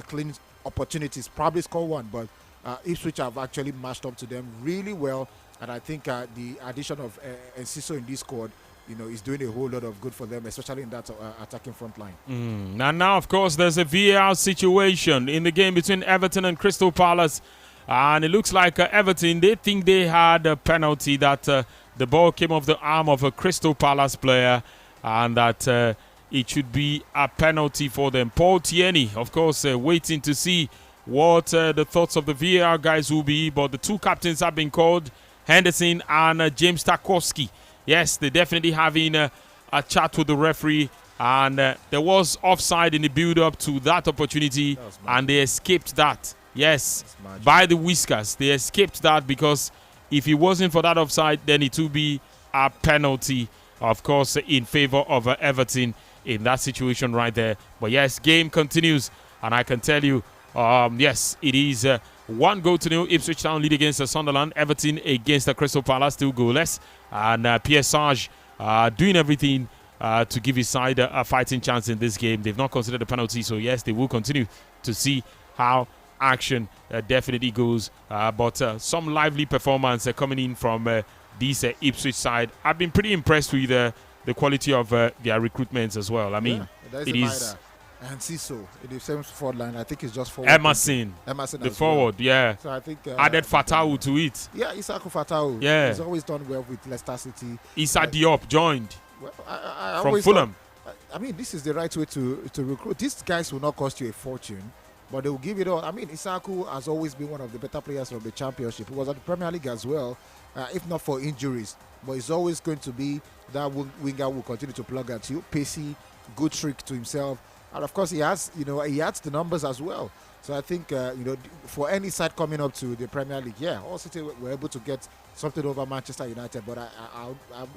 clean opportunities, probably score one. But Ipswich have actually matched up to them really well. And I think the addition of Enciso in this squad, is doing a whole lot of good for them, especially in that attacking front line. And now, of course, there's a VAR situation in the game between Everton and Crystal Palace. And it looks like Everton, they think they had a penalty, that the ball came off the arm of a Crystal Palace player, and that it should be a penalty for them. Paul Tierney, of course, waiting to see what the thoughts of the VAR guys will be. But the two captains have been called, Henderson and James Tarkowski. Yes, they're definitely having a chat with the referee. And there was offside in the build-up to that opportunity, and they escaped that. Yes, by the whiskers. They escaped that, because if it wasn't for that offside, then it would be a penalty, of course, in favor of Everton in that situation right there. But yes, game continues, and I can tell you, yes, it is 1-0 Ipswich Town lead against Sunderland. Everton against the Crystal Palace, still goalless, and Pierre Sarge doing everything to give his side a fighting chance in this game. They've not considered the penalty, so yes, they will continue to see how action definitely goes. But some lively performance coming in from this Ipswich side. I've been pretty impressed with the quality of their recruitments as well. I mean, it is. And Ciso in the same forward line, I think it's just forward. Emerson the forward, well. yeah. So I think added Fatau to it. Yeah, Isaku Fatau. Yeah, he's always done well with Leicester City. Issa Diop joined from always Fulham. I mean, this is the right way to recruit. These guys will not cost you a fortune, but they will give it all. I mean, Isaku has always been one of the better players from the Championship. He was at the Premier League as well, if not for injuries. But he's always going to be that winger who will continue to plug at you. Pacey, good trick to himself. And of course, he has the numbers as well. So I think, for any side coming up to the Premier League, yeah, Hull City were able to get something over Manchester United. But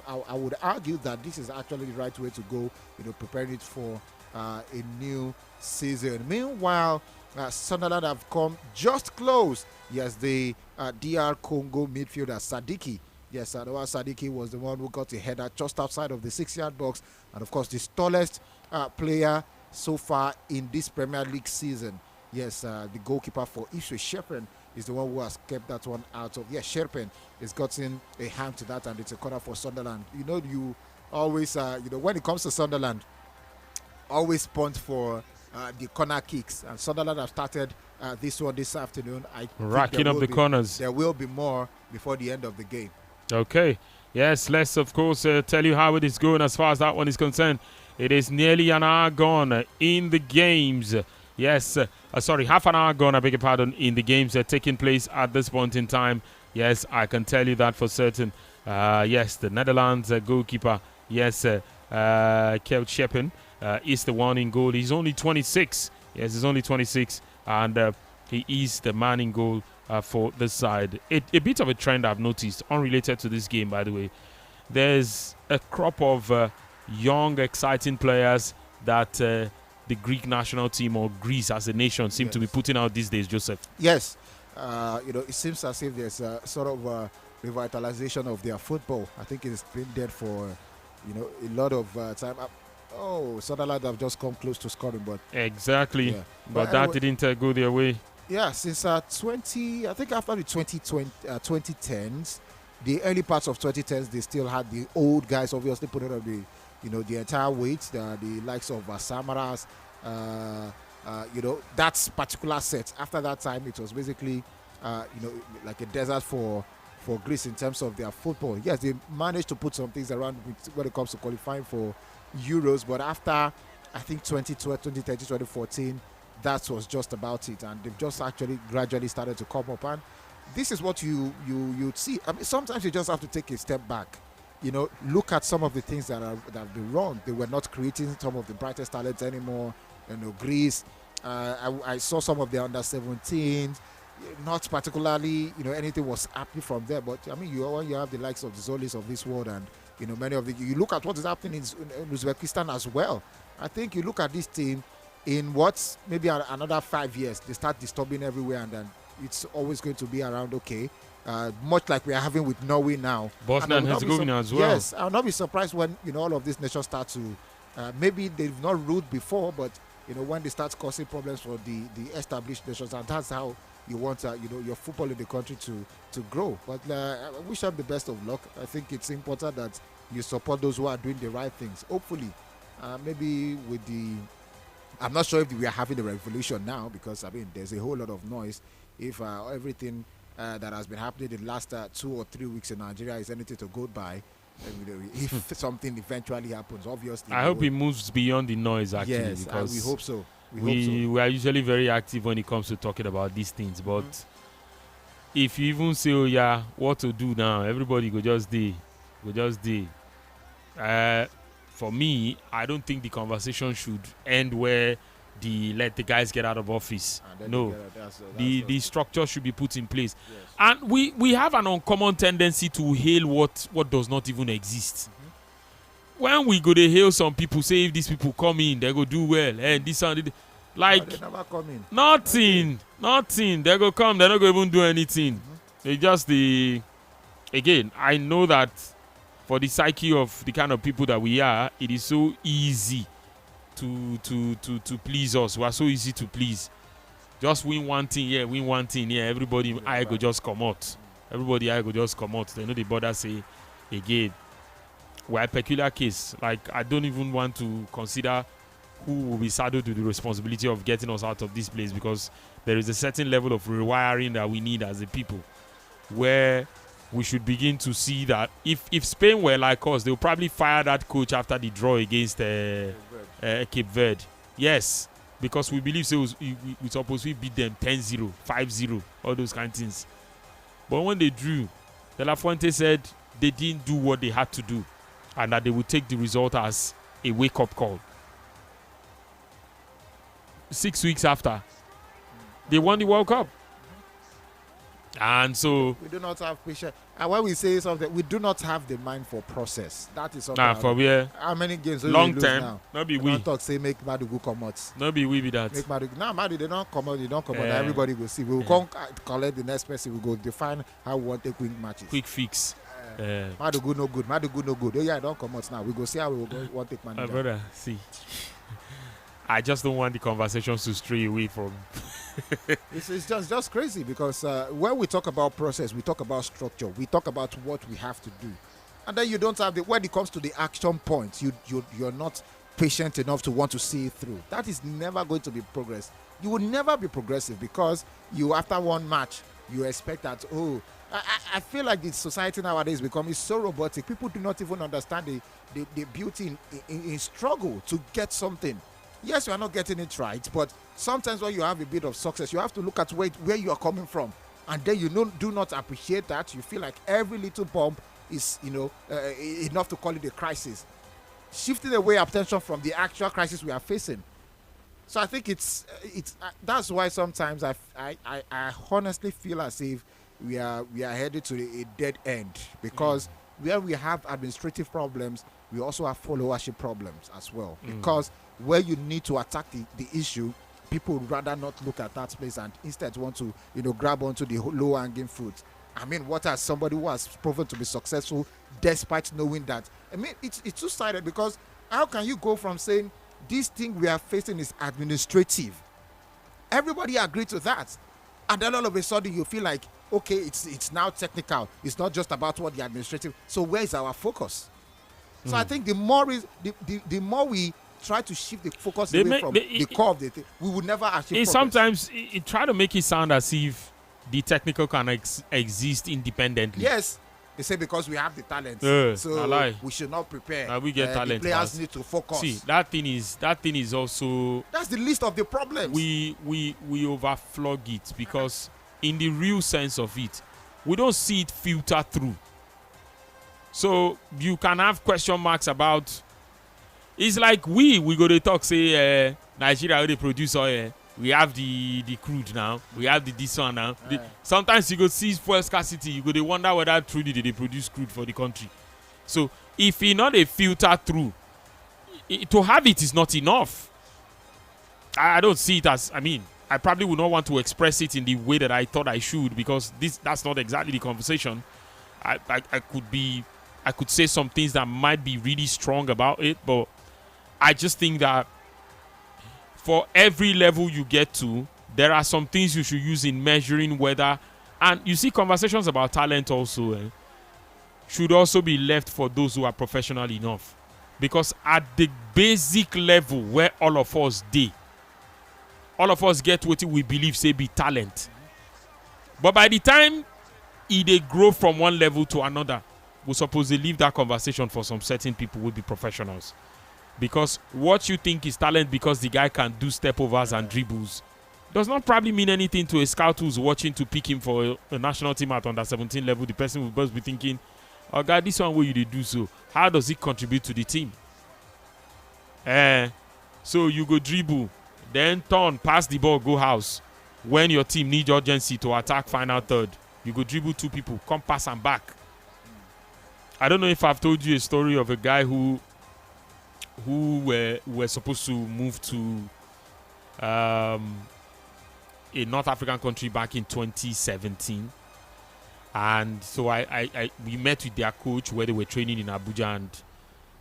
I would argue that this is actually the right way to go, preparing it for a new season. Meanwhile, Sunderland have come just close. Yes, the DR Congo midfielder Sadiki. Yes, Adoua Sadiki was the one who got a header just outside of the 6-yard box. And of course, the tallest player so far in this Premier League season. Yes, the goalkeeper for Ipswich, Sherpen, is the one who has kept that one out of. Yes, Sherpen has gotten a hand to that, and it's a corner for Sunderland. You always, when it comes to Sunderland, always punt for the corner kicks. And Sunderland have started this one this afternoon. Racking up the corners. There will be more before the end of the game. Okay. Yes, let's, of course, tell you how it is going as far as that one is concerned. It is nearly an hour gone in the games. Yes, half an hour gone, I beg your pardon, in the games taking place at this point in time. Yes, I can tell you that for certain. Yes, the Netherlands goalkeeper, yes, Kjeld Scheppen, is the one in goal. He's only 26. Yes, he's only 26. And he is the man in goal for this side. A bit of a trend I've noticed, unrelated to this game, by the way. There's a crop of young, exciting players that the Greek national team, or Greece as a nation, seem to be putting out these days, Joseph. Yes. It seems as if there's a sort of revitalization of their football. I think it's been there for, a lot of time. Sunderland have just come close to scoring, but exactly. Yeah. But that didn't go their way. Yeah, since I think after the 2010s, the early parts of 2010s, they still had the old guys obviously putting on the entire weight, the likes of Samaras, that particular set. After that time, it was basically, like a desert for Greece in terms of their football. Yes, they managed to put some things around when it comes to qualifying for Euros, but after, I think, 2013, 2014, that was just about it, and they've just actually gradually started to come up. And this is what you'd see. I mean, sometimes you just have to take a step back. Look at some of the things that have been wrong. They were not creating some of the brightest talents anymore. Greece. I saw some of the under-17s. Not particularly, anything was happening from there. But I mean, you have the likes of the Zolis of this world, and many of the. You look at what is happening in Uzbekistan as well. I think you look at this team. in what's maybe another 5 years, they start disturbing everywhere, and then it's always going to be around okay. Much like we are having with Norway now. Bosnia and Herzegovina as well. Yes, I'll not be surprised when all of these nations start to maybe they've not ruled before, but when they start causing problems for the established nations, and that's how you want your football in the country to grow. But I wish them the best of luck. I think it's important that you support those who are doing the right things. Hopefully, maybe with I'm not sure if we are having a revolution now, because there's a whole lot of noise. If everything that has been happening in the last 2 or 3 weeks in Nigeria is anything to go by, if something eventually happens, obviously. I hope it moves beyond the noise, actually. Yes, because we hope so. We are usually very active when it comes to talking about these things. But if you even say, oh, yeah, what to do now, everybody go just do. For me, I don't think the conversation should end where let the guys get out of office. No, the structure should be put in place. Yes. And we have an uncommon tendency to hail what does not even exist. When we go to hail some people, say if these people come in, they go do well, and this and like they never come in. Nothing. They go come, they're not going to even do anything. They just again. I know that for the psyche of the kind of people that we are, it is so easy to please us. We are so easy to please. Just win one thing here, everybody I go just come out. Everybody I go just come out. They know the bother say again. We're a peculiar case. Like, I don't even want to consider who will be saddled with the responsibility of getting us out of this place, because there is a certain level of rewiring that we need as a people, where we should begin to see that if Spain were like us, they'll probably fire that coach after the draw against Cape Verde. Yes, because we believe we supposed to beat them 10-0, 5-0, all those kind of things. But when they drew, De La Fuente said they didn't do what they had to do, and that they would take the result as a wake-up call. 6 weeks after, they won the World Cup. And so we do not have patience. And when we say something, we do not have the mind for process. That is something. For how many games long we term? Now? Not be we. Don't talk say make Madugu come out. Not be we be that. Make Madugu. Now Madugu they don't come out. They don't come out. Everybody will see. We will come collect the next person. We will go define how we want to quick matches. Quick fix. Madugu no good. Madugu no good. Oh yeah, don't come out now. We go see how we will want to take manager. My brother, see. I just don't want the conversations to stray away from. It's just crazy, because when we talk about process, we talk about structure, we talk about what we have to do, and then you don't have when it comes to the action points, you're not patient enough to want to see it through. That is never going to be progress. You will never be progressive, because you after one match you expect that. I feel like the society nowadays is becoming so robotic. People do not even understand the beauty in struggle to get something. Yes, you are not getting it right, but sometimes when you have a bit of success, you have to look at where you are coming from, and then you do not appreciate that. You feel like every little bump is enough to call it a crisis, shifting away attention from the actual crisis we are facing. So I think it's that's why sometimes I honestly feel as if we are headed to a dead end, because where we have administrative problems, we also have followership problems as well, because where you need to attack the issue, people would rather not look at that place and instead want to grab onto the low-hanging fruit. I mean, what has somebody who has proven to be successful despite knowing that? I mean, it's two-sided, because how can you go from saying this thing we are facing is administrative, everybody agreed to that, and then all of a sudden you feel like, okay, it's now technical, it's not just about what the administrative, so where is our focus? So I think the more we try to shift the focus away from the core of the thing, we would never achieve progress. Sometimes it try to make it sound as if the technical can exist independently. Yes, they say because we have the talent, so we should not prepare. We get talent. The players need to focus. See, that thing is also, that's the list of the problems. We overflog it, because in the real sense of it, we don't see it filter through. So you can have question marks about. It's like we go to talk, say Nigeria, they produce oil. We have the crude now. We have this one now. Sometimes you go see fuel scarcity. You go to wonder whether truly they produce crude for the country. So if you not a filter through, to have it is not enough. I don't see it as, I mean, I probably would not want to express it in the way that I thought I should, because that's not exactly the conversation. I could say some things that might be really strong about it, but I just think that for every level you get to, there are some things you should use in measuring whether, and you see, conversations about talent also should also be left for those who are professional enough, because at the basic level where all of us get what we believe say be talent, but by the time they grow from one level to another, we're supposed to leave that conversation for some certain people who will be professionals, because what you think is talent because the guy can do step overs and dribbles does not probably mean anything to a scout who's watching to pick him for a national team at under 17 level. The person will just be thinking, oh God, this one way you do so, how does it contribute to the team? So you go dribble, then turn, pass the ball, go house. When your team needs urgency to attack final third, you go dribble 2 people, come pass and back. I don't know if I've told you a story of a guy who were supposed to move to a North African country back in 2017, and so we met with their coach where they were training in Abuja, and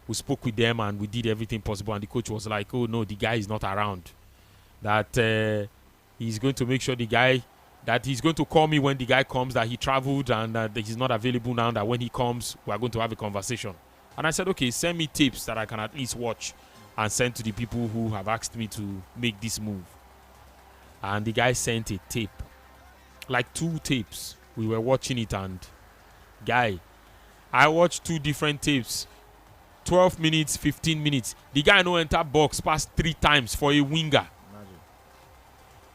we spoke with them and we did everything possible, and the coach was like, oh no, the guy is not around, that he's going to make sure that he's going to call me when the guy comes, that he traveled and that he's not available now, that when he comes we are going to have a conversation. And I said, okay, send me tapes that I can at least watch and send to the people who have asked me to make this move. And the guy sent a tape, like 2 tapes. We were watching it, and guy, I watched 2 different tapes, 12 minutes, 15 minutes. The guy no enter box past 3 times for a winger. Imagine.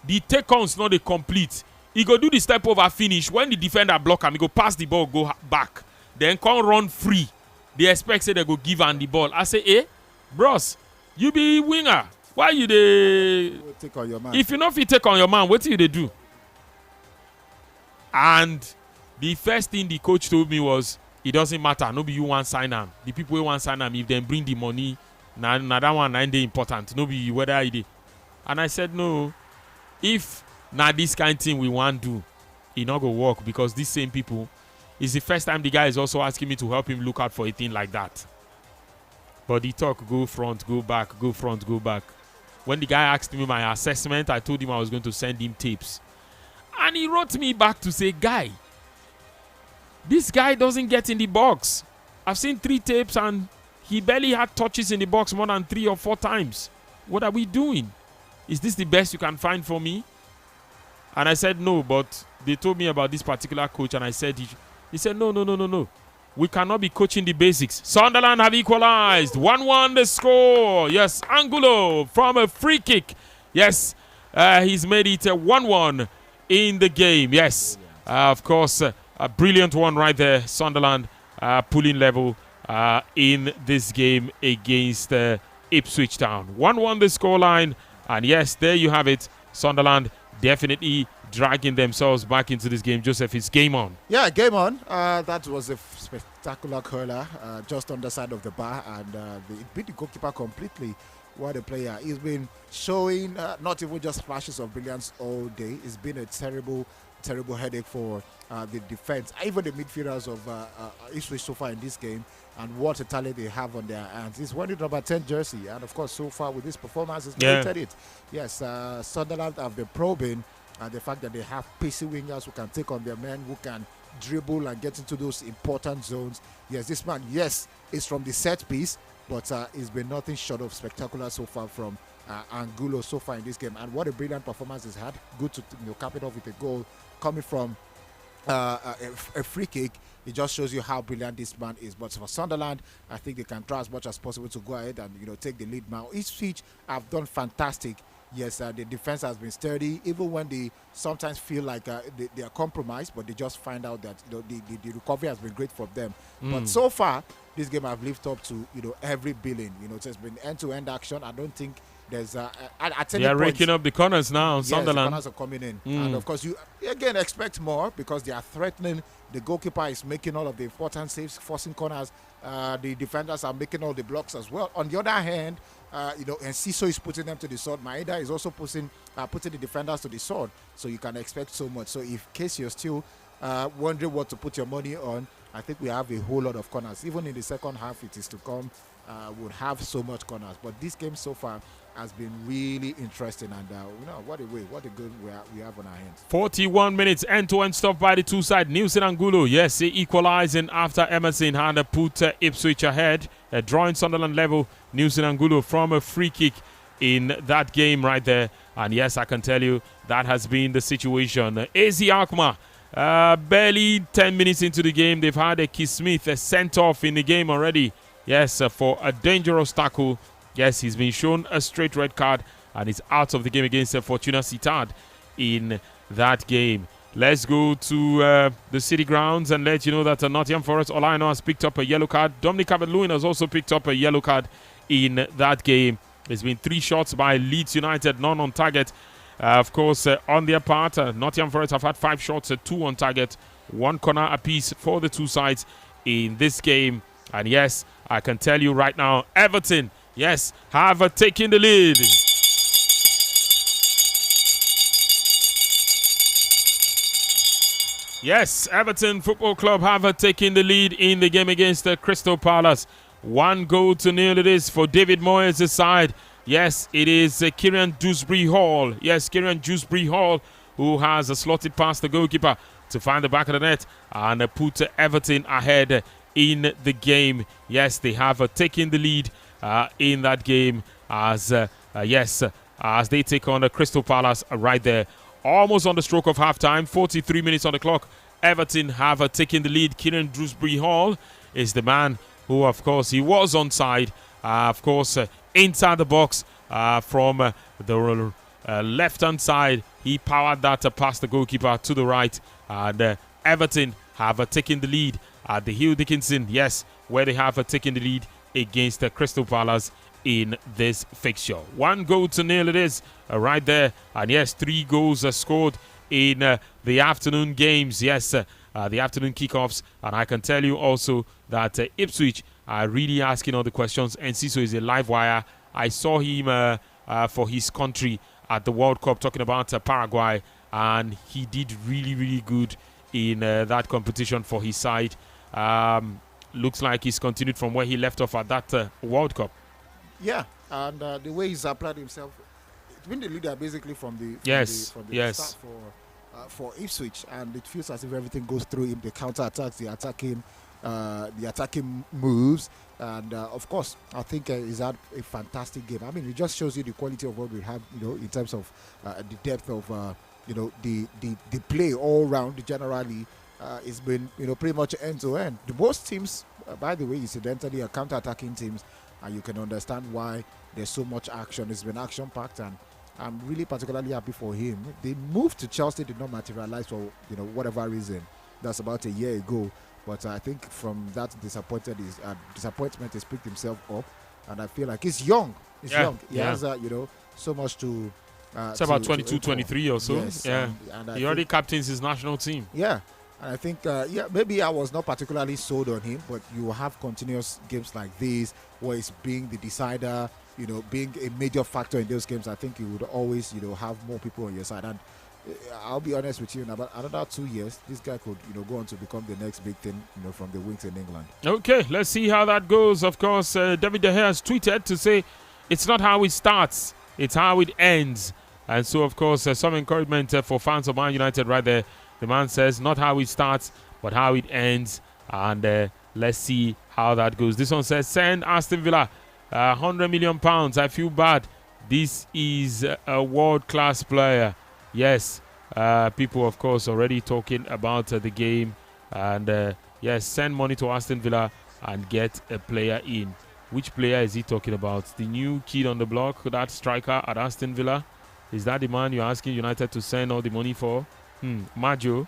The take-on's not a complete. He go do the step over finish. When the defender block him, he go pass the ball, go back. Then come run free. They expect say they go give him the ball. I say, bros, you be winger. Why you dey take on your man? If you know if you take on your man, what do you do? And the first thing the coach told me was, it doesn't matter. Nobody you want sign him. The people who want sign him, if they bring the money, now that one ain't important. Nobody whether it is. And I said no. If now this kind of thing we want do, it not go work, because these same people, it's the first time the guy is also asking me to help him look out for a thing like that. But the talk go front, go back, go front, go back. When the guy asked me my assessment, I told him I was going to send him tapes. And he wrote me back to say, guy, this guy doesn't get in the box. I've seen 3 tapes and he barely had touches in the box more than 3 or 4 times. What are we doing? Is this the best you can find for me? And I said, no, but they told me about this particular coach, and I said, he said, no. We cannot be coaching the basics. Sunderland have equalized. 1-1 the score. Yes, Angulo from a free kick. Yes, he's made it 1-1 in the game. Yes, of course, a brilliant one right there. Sunderland pulling level in this game against Ipswich Town. 1-1 the scoreline. And yes, there you have it. Sunderland definitely dragging themselves back into this game. Joseph, it's game on. Yeah, game on. That was a spectacular curler just on the side of the bar, and it beat the goalkeeper completely. What a player. He's been showing not even just flashes of brilliance all day. It's been a terrible headache for the defense, even the midfielders of Ipswich so far in this game, and what a talent they have on their hands. He's wearing number 10 jersey, and of course so far with this performance, he's merited it. Yes, Sunderland have been probing the fact that they have pacey wingers who can take on their men, who can dribble and get into those important zones. Yes, this man, yes, is from the set piece, but it's been nothing short of spectacular so far from Angulo so far in this game. And what a brilliant performance he's had. Good to cap it off with a goal coming from a free kick. It just shows you how brilliant this man is. But for Sunderland, I think they can try as much as possible to go ahead and take the lead now. Ipswich have done fantastic. Yes, the defense has been sturdy, even when they sometimes feel like they are compromised, but they just find out that the recovery has been great for them. But so far, this game have lived up to every billing. It has been end-to-end action. I don't think there's at any they are point, raking up the corners now. Yes, Sunderland. the corners are coming in, and of course you again expect more because they are threatening. The goalkeeper is making all of the important saves, forcing corners The defenders are making all the blocks as well. On the other hand, and Ciso is putting them to the sword. Maeda is also putting the defenders to the sword. So you can expect so much. So in case you're still wondering what to put your money on, I think we have a whole lot of corners. Even in the second half, it is to come. Would have so much corners. But this game so far has been really interesting. And what a good we have on our hands. 41 minutes end-to-end stuff by the two sides. Nielsen Angulo, yes, equalizing after Emerson had put Ipswich ahead, drawing Sunderland level. Nielsen Angulo from a free kick in that game right there. And yes, I can tell you that has been the situation. AZ Alkmaar, barely 10 minutes into the game, they've had a Keith Smith sent off in the game already. Yes, for a dangerous tackle. Yes, he's been shown a straight red card and is out of the game against Fortuna Sittard in that game. Let's go to the City grounds and let you know that Nottingham Forest Olaino has picked up a yellow card. Dominic Calvert-Lewin has also picked up a yellow card in that game. There's been 3 shots by Leeds United, none on target. Of course, on their part, Nottingham Forest have had 5 shots, 2 on target, 1 corner apiece for the two sides in this game. And yes, I can tell you right now, Everton, yes, have taken the lead. Yes, Everton Football Club have taken the lead in the game against Crystal Palace. 1-0 it is for David Moyes' side. Yes, it is Kieran Dewsbury Hall. Yes, Kieran Dewsbury Hall who has slotted past the goalkeeper to find the back of the net and put Everton ahead in the game. Yes, they have taken the lead in that game as they take on Crystal Palace right there. Almost on the stroke of halftime, 43 minutes on the clock. Everton have taken the lead. Kieran Dewsbury Hall is the man who, of course, he was onside. Inside the box from the left-hand side. He powered that past the goalkeeper to the right. And Everton have taken the lead at the Hill Dickinson. Yes, where they have taken the lead against Crystal Palace in this fixture. 1-0 it is right there. And yes, 3 goals scored in the afternoon games. Yes, the afternoon kickoffs. And I can tell you also that Ipswich are really asking all the questions. And Ciso is a live wire. I saw him for his country at the World Cup, talking about Paraguay. And he did really, really good in that competition for his side. Looks like he's continued from where he left off at that World Cup. Yeah, and the way he's applied himself, it's been the leader basically from the start for Ipswich, and it feels as if everything goes through him. The counter attacks, the attacking moves, and of course, I think he's had a fantastic game. I mean, it just shows you the quality of what we have, in terms of the depth of the play all round. Generally, it's been pretty much end to end. The most teams, by the way, incidentally, are counter-attacking teams. And you can understand why there's so much action. It's been action-packed, and I'm really particularly happy for him. The move to Chelsea did not materialize for whatever reason. That's about a year ago. But I think from that disappointment, he's picked himself up, and I feel like he's young. He's young. He has so much to. It's about 22, 23 or so. Yes, yeah, and he already captains his national team. Yeah. And I think, maybe I was not particularly sold on him, but you have continuous games like this where he's being the decider, being a major factor in those games. I think you would always, have more people on your side. And I'll be honest with you, in about another 2 years, this guy could, go on to become the next big thing, from the wings in England. Okay, let's see how that goes. Of course, David De Gea has tweeted to say it's not how it starts, it's how it ends. And so, of course, some encouragement for fans of Man United right there. The man says, not how it starts, but how it ends. And let's see how that goes. This one says, send Aston Villa £100 million. I feel bad. This is a world-class player. Yes, people, of course, already talking about the game. And yes, send money to Aston Villa and get a player in. Which player is he talking about? The new kid on the block, that striker at Aston Villa? Is that the man you're asking United to send all the money for? Maggio,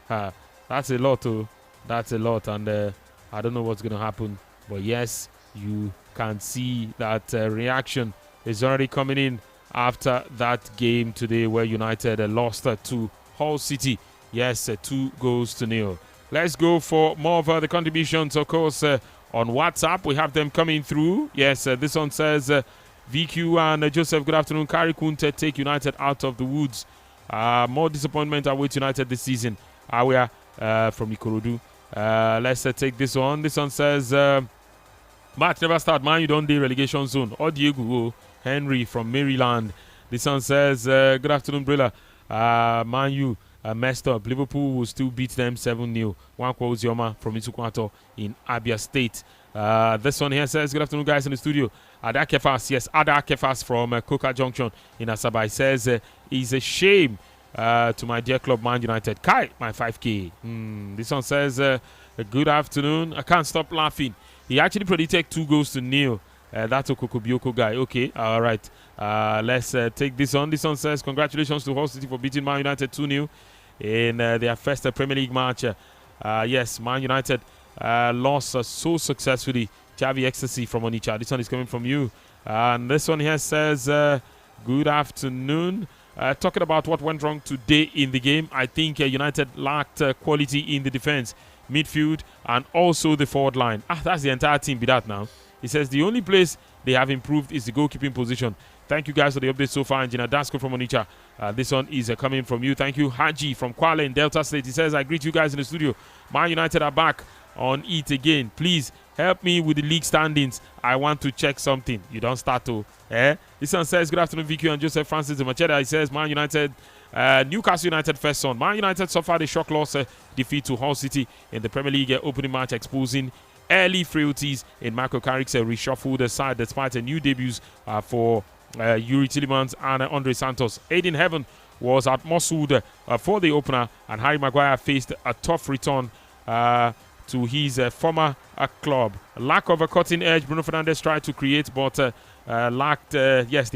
that's a lot too. That's a lot, and I don't know what's going to happen. But yes, you can see that reaction is already coming in after that game today where United lost to Hull City. Yes, 2-0. Let's go for more of the contributions. Of course, on WhatsApp. We have them coming through. Yes, this one says, VQ and Joseph, good afternoon. Kari Kunte take United out of the woods. More disappointment awaits United this season. Awia from Ikorodu. Let's take this one. This one says, match never start, man. You don't do relegation zone. Or Diego Henry from Maryland. This one says, good afternoon, Brilla. Man, you messed up. Liverpool will still beat them 7-0. One quotes Yoma from Isukwato in Abia State. This one here says, good afternoon, guys in the studio. Ada Kefas, yes, Ada Kefas from Coca Junction in Asaba. He says, it's a shame to my dear club, Man United. Kai, my 5K. This one says, good afternoon. I can't stop laughing. He actually predicted 2-0. That's a Kokobioko guy. Okay, all right. Let's take this on. This one says, congratulations to Hull City for beating Man United 2-0 in their first Premier League match. Yes, Man United lost so successfully. Javi Ecstasy from Onitsha. This one is coming from you. And this one here says, good afternoon. Talking about what went wrong today in the game, I think United lacked quality in the defense, midfield, and also the forward line. That's the entire team. Be that now. He says the only place they have improved is the goalkeeping position. Thank you guys for the update so far. Engineer Dasco from Onitsha. This one is coming from you. Thank you. Haji from Kwale in Delta State. He says, I greet you guys in the studio. Man United are back on it again. Please help me with the league standings. I want to check something. You don't start to. This one says, good afternoon, VQ and Joseph Francis de Macheda. He says, Man United, Newcastle United first son. Man United suffered a shock loss defeat to Hull City in the Premier League opening match, exposing early frailties in Michael Carrick's reshuffled side despite new debuts for Yuri Tillemans and Andre Santos. Aiden Heaven was at Mossoud for the opener, and Harry Maguire faced a tough return to his former club. Lack of a cutting edge, Bruno Fernandes tried to create, but the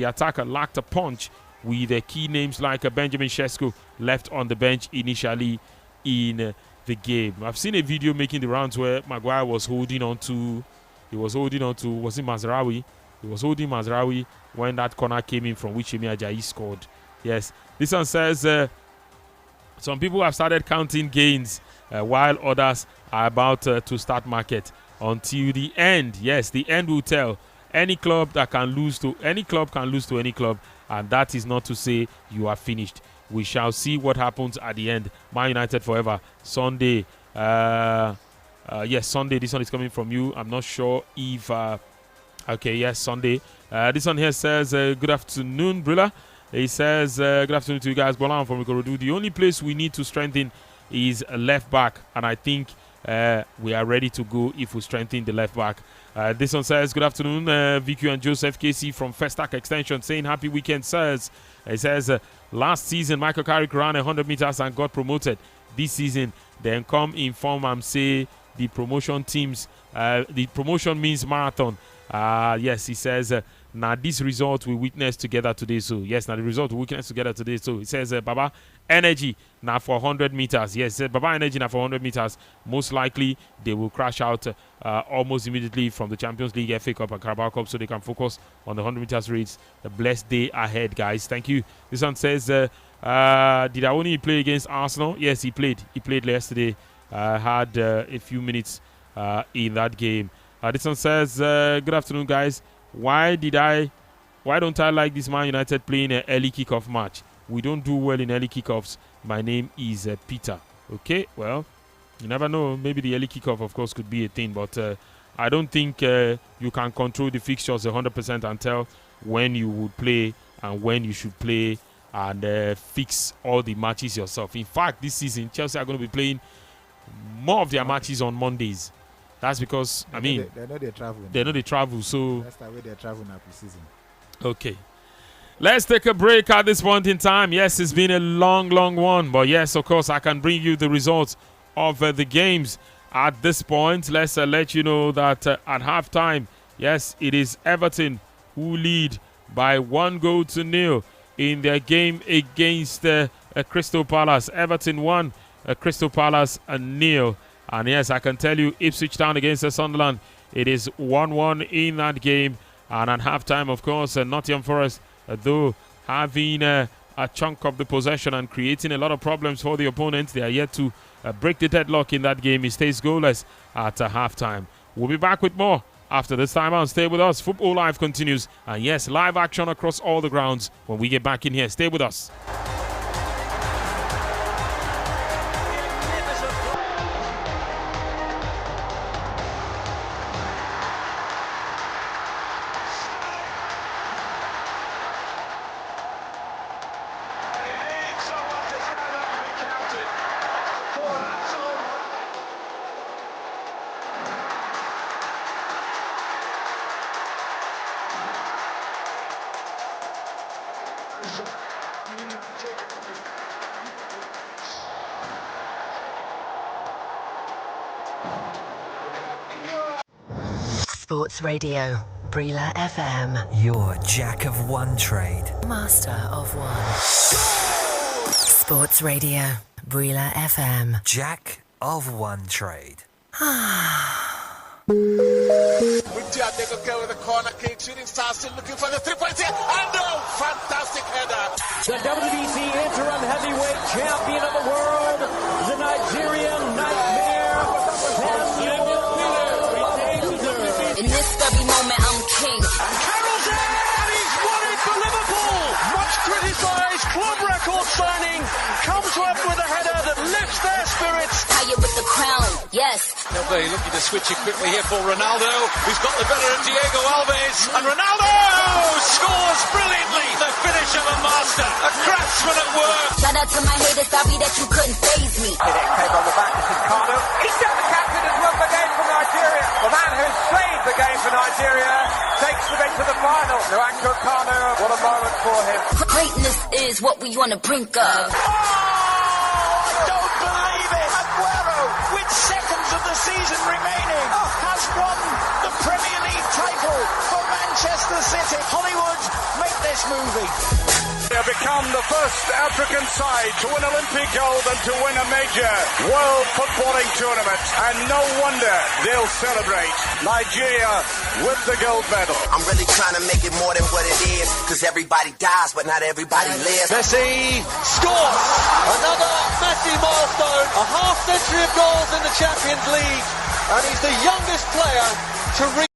attacker lacked a punch with key names like Benjamin Sesko left on the bench initially in the game. I've seen a video making the rounds where Maguire was holding on to, was it Mazraoui? He was holding Mazraoui when that corner came in from which Emi Ajayi scored. Yes, this one says some people have started counting gains while others are about to start market until the end. Yes, the end will tell. Any club can lose to any club, and that is not to say you are finished. We shall see what happens at the end. Man United forever. Sunday. Yes, Sunday. This one is coming from you. I'm not sure if... okay, yes, Sunday. This one here says, good afternoon, Brilla. He says, good afternoon to you guys. Bolan from Ikorodu. The only place we need to strengthen is left back. And I think we are ready to go if we strengthen the left back. This one says, good afternoon, VQ and Joseph KC from Festac Extension, saying happy weekend, sirs. He says, last season, Michael Carrick ran 100 meters and got promoted. This season, then come inform and say the promotion teams, the promotion means marathon. Yes, he says, now this result we witnessed together today. So, yes, now the result we witnessed together today. So, he says, Baba, energy now for 100 meters. Yes, Baba, energy now for 100 meters. Most likely, they will crash out almost immediately from the Champions League, FA Cup, and Carabao Cup so they can focus on the 100 meters race. A blessed day ahead, guys. Thank you. This one says, did Awoni play against Arsenal? Yes, he played. He played yesterday. Had a few minutes in that game. This one says, good afternoon, guys. Why don't I like this Man United playing an early kickoff match? We don't do well in early kickoffs. My name is Peter. Okay, well, you never know. Maybe the early kickoff, of course, could be a thing, but I don't think you can control the fixtures 100% and tell when you would play and when you should play and fix all the matches yourself. In fact, this season, Chelsea are going to be playing more of their matches on Mondays. That's because, they know they travel. They know they travel, so... That's the way they're traveling now pre-season. Okay. Let's take a break at this point in time. Yes, it's been a long, long one. But yes, of course, I can bring you the results of the games at this point. Let's let you know that at halftime, yes, it is Everton who lead by 1-0 in their game against Crystal Palace. Everton 1, Crystal Palace 0. And yes, I can tell you, Ipswich Town against Sunderland, it is 1-1 in that game. And at halftime, of course, Nottingham Forest, though having a chunk of the possession and creating a lot of problems for the opponents, they are yet to break the deadlock in that game. It stays goalless at halftime. We'll be back with more after this time out. Stay with us. Football Live continues. And yes, live action across all the grounds when we get back in here. Stay with us. Sports Radio, Brila FM. Your jack of one trade, Master of one. Sports Radio, Brila FM. Jack of one trade. With Diego go with the corner kick, shooting star still looking for the 3-point here. And fantastic header. The WBC interim heavyweight champion of the world, the Nigerian Nightmare. In this stubby moment, I'm king. And Carroll's in, and he's won it for Liverpool. Much criticised club record signing comes up with a header that lifts their spirits. Higher with the crown, yes. They're looking to switch it quickly here for Ronaldo, who's got the better of Diego Alves. And Ronaldo scores brilliantly. The finish of a master, a craftsman at work. Shout out to my haters, sorry that you couldn't faze me. Came on the back, this is Carlo. He's done the captain has won the game for Nigeria. The man who's played the game for Nigeria takes them into the final. Nwankwo Kanu, what a moment for him. Greatness is what we on the brink of. Don't believe it. Aguero, with seconds of the season remaining, has won the Premier League title for Manchester City. Hollywood, make this movie. They have become the first African side to win Olympic gold and to win a major world footballing tournament. And no wonder they'll celebrate. Nigeria with the gold medal. I'm really trying to make it more than what it is, because everybody dies, but not everybody lives. Messi scores! Another Messi milestone. A half century of goals in the Champions League. And he's the youngest player to reach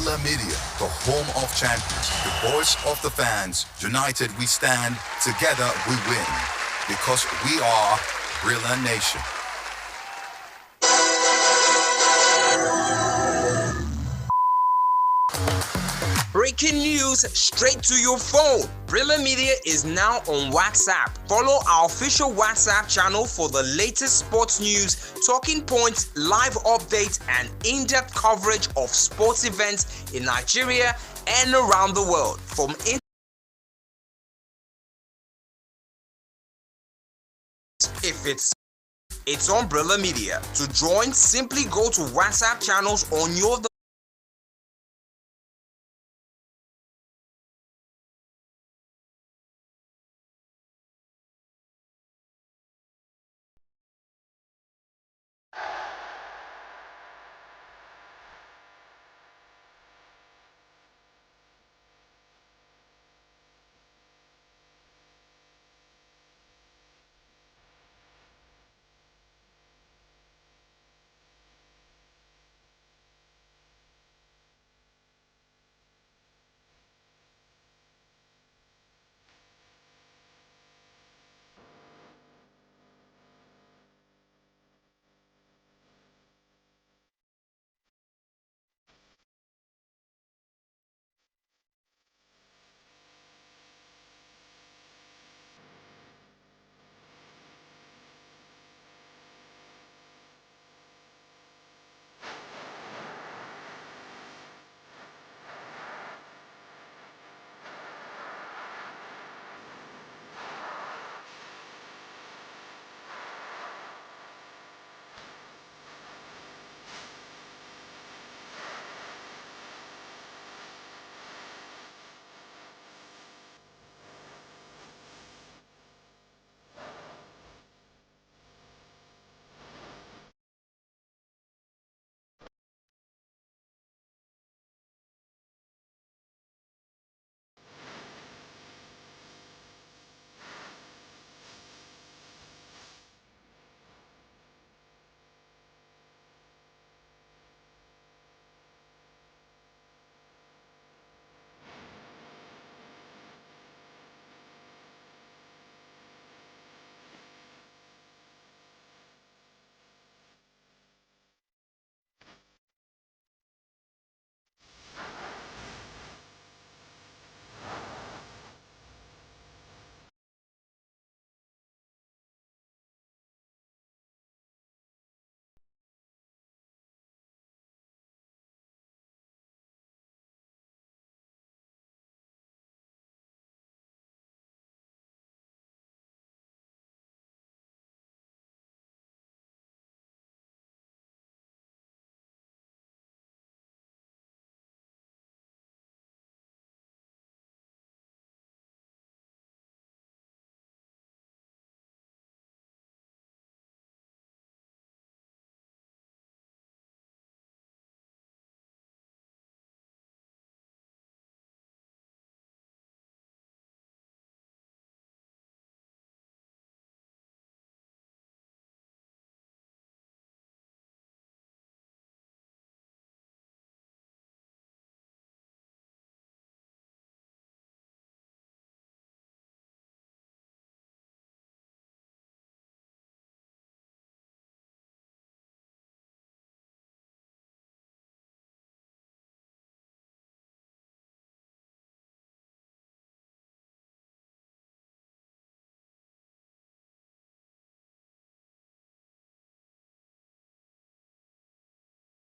Brilla Media, the home of champions, the voice of the fans. United we stand, together we win. Because we are Brilla Nation. Breaking news straight to your phone. Brilla Media is now on WhatsApp. Follow our official WhatsApp channel for the latest sports news, talking points, live updates, and in-depth coverage of sports events in Nigeria and around the world. If it's on Brilla Media. To join, simply go to WhatsApp channels on your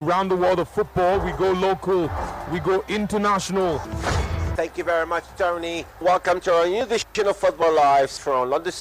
Around the world of football, we go local, we go international. Thank you very much, Tony. Welcome to our new edition of Football Lives from London.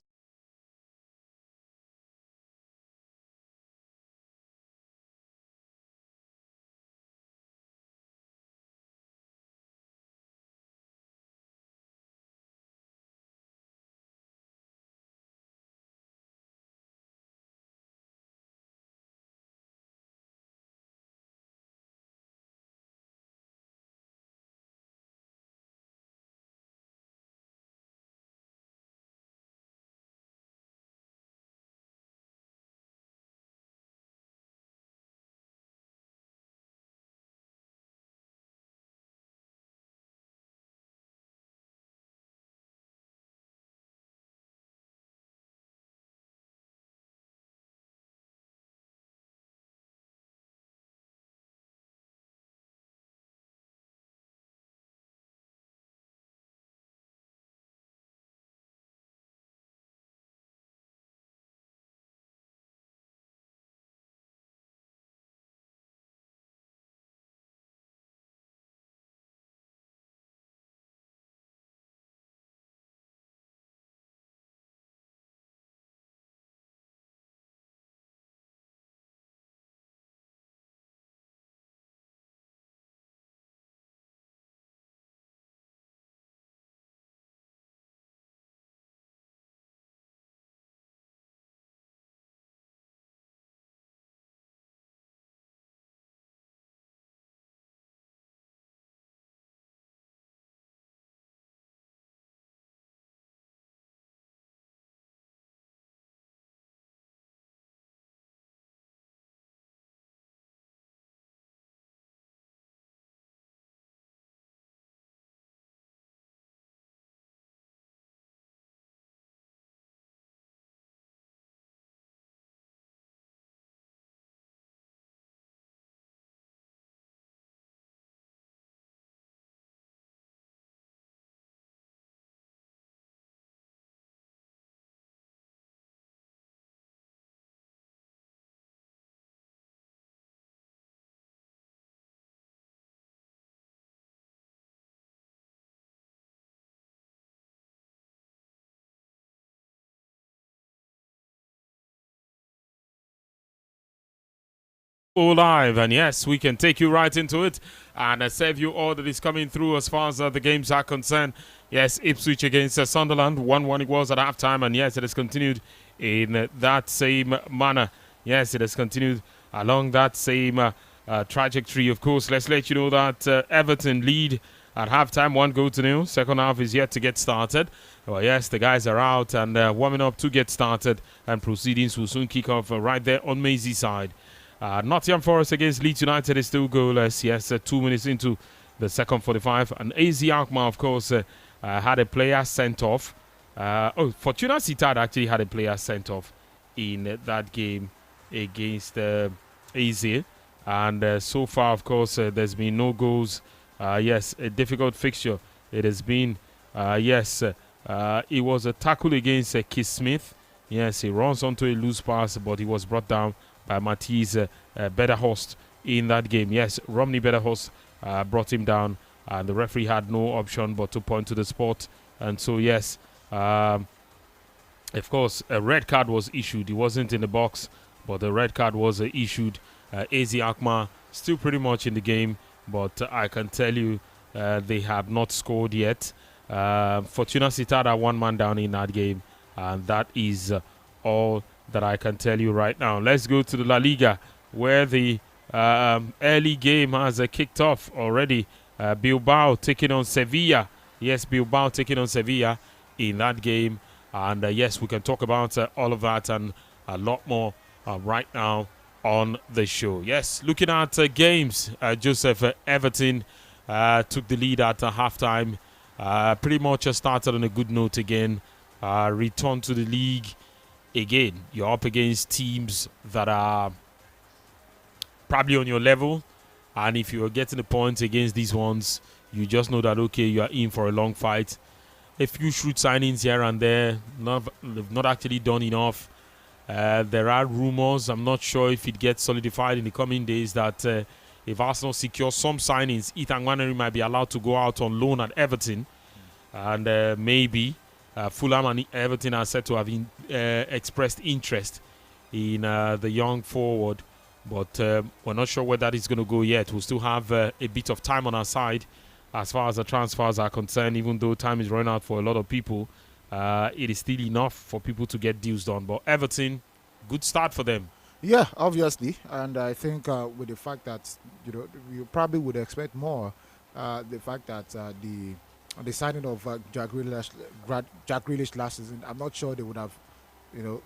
all live, and yes, we can take you right into it and serve you all that is coming through as far as the games are concerned. Yes, Ipswich against Sunderland, 1-1 it was at halftime, and yes, it has continued in that same manner. Yes, it has continued along that same trajectory. Of course, let's let you know that Everton lead at halftime, 1-0. Second half is yet to get started. Well, yes, the guys are out and warming up to get started, and proceedings will soon kick off right there on Maisie side. Nottingham Forest against Leeds United is still goalless. Yes, 2 minutes into the second 45. And AZ Alkmaar, of course, had a player sent off. Fortuna Sittard actually had a player sent off in that game against AZ. And so far, of course, there's been no goals. Yes, a difficult fixture. It has been, it was a tackle against Keith Smith. Yes, he runs onto a loose pass, but he was brought down by Matisse Betterhorst in that game. Yes, Romney Betterhorst brought him down, and the referee had no option but to point to the spot. And so, yes, of course, a red card was issued. He wasn't in the box, but the red card was issued. AZ Alkmaar still pretty much in the game, but I can tell you they have not scored yet. Fortuna Sittard are one man down in that game, and that is all that I can tell you right now. Let's go to the La Liga, where the early game has kicked off already. Bilbao taking on Sevilla. Yes, Bilbao taking on Sevilla in that game. And yes, we can talk about all of that and a lot more right now on the show. Yes, looking at games, Joseph, Everton took the lead at halftime. Pretty much started on a good note again. Returned to the league. Again, you're up against teams that are probably on your level, and if you're getting the points against these ones, you just know that, okay, you are in for a long fight. A few shrewd signings here and there, they've not actually done enough. There are rumors, I'm not sure if it gets solidified in the coming days, that if Arsenal secures some signings, Ethan Nwaneri might be allowed to go out on loan at Everton, and maybe Fulham and Everton are said to have expressed interest in the young forward, but we're not sure where that is going to go yet. We'll still have a bit of time on our side as far as the transfers are concerned. Even though time is running out for a lot of people, it is still enough for people to get deals done. But Everton, good start for them. Yeah, obviously, and I think with the fact that you probably would expect more. The fact that the signing of Jack Grealish last season, I'm not sure they would have,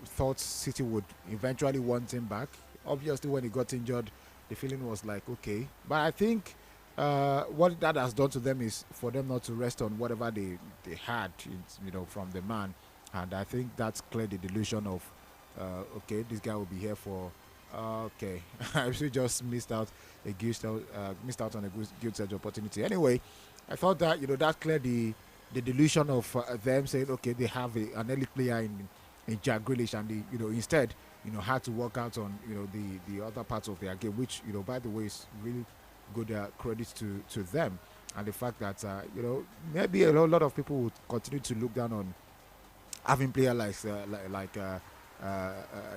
thought City would eventually want him back. Obviously, when he got injured, the feeling was like, okay. But I think what that has done to them is for them not to rest on whatever they had, from the man. And I think that's cleared the delusion of, okay, this guy will be here for, okay. I actually just missed out on a good edge opportunity. Anyway, I thought that that cleared the delusion of them saying, okay, they have an elite player in Jack Grealish, and they instead had to work out on the other parts of their game, which by the way is really good credit to them, and the fact that maybe a lot of people would continue to look down on having players like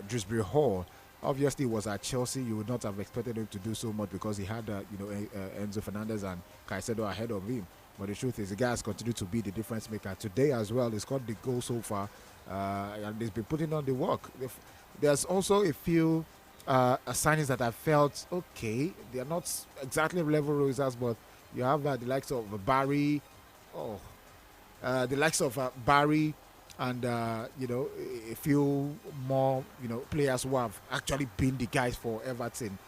Dewsbury Hall. Obviously, it was at Chelsea. You would not have expected him to do so much because he had, Enzo Fernandez and Caicedo ahead of him. But the truth is, the guy has continued to be the difference maker. Today as well, he's got the goal so far, and he's been putting on the work. There's also a few signings that I felt, okay, they are not exactly level results, but you have the likes of Barry, and a few more players who have actually been the guys for Everton.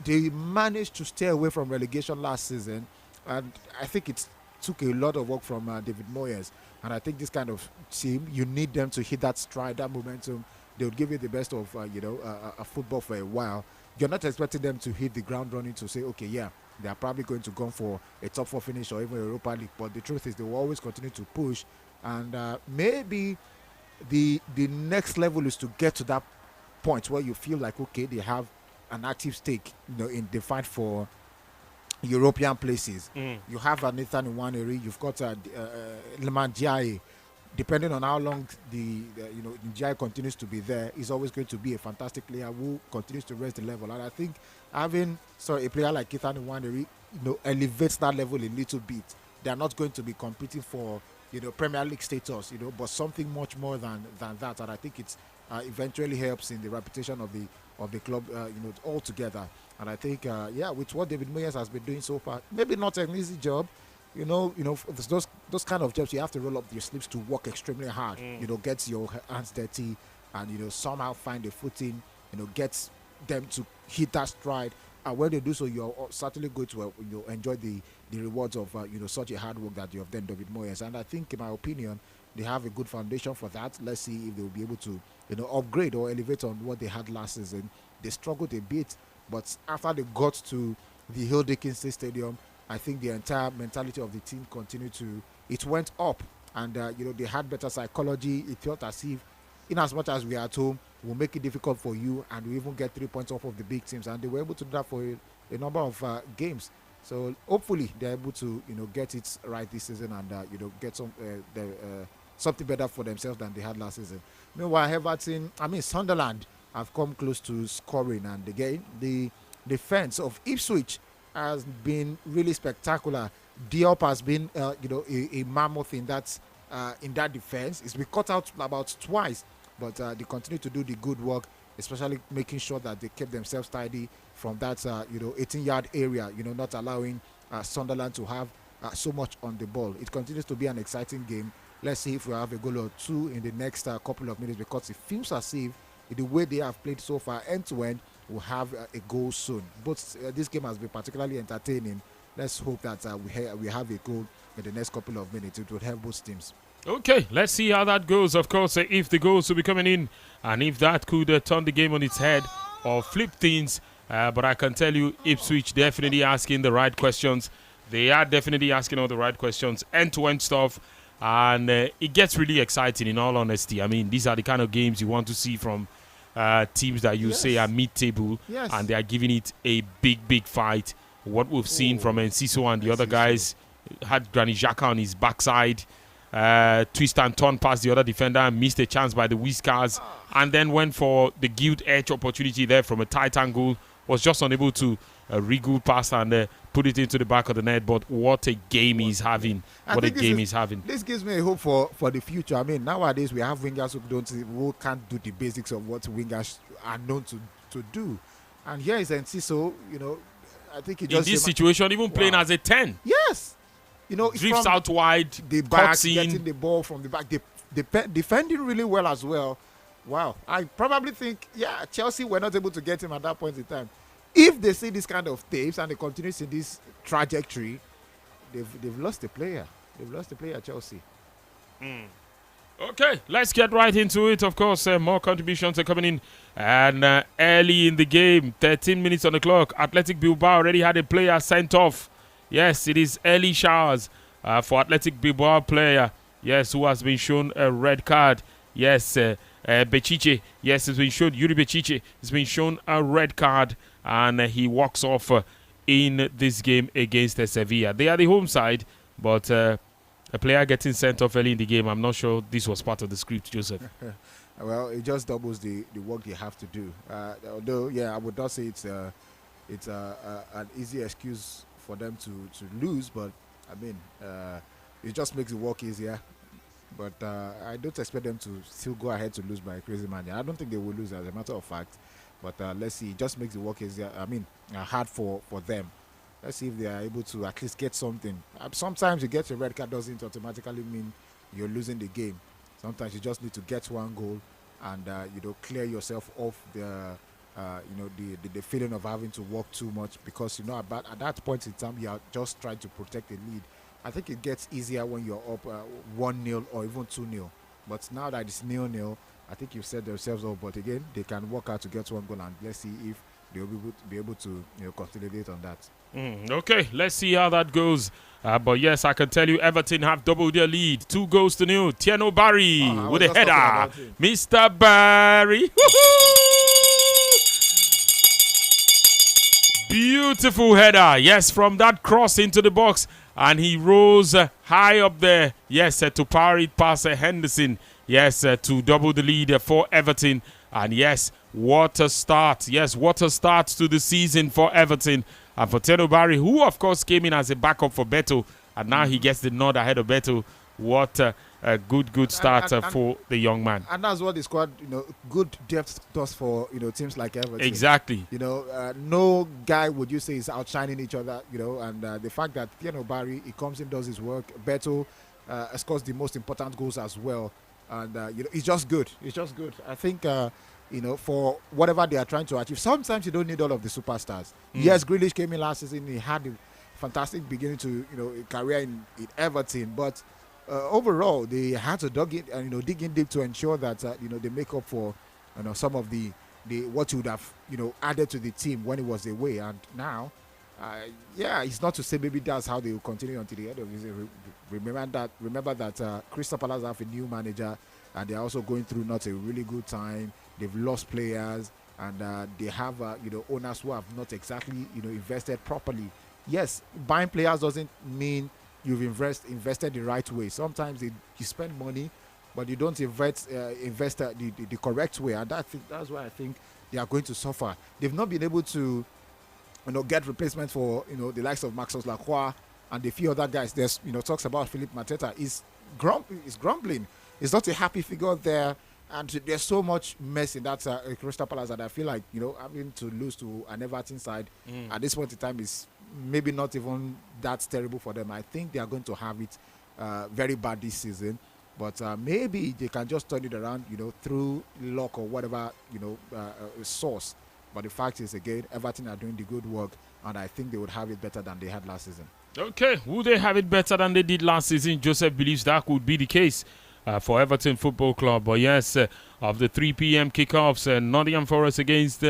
They managed to stay away from relegation last season, and I think it took a lot of work from David Moyes. And I think this kind of team, you need them to hit that stride, that momentum. They would give you the best of a football for a while. You're not expecting them to hit the ground running to say, okay, yeah, they are probably going to go for a top 4 finish or even Europa League. But the truth is, they will always continue to push. And maybe the next level is to get to that point where you feel like, okay, they have an active stake, in the fight for European places. You have Nathan Nwaneri, you've got Leman Diaye. depending on how long the Njai continues to be there, is always going to be a fantastic player who continues to raise the level. And I think having a player like Ethan Nwaneri, elevates that level a little bit. They are not going to be competing for Premier League status, but something much more than that. And I think it's eventually helps in the reputation of the club, altogether. And I think, with what David Moyes has been doing so far, maybe not an easy job. Those kind of jobs, you have to roll up your sleeves to work extremely hard. Get your hands dirty, and somehow find a footing. Get them to hit that stride. And when they do so, you're certainly going to enjoy the rewards of such a hard work that you have done, David Moyes. And I think, in my opinion, they have a good foundation for that. Let's see if they will be able to upgrade or elevate on what they had last season. They struggled a bit, but after they got to the Hill Dickinson Stadium, I think the entire mentality of the team it went up, and they had better psychology. It felt as if, in as much as we are at home, we'll make it difficult for you, and we even get 3 points off of the big teams, and they were able to do that for a number of games. So hopefully they're able to get it right this season, and get something better for themselves than they had last season. Meanwhile, Sunderland have come close to scoring, and again the defense of Ipswich has been really spectacular. Diop has been a mammoth in that defense. It's been cut out about twice, but they continue to do the good work, especially making sure that they keep themselves tidy from that 18-yard area, not allowing Sunderland to have so much on the ball. It continues to be an exciting game. Let's see if we have a goal or two in the next couple of minutes, because it feels as if the way they have played so far end to end, we'll have a goal soon. But this game has been particularly entertaining. Let's hope that we have a goal in the next couple of minutes. It will help both teams. Okay, let's see how that goes. Of course, if the goals will be coming in, and if that could turn the game on its head or flip things. But I can tell you, Ipswich definitely asking the right questions. They are definitely asking all the right questions, end-to-end stuff. And it gets really exciting, in all honesty. I mean, these are the kind of games you want to see from teams that you say are mid-table, and they are giving it a big fight. What we've seen from Enciso and the other guys, had Granit Xhaka on his backside, twist and turn past the other defender and missed a chance by the Whiskers, and then went for the gilt edge opportunity there from a tight angle, was just unable to re-good pass and put it into the back of the net. But what a game he's having. This gives me a hope for the future. I mean, nowadays we have wingers who can't do the basics of what wingers are known to do. And here is Enciso, I think he just... In this situation, even playing as a 10. Yes. Drifts out wide, the back, getting the ball from the back, defending really well as well. Wow. I probably think, Chelsea were not able to get him at that point in time. If they see this kind of tapes and they continue in this trajectory, they've lost a player. They've lost a player, Chelsea. Okay, let's get right into it. Of course, more contributions are coming in. And early in the game, 13 minutes on the clock, Athletic Bilbao already had a player sent off. Yes, it is early showers for Athletic Bilbao player. Yes, who has been shown a red card. Yes, Bechiche. Yes, it's been shown. Yuri Bechiche has been shown a red card, and he walks off in this game against Sevilla. They are the home side, but a player getting sent off early in the game, I'm not sure this was part of the script, Joseph. Well, it just doubles the work they have to do. Although, I would not say it's an easy excuse for them to lose, but I mean, it just makes the work easier. But I don't expect them to still go ahead to lose by a crazy margin. I don't think they will lose, as a matter of fact. But let's see. It just makes the work easier. I mean, hard for them. Let's see if they are able to at least get something. Sometimes you get a red card doesn't automatically mean you're losing the game. Sometimes you just need to get one goal and clear yourself off the feeling of having to work too much, because at that point in time you are just trying to protect the lead. I think it gets easier when you're up 1-0 or even 2-0. But now that it's 0-0, I think you've set themselves up. But again, they can work out to get one goal, and let's see if they'll be able to consolidate on that. Okay, let's see how that goes. But yes, I can tell you, Everton have doubled their lead. 2-0. Tieno Barry with a header. Mr. Barry. Beautiful header. Yes, from that cross into the box. and he rose high up there. Yes, to power it past Henderson. Yes, to double the lead for Everton. And yes, what a start. Yes, what a start to the season for Everton. And for Teno Barry, who of course came in as a backup for Beto, and now he gets the nod ahead of Beto. What a good start for the young man. And that's what the squad, good depth does for, teams like Everton. Exactly. No guy would you say is outshining each other, and the fact that Teno Barry, he comes in, does his work. Beto scores the most important goals as well. And, it's just good. It's just good. I think, for whatever they are trying to achieve, sometimes you don't need all of the superstars. Yes, Grealish came in last season. He had a fantastic beginning to, a career in Everton. But overall, they had to dig in deep to ensure that, they make up for, some of the what you would have, added to the team when it was away. And now, it's not to say maybe that's how they will continue until the end of the season. Remember that Crystal Palace have a new manager, and they're also going through not a really good time. They've lost players, and they have owners who have not exactly invested properly. Yes, buying players doesn't mean you've invested the right way. Sometimes you spend money, but you don't invest the correct way, and that's why I think they are going to suffer. They've not been able to get replacement for the likes of Maxence Lacroix and a few other guys. There's talks about Philippe Mateta is grumbling. It's not a happy figure there, and there's so much mess in that Crystal Palace that I feel like having to lose to an Everton side at this point in time is maybe not even that terrible for them. I think they are going to have it very bad this season, but maybe they can just turn it around through luck or whatever source. But the fact is, again, Everton are doing the good work, and I think they would have it better than they had last season. Okay, would they have it better than they did last season? Joseph believes that could be the case for Everton Football Club. But yes, of the 3 p.m. kickoffs, Nottingham Forest against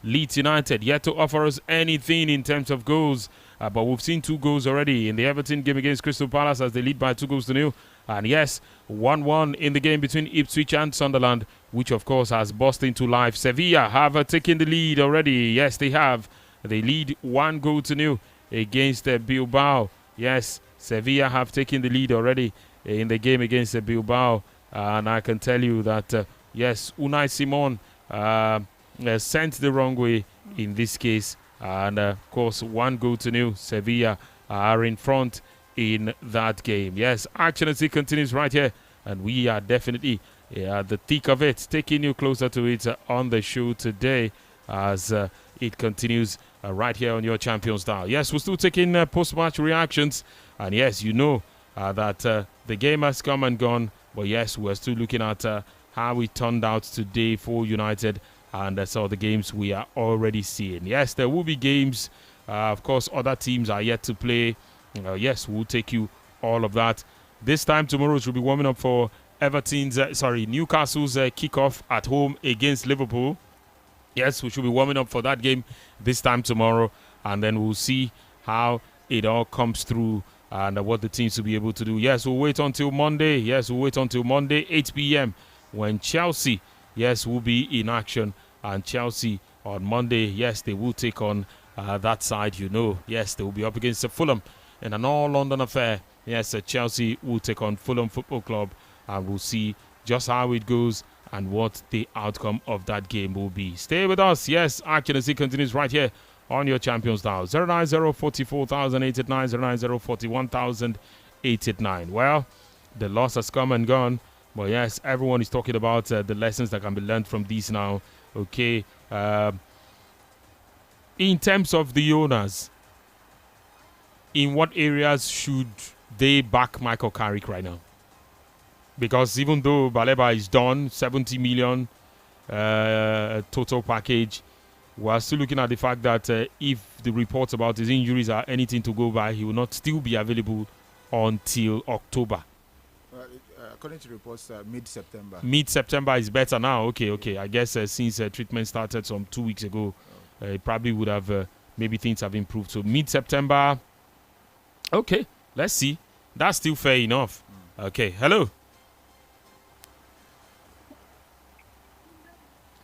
Leeds United, yet to offer us anything in terms of goals. But we've seen 2 goals already in the Everton game against Crystal Palace as they lead by 2-0. And yes, 1-1 in the game between Ipswich and Sunderland, which of course has burst into life. Sevilla have taken the lead already. Yes, they have. They lead 1-0 against Bilbao. Yes, Sevilla have taken the lead already in the game against Bilbao. And I can tell you that, yes, Unai Simon sent the wrong way in this case. And, of course, 1-0. Sevilla are in front in that game. Yes, action as it continues right here. And we are definitely at the thick of it, taking you closer to it on the show today as it continues right here on your Champions Dial. Yes, we're still taking post-match reactions. And yes, that the game has come and gone. But yes, we're still looking at how it turned out today for United and some of the games we are already seeing. Yes, there will be games. Of course, other teams are yet to play. Yes, we'll take you all of that. This time tomorrow, we'll be warming up for Newcastle's kickoff at home against Liverpool. Yes, we should be warming up for that game this time tomorrow, and then we'll see how it all comes through and what the teams will be able to do. Yes, we'll wait until Monday. 8 p.m. when Chelsea, will be in action. And Chelsea on Monday, yes, they will take on that side, Yes, they will be up against Fulham in an all-London affair. Yes, Chelsea will take on Fulham Football Club, and we'll see just how it goes and what the outcome of that game will be. Stay with us. Yes, action as it continues right here on your Champions Dial. 090-44,889, 090-41,889. Well, the loss has come and gone. But yes, everyone is talking about the lessons that can be learned from these now. Okay. In terms of the owners, in what areas should they back Michael Carrick right now? Because even though Baleba is done, 70 million total package, we're still looking at the fact that if the reports about his injuries are anything to go by, he will not still be available until October. According to reports, mid-September. Mid-September is better now. Okay. I guess since treatment started some 2 weeks ago, it probably would have, maybe things have improved. So mid-September, okay, let's see. That's still fair enough. Okay, hello.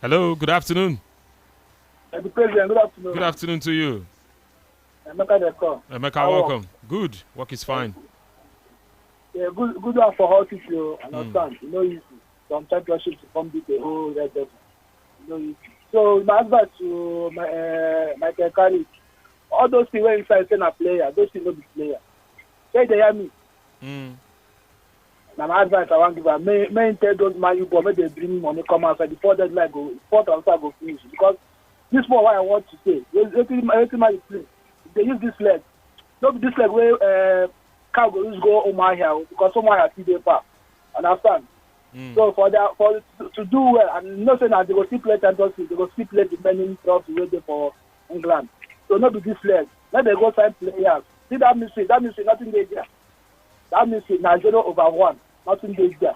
Hello, good afternoon. Good afternoon. Good afternoon to you. Emeka dey call. Emeka, welcome. Good. Work is fine. Yeah, good one for all people. Understand? You know, easy. Some championship to come beat the whole Red Devil. You know, easy. So my advice to Michael Carrick, all those people inside saying a player, those people no be player. Say they hear me. Now my advice I want to give her, may tell those man you go, make they bring money come outside before deadline go, before transfer go finish. Because this is what I want to say. Every man you play, if they use this leg, don't be this leg where cow go use go Omar here because Omar has TD pass. Understand? So to do well, and not saying that they go still play Champions League, they go still play the many trophies waiting for England. So not be this leg. Let them go sign players. See that means nothing they there. That means now 0/1. Nothing they there.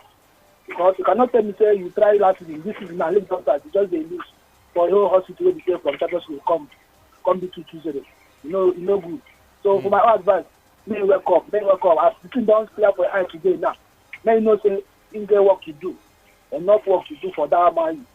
Because you cannot tell me say you try last season, this is not league doctor, just they lose for your hospital where they from Champions League come be 2-0. You know good. So for my advice, may wake up. As the team don't clear for eye today now. May you know say in there work to do. Enough work to do for that man.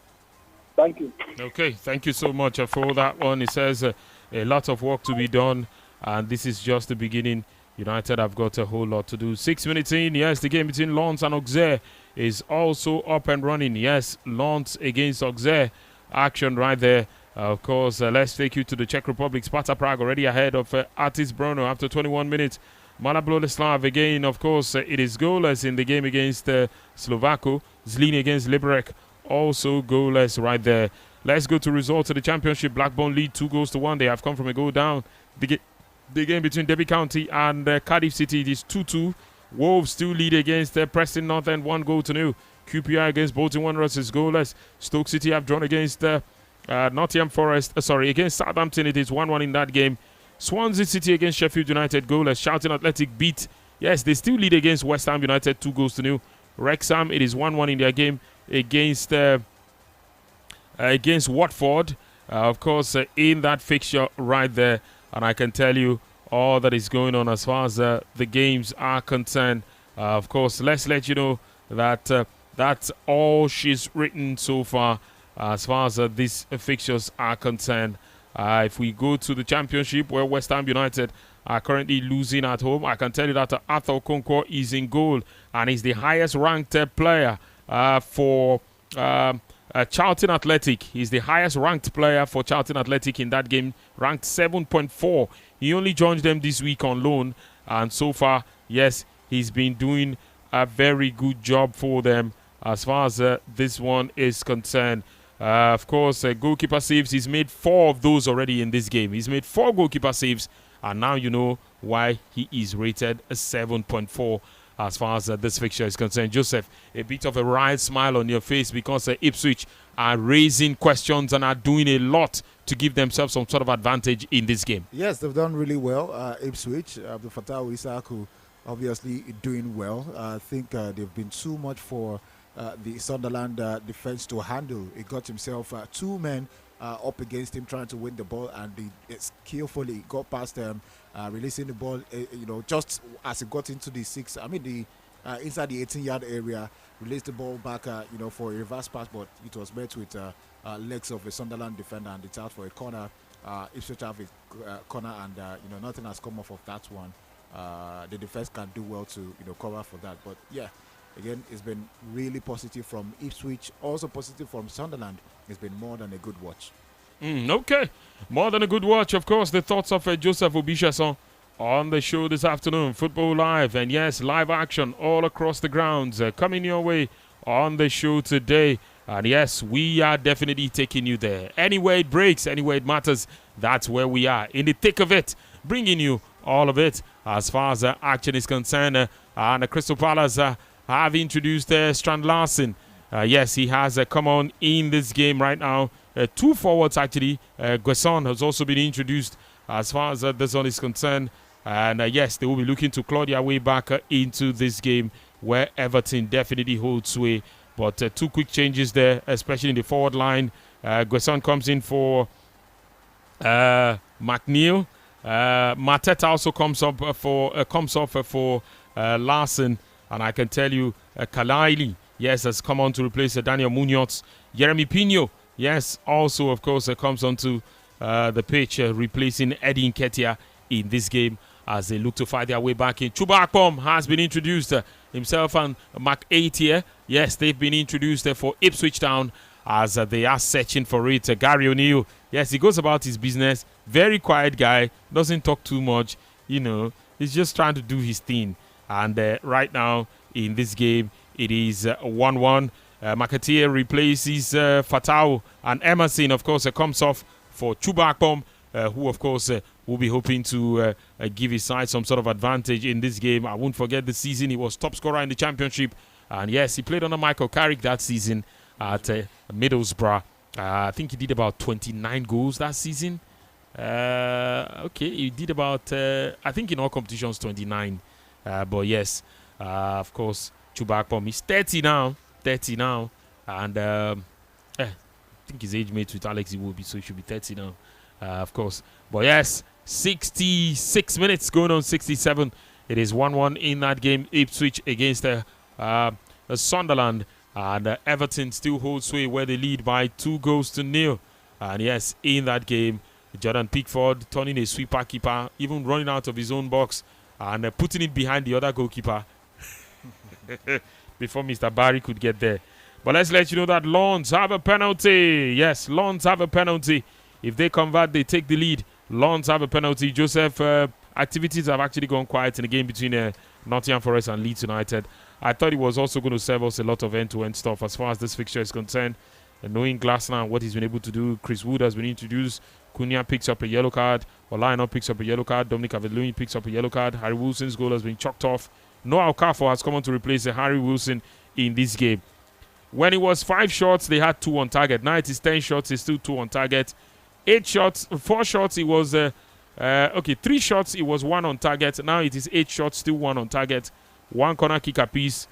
Thank you. Okay, thank you so much for that one. It says a lot of work to be done, and this is just the beginning. United have got a whole lot to do. 6 minutes in, yes, the game between Lens and Auxerre is also up and running. Yes, Lens against Auxerre. Action right there. Of course, let's take you to the Czech Republic. Sparta Prague already ahead of Artis Brno after 21 minutes. Malabolesław again, of course, it is goalless in the game against Slovako. Zlín against Liberec, also goalless right there. Let's go to results of the championship. Blackburn lead 2-1. They have come from a goal down. The game between Derby County and Cardiff City, it is 2-2. Wolves still lead against Preston North End, 1-0. QPR against Bolton Wanderers is goalless. Stoke City have drawn against Nottingham Forest. Against Southampton, it is 1-1 in that game. Swansea City against Sheffield United, goalless. Shouting Athletic beat. Yes, they still lead against West Ham United, 2-0. Wrexham, it is 1-1 in their game against Watford. Of course, in that fixture right there. And I can tell you all that is going on as far as the games are concerned. Of course, let's let you know that that's all she's written so far as far as these fixtures are concerned. If we go to the championship where West Ham United are currently losing at home, I can tell you that Arthur Okonkwo is in goal and is the highest ranked player for Charlton Athletic. He's the highest ranked player for Charlton Athletic in that game, ranked 7.4. He only joined them this week on loan, and so far, yes, he's been doing a very good job for them as far as this one is concerned. Of course, goalkeeper saves, he's made 4 of those already in this game. He's made 4 goalkeeper saves, and now you know why he is rated a 7.4 as far as this fixture is concerned. Joseph, a bit of a wide smile on your face because Ipswich are raising questions and are doing a lot to give themselves some sort of advantage in this game. Yes, they've done really well. Ipswich, Abdul Fattah Isaku, obviously doing well. I think they've been too much for the Sunderland defense to handle. He got himself 2 men up against him trying to win the ball, and he skillfully got past them, releasing the ball, just as he got into the inside the 18-yard area, released the ball back, for a reverse pass, but it was met with legs of a Sunderland defender, and it's out for a corner. Ipswich have a corner, and nothing has come off of that one. The defense can do well to cover for that, but yeah. Again, it's been really positive from Ipswich, also positive from Sunderland. It's been more than a good watch. Okay, more than a good watch. Of course, the thoughts of Joseph Obichason on the show this afternoon. Football Live, and yes, live action all across the grounds coming your way on the show today. And yes, we are definitely taking you there. Anywhere it breaks, anywhere it matters, that's where we are. In the thick of it, bringing you all of it as far as action is concerned. And the Crystal Palace have introduced Strand Larsen. Yes, he has come on in this game right now. 2 forwards, actually. Guesson has also been introduced as far as this one is concerned. And yes, they will be looking to claw their way back into this game where Everton definitely holds sway. But 2 quick changes there, especially in the forward line. Guesson comes in for McNeil. Mateta also comes off for Larsen. And I can tell you, Kalaili, yes, has come on to replace Daniel Munoz. Jeremy Pino, yes, also, of course, comes onto the pitch, replacing Eddie Nketiah in this game as they look to fight their way back in. Chuba Akpom has been introduced, himself and Mark 8 here. Yes, they've been introduced for Ipswich Town as they are searching for it. Gary O'Neill, yes, he goes about his business. Very quiet guy, doesn't talk too much. He's just trying to do his thing. And right now in this game, it is 1-1. McAteer replaces Fatau, and Emerson, of course, comes off for Chuba Akpom, who, of course, will be hoping to give his side some sort of advantage in this game. I won't forget the season. He was top scorer in the championship. And, yes, he played under Michael Carrick that season at Middlesbrough. I think he did about 29 goals that season. Okay, he did about, I think in all competitions, 29. But, yes, of course, Chuba Akpom is 30 now. And I think his age mate with Alex Iwobi, so he should be 30 now, of course. But, yes, 66 minutes going on 67. It is 1-1 in that game. Ipswich against Sunderland. And Everton still hold sway where they lead by 2-0. And yes, in that game, Jordan Pickford turning a sweeper keeper, even running out of his own box and putting it behind the other goalkeeper before Mr. Barry could get there. But let's let you know that Lons have a penalty. Yes, Lons have a penalty. If they convert, they take the lead. Lons have a penalty. Joseph, activities have actually gone quiet in the game between Nottingham Forest and Leeds United. I thought it was also going to serve us a lot of end-to-end stuff as far as this fixture is concerned. Knowing Glasner and what he's been able to do, Chris Wood has been introduced. Cunha picks up a yellow card. Olaino picks up a yellow card. Dominic Calvert-Lewin picks up a yellow card. Harry Wilson's goal has been chalked off. Noah Okafor has come on to replace Harry Wilson in this game. When it was 5 shots, they had 2 on target. Now it is 10 shots, it's still 2 on target. 4 shots, it was 3 shots, it was 1 on target. Now it is 8 shots, still 1 on target. 1 corner kick apiece.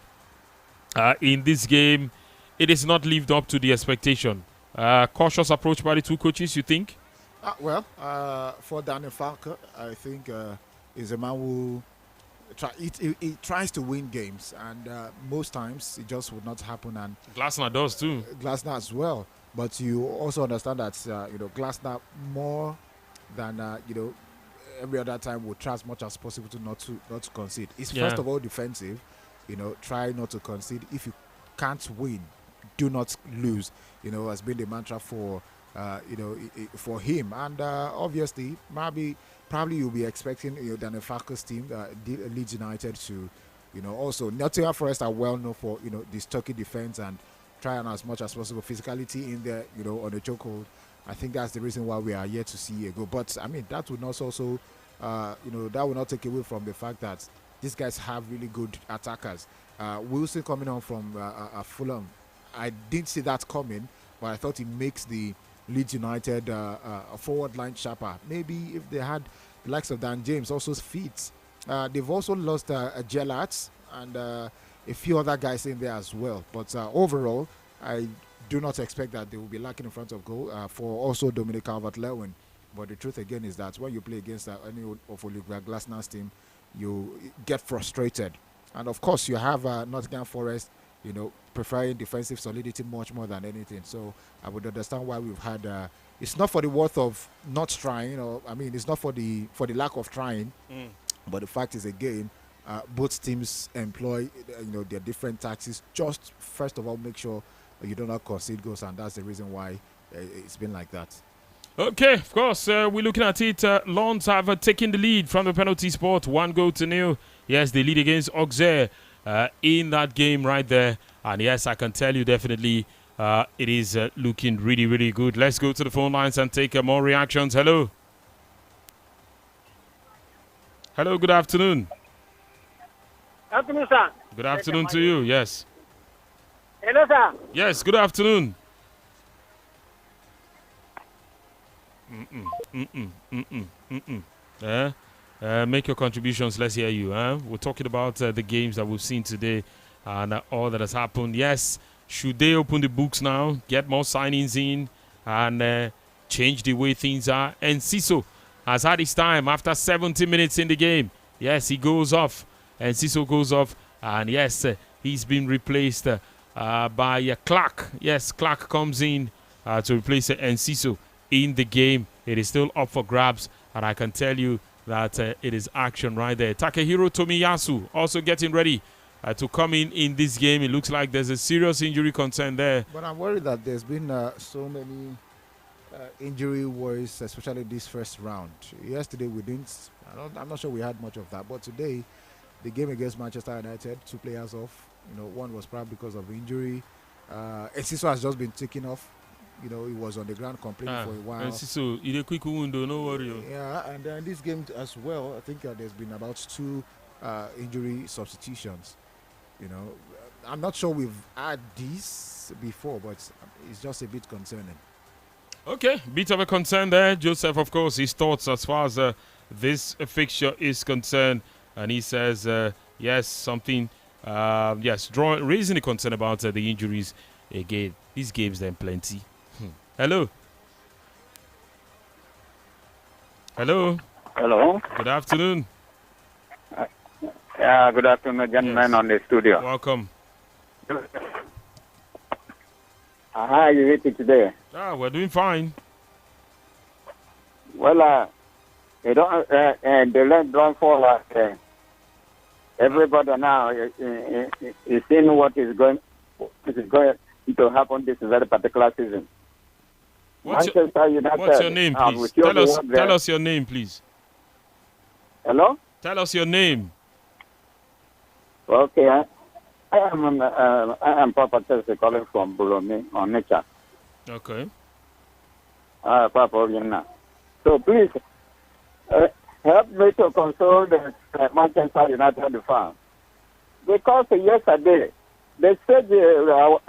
In this game, it is not lived up to the expectation. Cautious approach by the 2 coaches, you think? For Daniel Falker, I think is a man who he tries to win games, and most times it just would not happen. And Glasner does too. Glasner as well. But you also understand that Glasner more than every other time will try as much as possible to not to concede. It's first of all defensive. Try not to concede. If you can't win, do not lose. Has been the mantra for for him. And obviously, probably you'll be expecting Daniel Farker's team, Leeds United, to also Nottingham Forest are well known for this turkey defense and trying as much as possible physicality in there on the chokehold. I think that's the reason why we are yet to see a goal. But I mean, that would not also that will not take away from the fact that these guys have really good attackers. Wilson coming on from Fulham, I didn't see that coming, but I thought it makes the Leeds United forward line sharper. Maybe if they had the likes of Dan James also fit. They've also lost Gellat and a few other guys in there as well. But overall, I do not expect that they will be lacking in front of goal for also Dominic Calvert-Lewin. But the truth again is that when you play against any of Oliver Glasner's team, you get frustrated. And of course, you have Nottingham Forest, preferring defensive solidity much more than anything. So I would understand why we've had. It's not for the worth of not trying, it's not for the lack of trying. But the fact is, again, both teams employ their different tactics. Just first of all, make sure you do not concede goals, and that's the reason why it's been like that. Okay, of course, we're looking at it. Lons have taken the lead from the penalty spot, 1-0. Yes, they lead against Auxerre in that game right there. And yes, I can tell you definitely it is looking really, really good. Let's go to the phone lines and take more reactions. Hello. Hello, good afternoon. Afternoon, sir. Good afternoon to you, yes. Hello, sir. Yes, good afternoon. Make your contributions. Let's hear you. We're talking about the games that we've seen today and all that has happened. Yes, should they open the books now, get more signings in, and change the way things are? And Ciso has had his time after 70 minutes in the game. Yes, he goes off, and Ciso goes off, and yes, he's been replaced by Clark. Yes, Clark comes in to replace Enciso in the game. It is still up for grabs, and I can tell you that it is action right there. Takehiro Tomiyasu also getting ready to come in this game. It looks like there's a serious injury concern there. But I'm worried that there's been so many injury worries, especially this first round. Yesterday we didn't. I'm not sure we had much of that. But today, the game against Manchester United, 2 players off. One was probably because of injury. Enciso has just been taken off. He was on the ground complaining for a while. Enciso, it's a quick window, no worry. Yeah, and then this game as well, I think there's been about 2 injury substitutions. I'm not sure we've had this before, but it's just a bit concerning. Okay, bit of a concern there. Joseph, of course, his thoughts as far as this fixture is concerned. And he says, yes, something, raising a concern about the injuries again. These games, then plenty. Hello. Hello. Hello. Good afternoon. Yeah, good afternoon, gentlemen on the studio. Welcome. How are you eating today? We're doing fine. Well, the leg don't fall like everybody now is seeing what is going to happen this very particular season. What's your name, please? Tell us your name, please. Hello? Tell us your name. Okay, I am Papa Chelsea calling from Bulomi on Nature. Okay. Papa Vienna. So please help me to console the Manchester United fans. Because yesterday they said our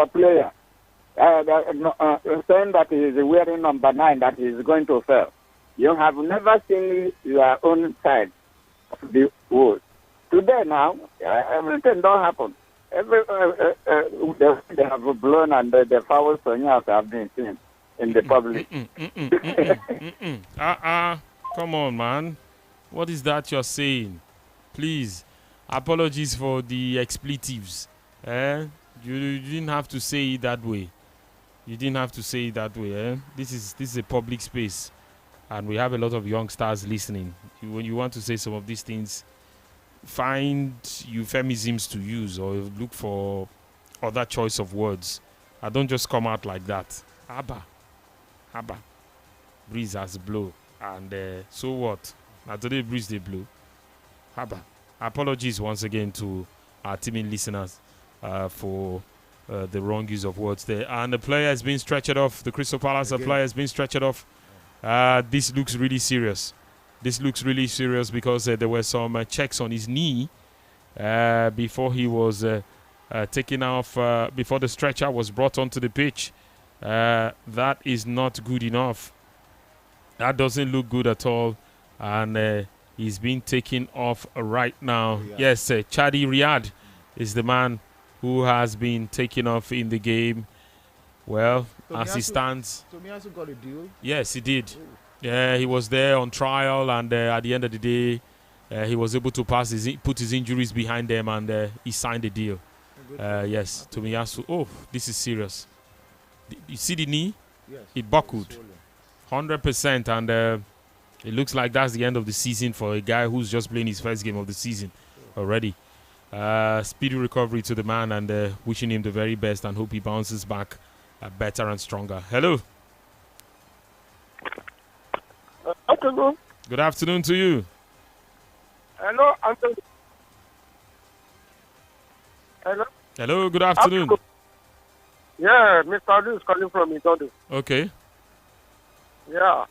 player saying that he is wearing number 9 that he is going to fail. You have never seen your own side of the world. Today now, everything don't happen. They have blown and the foul signals have been seen in the public. Come on, man. What is that you're saying? Please, apologies for the expletives. You didn't have to say it that way. You didn't have to say it that way. This is a public space, and we have a lot of youngsters listening. When you want to say some of these things, find euphemisms to use or look for other choice of words. I don't just come out like that. Abba. Breeze has blow. And so what? Now today breeze they blow. Abba. Apologies once again to our teaming listeners for the wrong use of words there. And the player has been stretched off. The Crystal Palace player has been stretched off. This looks really serious. Because there were some checks on his knee before he was taken off, before the stretcher was brought onto the pitch. That is not good enough. That doesn't look good at all. And he's being taken off right now. Riyadh. Yes, Chadi Riyadh is the man who has been taken off in the game. Well, as he stands. Tomiyasu got a deal? Yes, he did. Yeah, he was there on trial, and at the end of the day, he was able to put his injuries behind them, and he signed the deal. Yes, Tomiyasu. Oh, this is serious. You see the knee? Yes. It buckled. 100%, and it looks like that's the end of the season for a guy who's just playing his first game of the season already. Speedy recovery to the man, and wishing him the very best, and hope he bounces back better and stronger. Hello. Afternoon. Good afternoon to you. Hello, Anthony. Hello. Hello, good afternoon. Yeah, Mr. Adu is calling from Itodu. Okay. Yeah.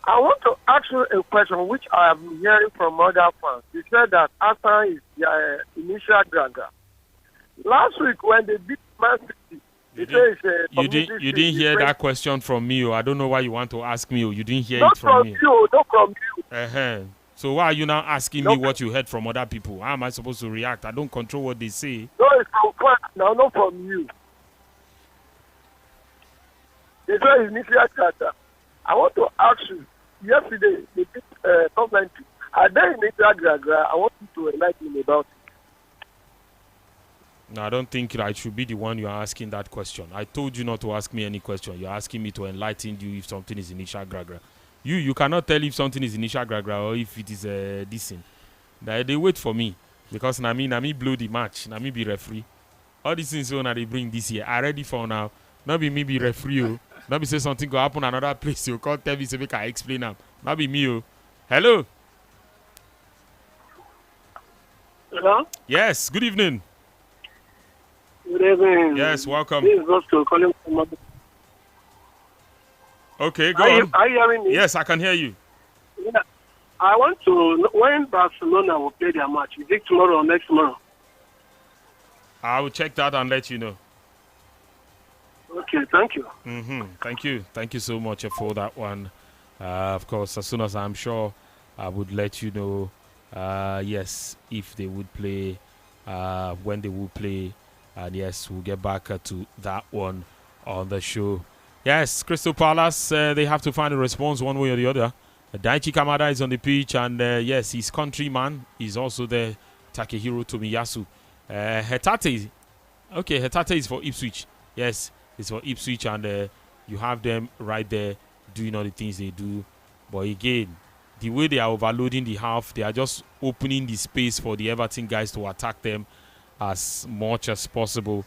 I want to ask you a question which I am hearing from other fans. They said that Arsenal is their initial dragger. Last week when they beat Man City, you didn't hear that question from me. I don't know why you want to ask me. You didn't hear not it from me. Not from you. So why are you now asking me what you heard from other people? How am I supposed to react? I don't control what they say. No, it's from fans. No, not from you. They say initial dragger. I want to ask you. Yesterday, they beat Coventry. Are they initial dragger? I want you to enlighten me about it. No, I don't think I should be the one you are asking that question. I told you not to ask me any question. You're asking me to enlighten you if something is initial gragra. You cannot tell if something is initial gragra or if it is this thing. They wait for me because na me blow the match. Na me be referee. All these things when they bring this year, I ready for now. Not be me be referee. Oh. Not be say something go happen another place. You can't tell me so make I explain now. Not be me. Oh. Hello. Hello? Yes, good evening. Good evening. Yes, welcome. This is Bosco calling from Okay, go on. Are you hearing me? Yes, I can hear you. Yeah. I want to know when Barcelona will play their match. Is it tomorrow or next tomorrow? I will check that and let you know. Okay, thank you. Thank you. Thank you so much for that one. Of course, as soon as I'm sure, I would let you know, yes, if they would play, when they will play. And yes, we'll get back to that one on the show. Yes, Crystal Palace, they have to find a response one way or the other. Daichi Kamada is on the pitch, and yes, his countryman is also there, Takehiro Tomiyasu. Hetate, okay, Hetate is for Ipswich. Yes, it's for Ipswich, and you have them right there doing all the things they do. But again, the way they are overloading the half, they are just opening the space for the Everton guys to attack them as much as possible.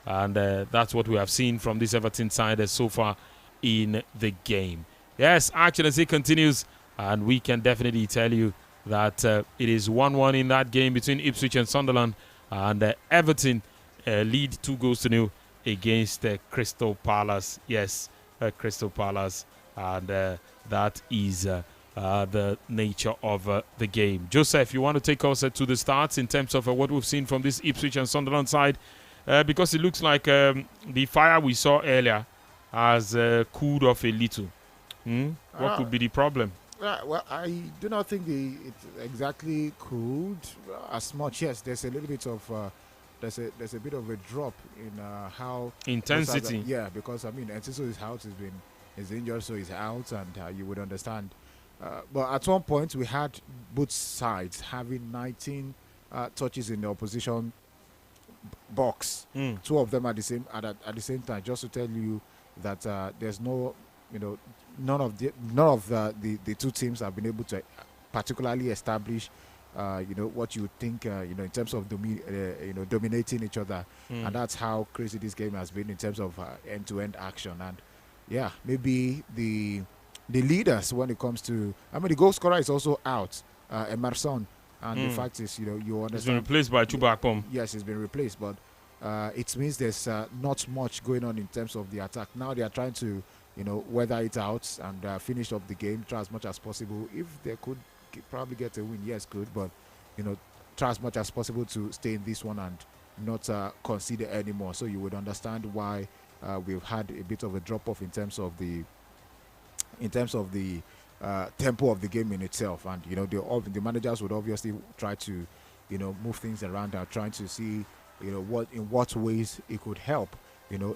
And that's what we have seen from this Everton side so far in the game. Yes, action as it continues, and we can definitely tell you that it is 1-1 in that game between Ipswich and Sunderland, and Everton lead 2-0 against Crystal Palace. Yes, Crystal Palace, and that is the nature of the game. Joseph, you want to take us to the starts in terms of what we've seen from this Ipswich and Sunderland side? Because it looks like the fire we saw earlier has cooled off a little. What could be the problem? Well, I do not think it's exactly cooled as much. Yes, there's a little bit of there's a bit of a drop in how intensity. Yeah, because I mean, Enciso is out, is injured, so he's out, and you would understand. But at one point, we had both sides having 19 touches in the opposition box. Two of them at the same time, just to tell you that there's no, none of the two teams have been able to particularly establish what you would think in terms of dominating each other. And that's how crazy this game has been in terms of end-to-end action. And yeah, maybe the leaders when it comes to, I mean, the goal scorer is also out, Emerson. And the fact is, you understand. It's been replaced by Chubakpom. Yes, it's been replaced, but it means there's not much going on in terms of the attack. Now they are trying to, weather it out and finish up the game, try as much as possible. If they could probably get a win, yes, good, but try as much as possible to stay in this one and not concede anymore. So you would understand why we've had a bit of a drop off in terms of the tempo of the game in itself. And the managers would obviously try to move things around and trying to see in what ways it could help,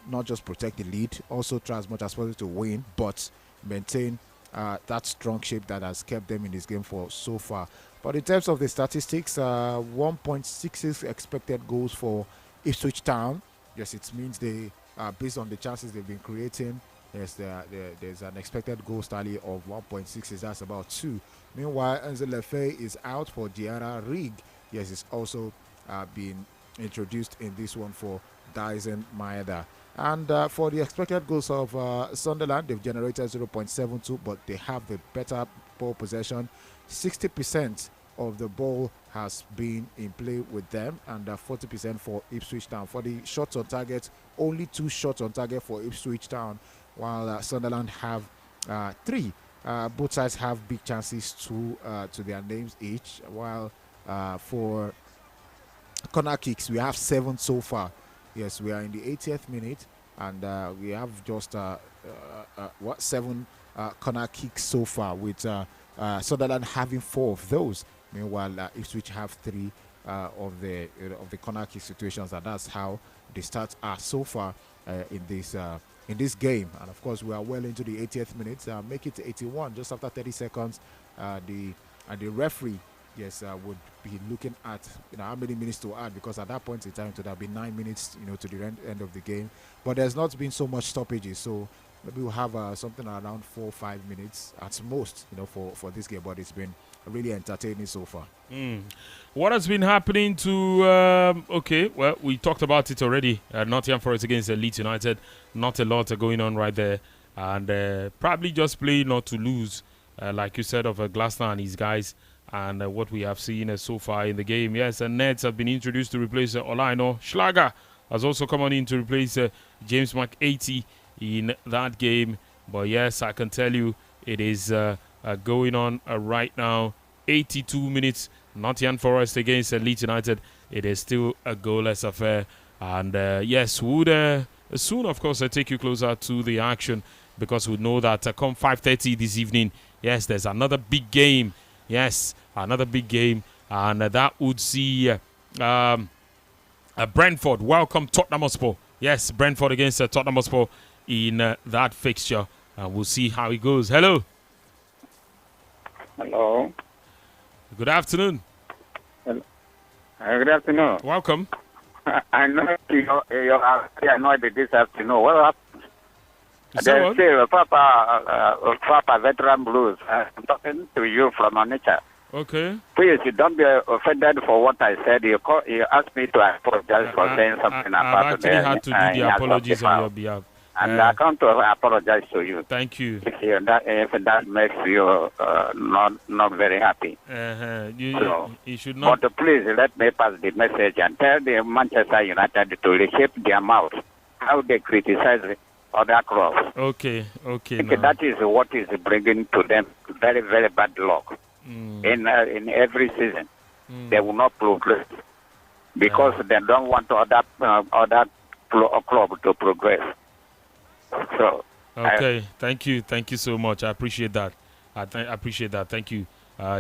not just protect the lead, also try as much as possible to win, but maintain that strong shape that has kept them in this game for so far. But in terms of the statistics, 1.66 expected goals for Ipswich Town. Yes, it means they based on the chances they've been creating. Yes, there's an expected goal tally of 1.6. That's about 2. Meanwhile, Enzo Lefebvre is out for Diarra Rig. Yes, it's also been introduced in this one for Dyson Maeda. And for the expected goals of Sunderland, they've generated 0.72, but they have the better ball possession. 60% of the ball has been in play with them, and 40% for Ipswich Town. For the shots on target, only 2 shots on target for Ipswich Town, while Sunderland have 3. Both sides have big chances to their names each, while for corner kicks, we have 7 so far. Yes, we are in the 80th minute, and we have just 7 corner kicks so far, with Sunderland having 4 of those. Meanwhile, Ipswich have 3 of the corner kick situations, and that's how the stats are so far in this game. And of course, we are well into the 80th minute. Make it 81 just after 30 seconds. The referee, yes, would be looking at how many minutes to add, because at that point in time it would have been 9 minutes, to the end of the game. But there's not been so much stoppages, so maybe we'll have something around 4 or 5 minutes at most, for this game. But it's been really entertaining so far. What has been happening to? Well, we talked about it already. Nottingham Forest against Leeds United. Not a lot going on right there, and probably just play not to lose, like you said, of Glasner and his guys. And what we have seen so far in the game. Yes, and Nets have been introduced to replace Olaino. Schlager has also come on in to replace James McAtee in that game. But yes, I can tell you it is going on right now. 82 minutes. Nottingham Forest against Leeds United. It is still a goalless affair. And yes, would soon, of course, take you closer to the action, because we know that come 5:30 this evening, yes, there's another big game. Yes, another big game, and that would see Brentford welcome Tottenham Hotspur. Yes, Brentford against Tottenham Hotspur in that fixture, and we'll see how it goes. Hello. Hello. Good afternoon. Hello. Good afternoon. Welcome. I know you're annoyed this afternoon. What happened? There's still Papa Veteran Blues. I'm talking to you from Onitsha. Okay. Please, you don't be offended for what I said. You asked me to apologize for saying something about I've actually had to do the apologies on your behalf. And I come to apologize to you. Thank you. If that makes you not very happy. You should not. But please let me pass the message and tell the Manchester United to reshape their mouth how they criticize other clubs. Okay. That is what is bringing to them very, very bad luck. In every season, they will not progress because they don't want other club to progress. So. Okay, thank you so much. I appreciate that. I appreciate that. Thank you.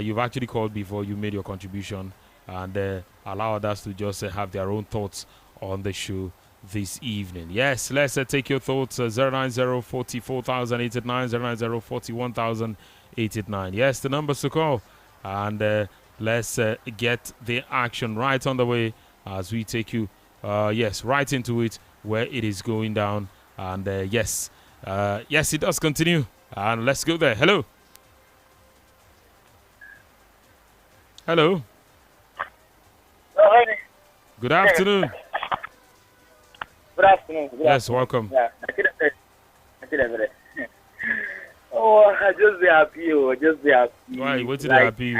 You've actually called before you made your contribution, and allow others to just have their own thoughts on the show this evening. Yes, let's take your thoughts. 090-44,889, 090-41,889. Yes, the numbers to call, and let's get the action right on the way as we take you, right into it where it is going down. And yes, it does continue. And let's go there. Hello. Good afternoon. Good afternoon. Yes, welcome. Yeah, I did it. Oh, I just be happy. Why? What did happy?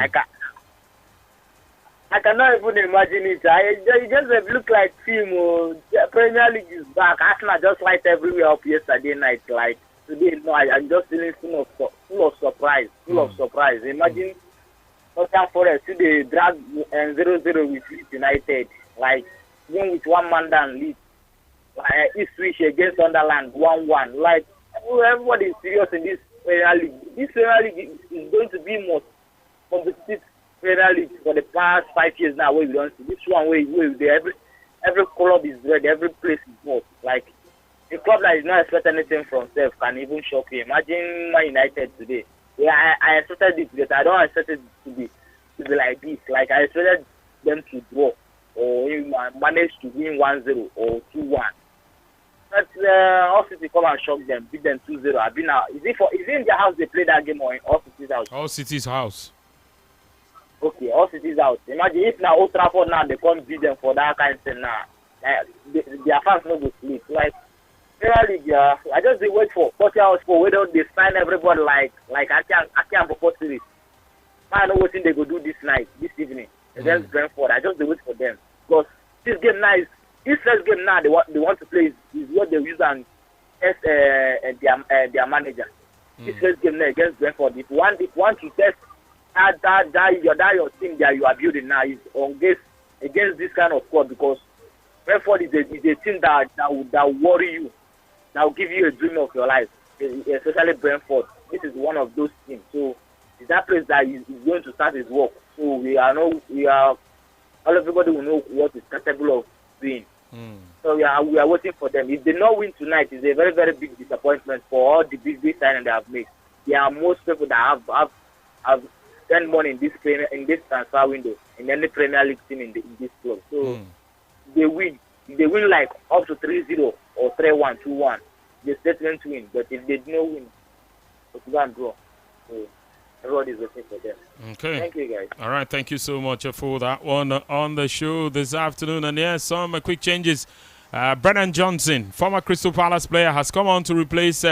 I cannot even imagine it. It just look like film. The Premier League is back. Arsenal just light everywhere up yesterday night. Like today, no, I'm just feeling full of surprise. Imagine Tottenham Forest today drag 0-0 with Leeds United. Like even with one man down lead. Like Ipswich against Sunderland 1-1. Like everybody is serious in this Premier League. This Premier League is going to be most competitive Premier League for the past 5 years now. Where we don't see this one where every club is ready, every place is hot. Like a club that is not expecting anything from self can even shock you. Imagine Man United today. Yeah, I expected it, but I don't expect it to be like this. Like I expected them to draw or manage to win 1-0 or 2-1. But All City come and shock them, beat them 2-0. I've been out. Is it in their house they play that game or in All City's house? All City's house. Okay, All City's house. Imagine if now Old Trafford now they come beat them for that kind of thing now. Their fans no go sleep. Like League, I just wait for Tottenham Hotspur where they sign everybody like I can't propose to it. I know what thing they go do this evening against Brentford. I just wait for them because this game now this first game now they want to play is what they use and test their manager. This first game now against Brentford. If one to test your team that you are building now is against this kind of squad because Brentford is a team that will worry you, that will give you a dream of your life, especially Brentford. This is one of those teams. So it's that place that is going to start his work. So everybody will know what is capable of doing. So we are waiting for them. If they not win tonight, it's a very, very big disappointment for all the big signings they have made. There are most people that have spent money in this transfer window in any Premier League team in this club. So they win like up to 3-0 or 3-1, 2-1. the statement win. But if they do not win, it's going to draw. So everybody is waiting for them. Okay. Thank you, guys. All right. Thank you so much for that one on the show this afternoon. And yes, some quick changes. Brennan Johnson, former Crystal Palace player, has come on to replace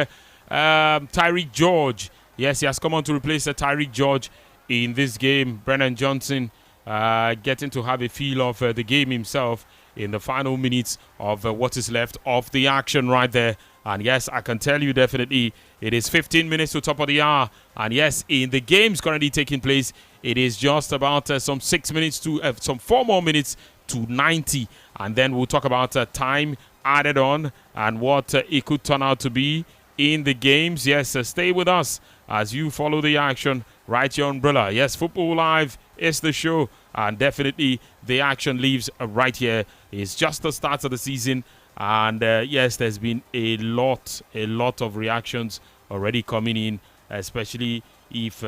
Tyreek George. Yes, he has come on to replace Tyreek George in this game. Brennan Johnson getting to have a feel of the game himself in the final minutes of what is left of the action right there. And yes, I can tell you definitely it is 15 minutes to top of the hour. And yes, in the games currently taking place, it is just about some 4 more minutes to 90. And then we'll talk about time added on and what it could turn out to be in the games. Yes, stay with us as you follow the action right here on Umbrella. Yes, Football Live is the show, and definitely the action leaves right here. It's just the start of the season, and yes, there's been a lot of reactions already coming in, especially if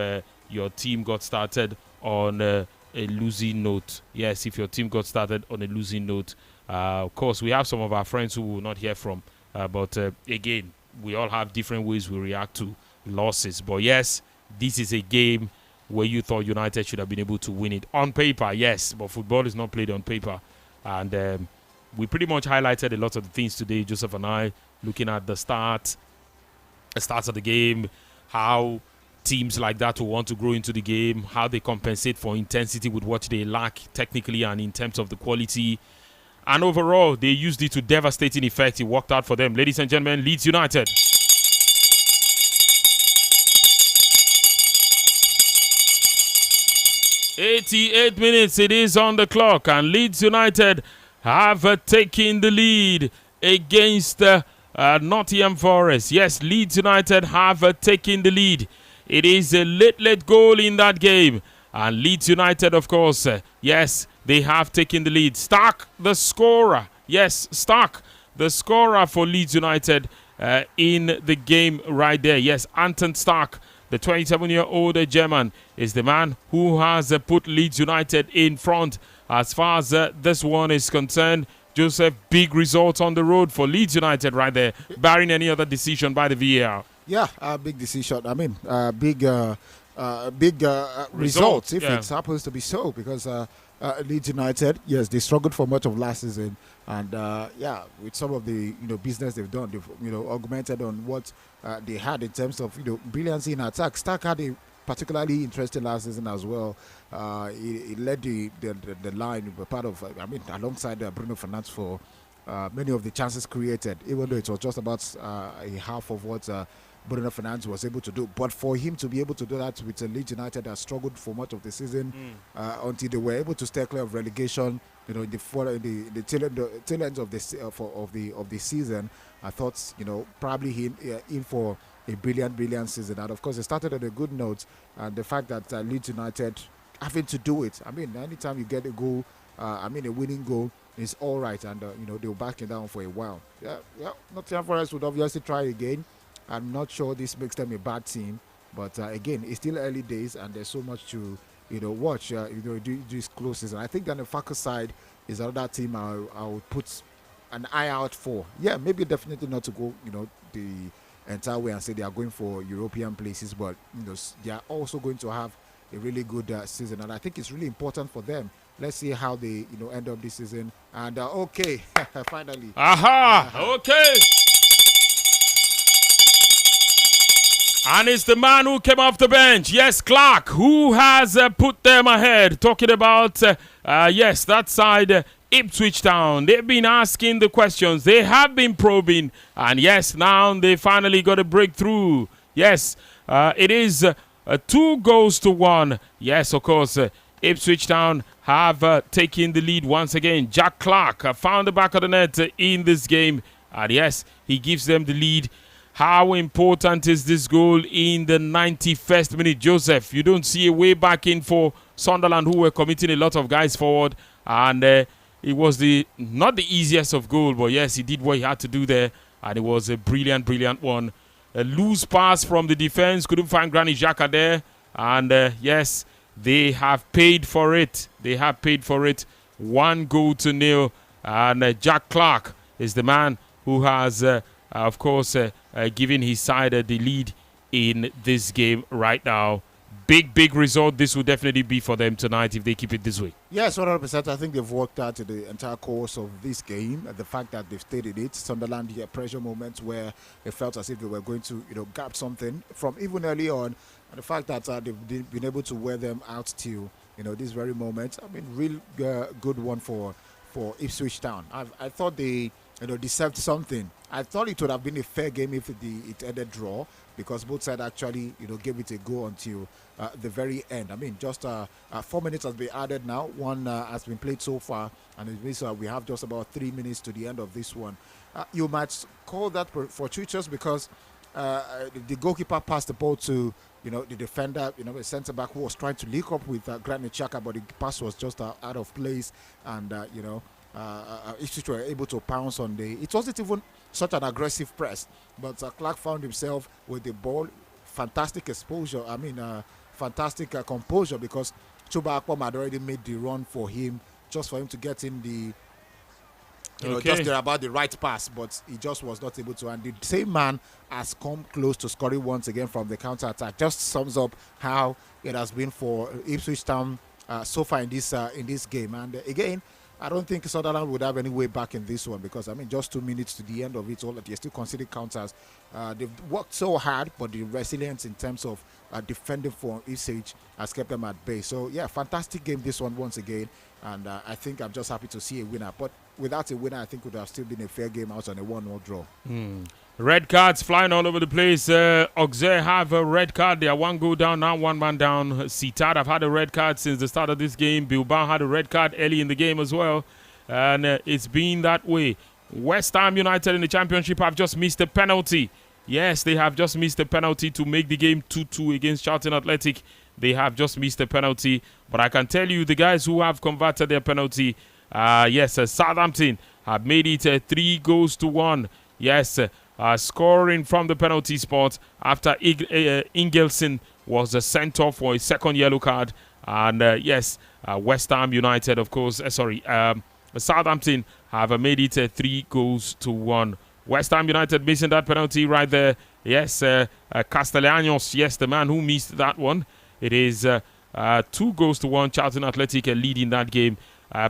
your team got started on a losing note. Yes, if your team got started on a losing note. Of course, we have some of our friends who will not hear from, but again, we all have different ways we react to losses. But yes, this is a game where you thought United should have been able to win it. On paper, yes, but football is not played on paper. And we pretty much highlighted a lot of the things today, Joseph and I, looking at the start of the game, how teams like that will want to grow into the game, how they compensate for intensity with what they lack technically and in terms of the quality. And overall, they used it to devastating effect. It worked out for them. Ladies and gentlemen, Leeds United. "88 minutes it is on the clock, and Leeds United have taken the lead against Nottingham Forest. Yes, Leeds United have taken the lead. It is a late goal in that game. And Leeds United, of course, yes, they have taken the lead. Stark, the scorer. Yes, Stark, the scorer for Leeds United in the game right there. Yes, Anton Stark, the 27-year-old German, is the man who has put Leeds United in front as far as this one is concerned. Joseph, big results on the road for Leeds United right there, barring any other decision by the VAR. Yeah, big decision. I mean, big results if it happens to be so, because Leeds United, yes, they struggled for much of last season, and with some of the business they've done, they've augmented on what they had in terms of brilliancy in attack. Stark had a particularly interesting last season as well. He led the line, part of alongside Bruno Fernandes for many of the chances created, even though it was just about a half of what Bruno Fernandes was able to do. But for him to be able to do that with Leeds United that struggled for much of the season until they were able to stay clear of relegation, in the tail end of the season, I thought probably he in for a brilliant season. And of course, it started on a good note, and the fact that Leeds United having to do it. I mean, anytime you get a goal, a winning goal, is all right, and they were backing down for a while. Nottingham Forest would obviously try again. I'm not sure this makes them a bad team, but again, it's still early days, and there's so much to watch. This close season. I think that the Falcons side is another team I would put an eye out for. Yeah, maybe definitely not to go the entire way and say they are going for European places, but they are also going to have a really good season, and I think it's really important for them. Let's see how they end up this season. And okay, finally. Okay. And it's the man who came off the bench. Yes, Clark, who has put them ahead. Talking about, that side, Ipswich Town. They've been asking the questions. They have been probing. And yes, now they finally got a breakthrough. Yes, it is 2-1. Yes, of course, Ipswich Town have taken the lead once again. Jack Clark found the back of the net in this game. And yes, he gives them the lead. How important is this goal in the 91st minute, Joseph? You don't see a way back in for Sunderland, who were committing a lot of guys forward. And it was not the easiest of goal, but yes, he did what he had to do there. And it was a brilliant one. A loose pass from the defense. Couldn't find Granit Xhaka there. And yes, they have paid for it. 1-0. And Jack Clark is the man who has of course, giving his side the lead in this game right now. Big result this will definitely be for them tonight if they keep it this way. Yes, 100%. I think they've worked out the entire course of this game. The fact that they've stayed in it. Sunderland had pressure moments where it felt as if they were going to, grab something from even early on. And the fact that they've been able to wear them out till, this very moment. I mean, real good one for Ipswich Town. I thought they, deserved something. I thought it would have been a fair game if it ended draw, because both sides actually, gave it a go until the very end. I mean, just 4 minutes has been added now. One has been played so far, and it means we have just about 3 minutes to the end of this one. You might call that fortuitous because the goalkeeper passed the ball to, the defender, the centre-back who was trying to link up with Granit Xhaka, but the pass was just out of place, and, Ipswich were able to pounce on it wasn't even such an aggressive press, but Clark found himself with the ball. Fantastic exposure. I mean, fantastic composure, because Chuba Akpom had already made the run for him, just for him to get in the, just there about the right pass, but he just was not able to. And the same man has come close to scoring once again from the counter attack. Just sums up how it has been for Ipswich Town so far in this game. And again, I don't think Sunderland would have any way back in this one, because, I mean, just 2 minutes to the end of it all, they're still conceding counters. They've worked so hard, but the resilience in terms of defending for Ipswich has kept them at bay. So, yeah, fantastic game this one once again. And I think I'm just happy to see a winner. But without a winner, I think it would have still been a fair game out on a 1-0 draw. Red cards flying all over the place. Auxerre have a red card. They are 1 goal down, now 1 man down. Citad have had a red card since the start of this game. Bilbao had a red card early in the game as well. And it's been that way. West Ham United in the Championship have just missed a penalty. Yes, they have just missed a penalty to make the game 2-2 against Charlton Athletic. They have just missed a penalty. But I can tell you, the guys who have converted their penalty, Southampton have made it 3-1. Yes, scoring from the penalty spot after Ingelson was sent off for a second yellow card. And West Ham United, of course, Southampton have made it 3-1. West Ham United missing that penalty right there. Yes, Castellanos, yes, the man who missed that one. It is 2-1. Charlton Athletic leading that game.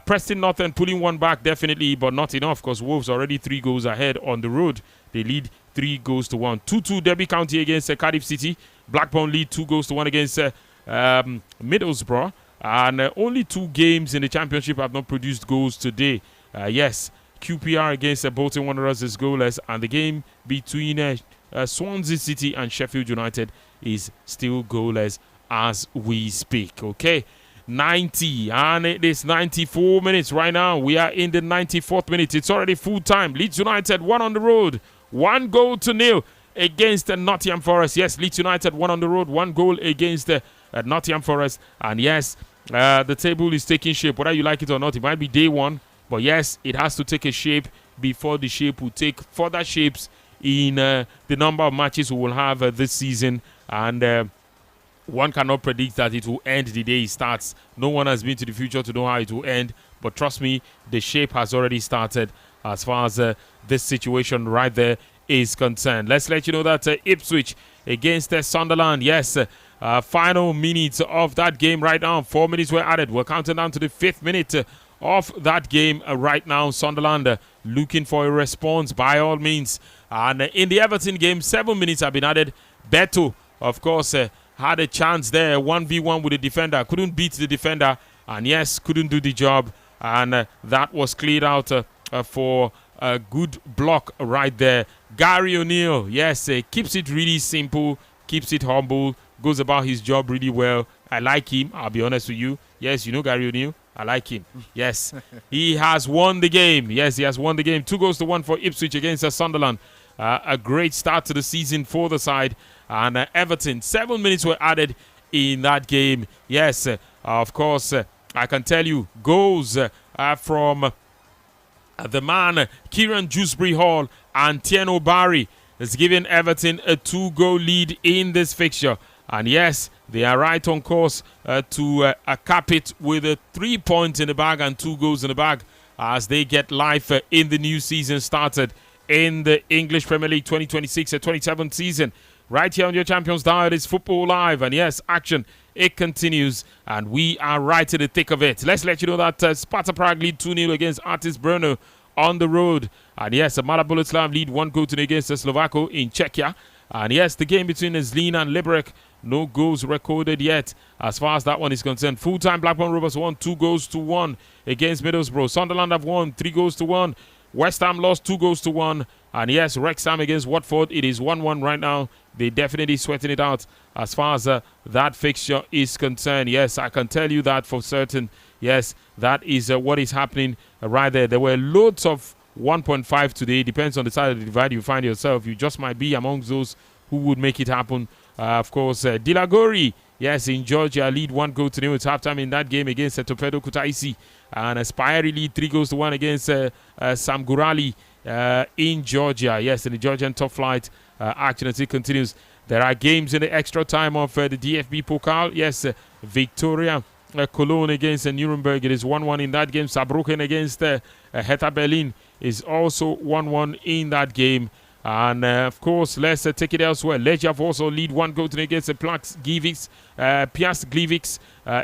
Preston Northern pulling one back, definitely, but not enough, because Wolves already 3 goals ahead on the road. They lead 3-1. 2-2 Derby County against Cardiff City. Blackburn lead 2-1 against Middlesbrough. And only 2 games in the Championship have not produced goals today. QPR against Bolton Wanderers is goalless, and the game between Swansea City and Sheffield United is still goalless as we speak. Okay, 90, and it is 94 minutes right now. We are in the 94th minute. It's already full time. Leeds United 1 on the road, 1-0 against Nottingham Forest. Yes, Leeds United 1 on the road, 1 goal against Nottingham Forest. And yes, the table is taking shape, whether you like it or not. It might be day 1, but yes, it has to take a shape before the shape will take further shapes in the number of matches we will have this season. And one cannot predict that it will end the day it starts. No one has been to the future to know how it will end. But trust me, the shape has already started as far as this situation right there is concerned. Let's let you know that Ipswich against Sunderland. Yes, final minutes of that game right now. 4 minutes were added. We're counting down to the 5th minute of that game right now. Sunderland looking for a response by all means. And in the Everton game, 7 minutes have been added. Beto, of course, had a chance there, 1v1 with the defender. Couldn't beat the defender. And yes, couldn't do the job. And that was cleared out for a good block right there. Gary O'Neill, yes, keeps it really simple, keeps it humble, goes about his job really well. I like him, I'll be honest with you. Yes, you know Gary O'Neill. I like him. Yes, he has won the game. Yes, he has won the game. 2-1 for Ipswich against Sunderland. A great start to the season for the side. And Everton, 7 minutes were added in that game. Yes, of course, I can tell you, goals from the man, Kieran Dewsbury Hall and Tieno Barry has given Everton a 2-goal lead in this fixture. And yes, they are right on course to cap it with 3 points in the bag and 2 goals in the bag as they get life in the new season started in the English Premier League 2026-27 season. Right here on your Champions Dial, it is Football Live. And yes, action, it continues. And we are right in the thick of it. Let's let you know that Sparta Prague lead 2-0 against Artis Brno on the road. And yes, Mala Boleslav lead 1-0 against Slovako in Czechia. And yes, the game between Zlín and Liberec, no goals recorded yet as far as that one is concerned. Full-time Blackburn Rovers won 2-1 against Middlesbrough. Sunderland have won 3-1. West Ham lost 2-1. And yes, Wrexham against Watford, it is 1-1 right now. They definitely sweating it out as far as that fixture is concerned. Yes, I can tell you that for certain. Yes, that is what is happening right there. There were loads of 1.5 today. Depends on the side of the divide you find yourself. You just might be amongst those who would make it happen. Of course, Dilagori, yes, in Georgia, lead 1-0. It's halftime in that game against Torpedo Kutaisi. And Aspire lead 3-1 against Samgurali in Georgia. Yes, in the Georgian top flight action as it continues. There are games in the extra time of the DFB Pokal. Yes, Victoria Cologne against Nuremberg. It is 1-1 in that game. Saarbrücken against Hertha Berlin is also 1-1 in that game. And of course, let's take it elsewhere. Legia also lead 1-0 against Piast Gliwice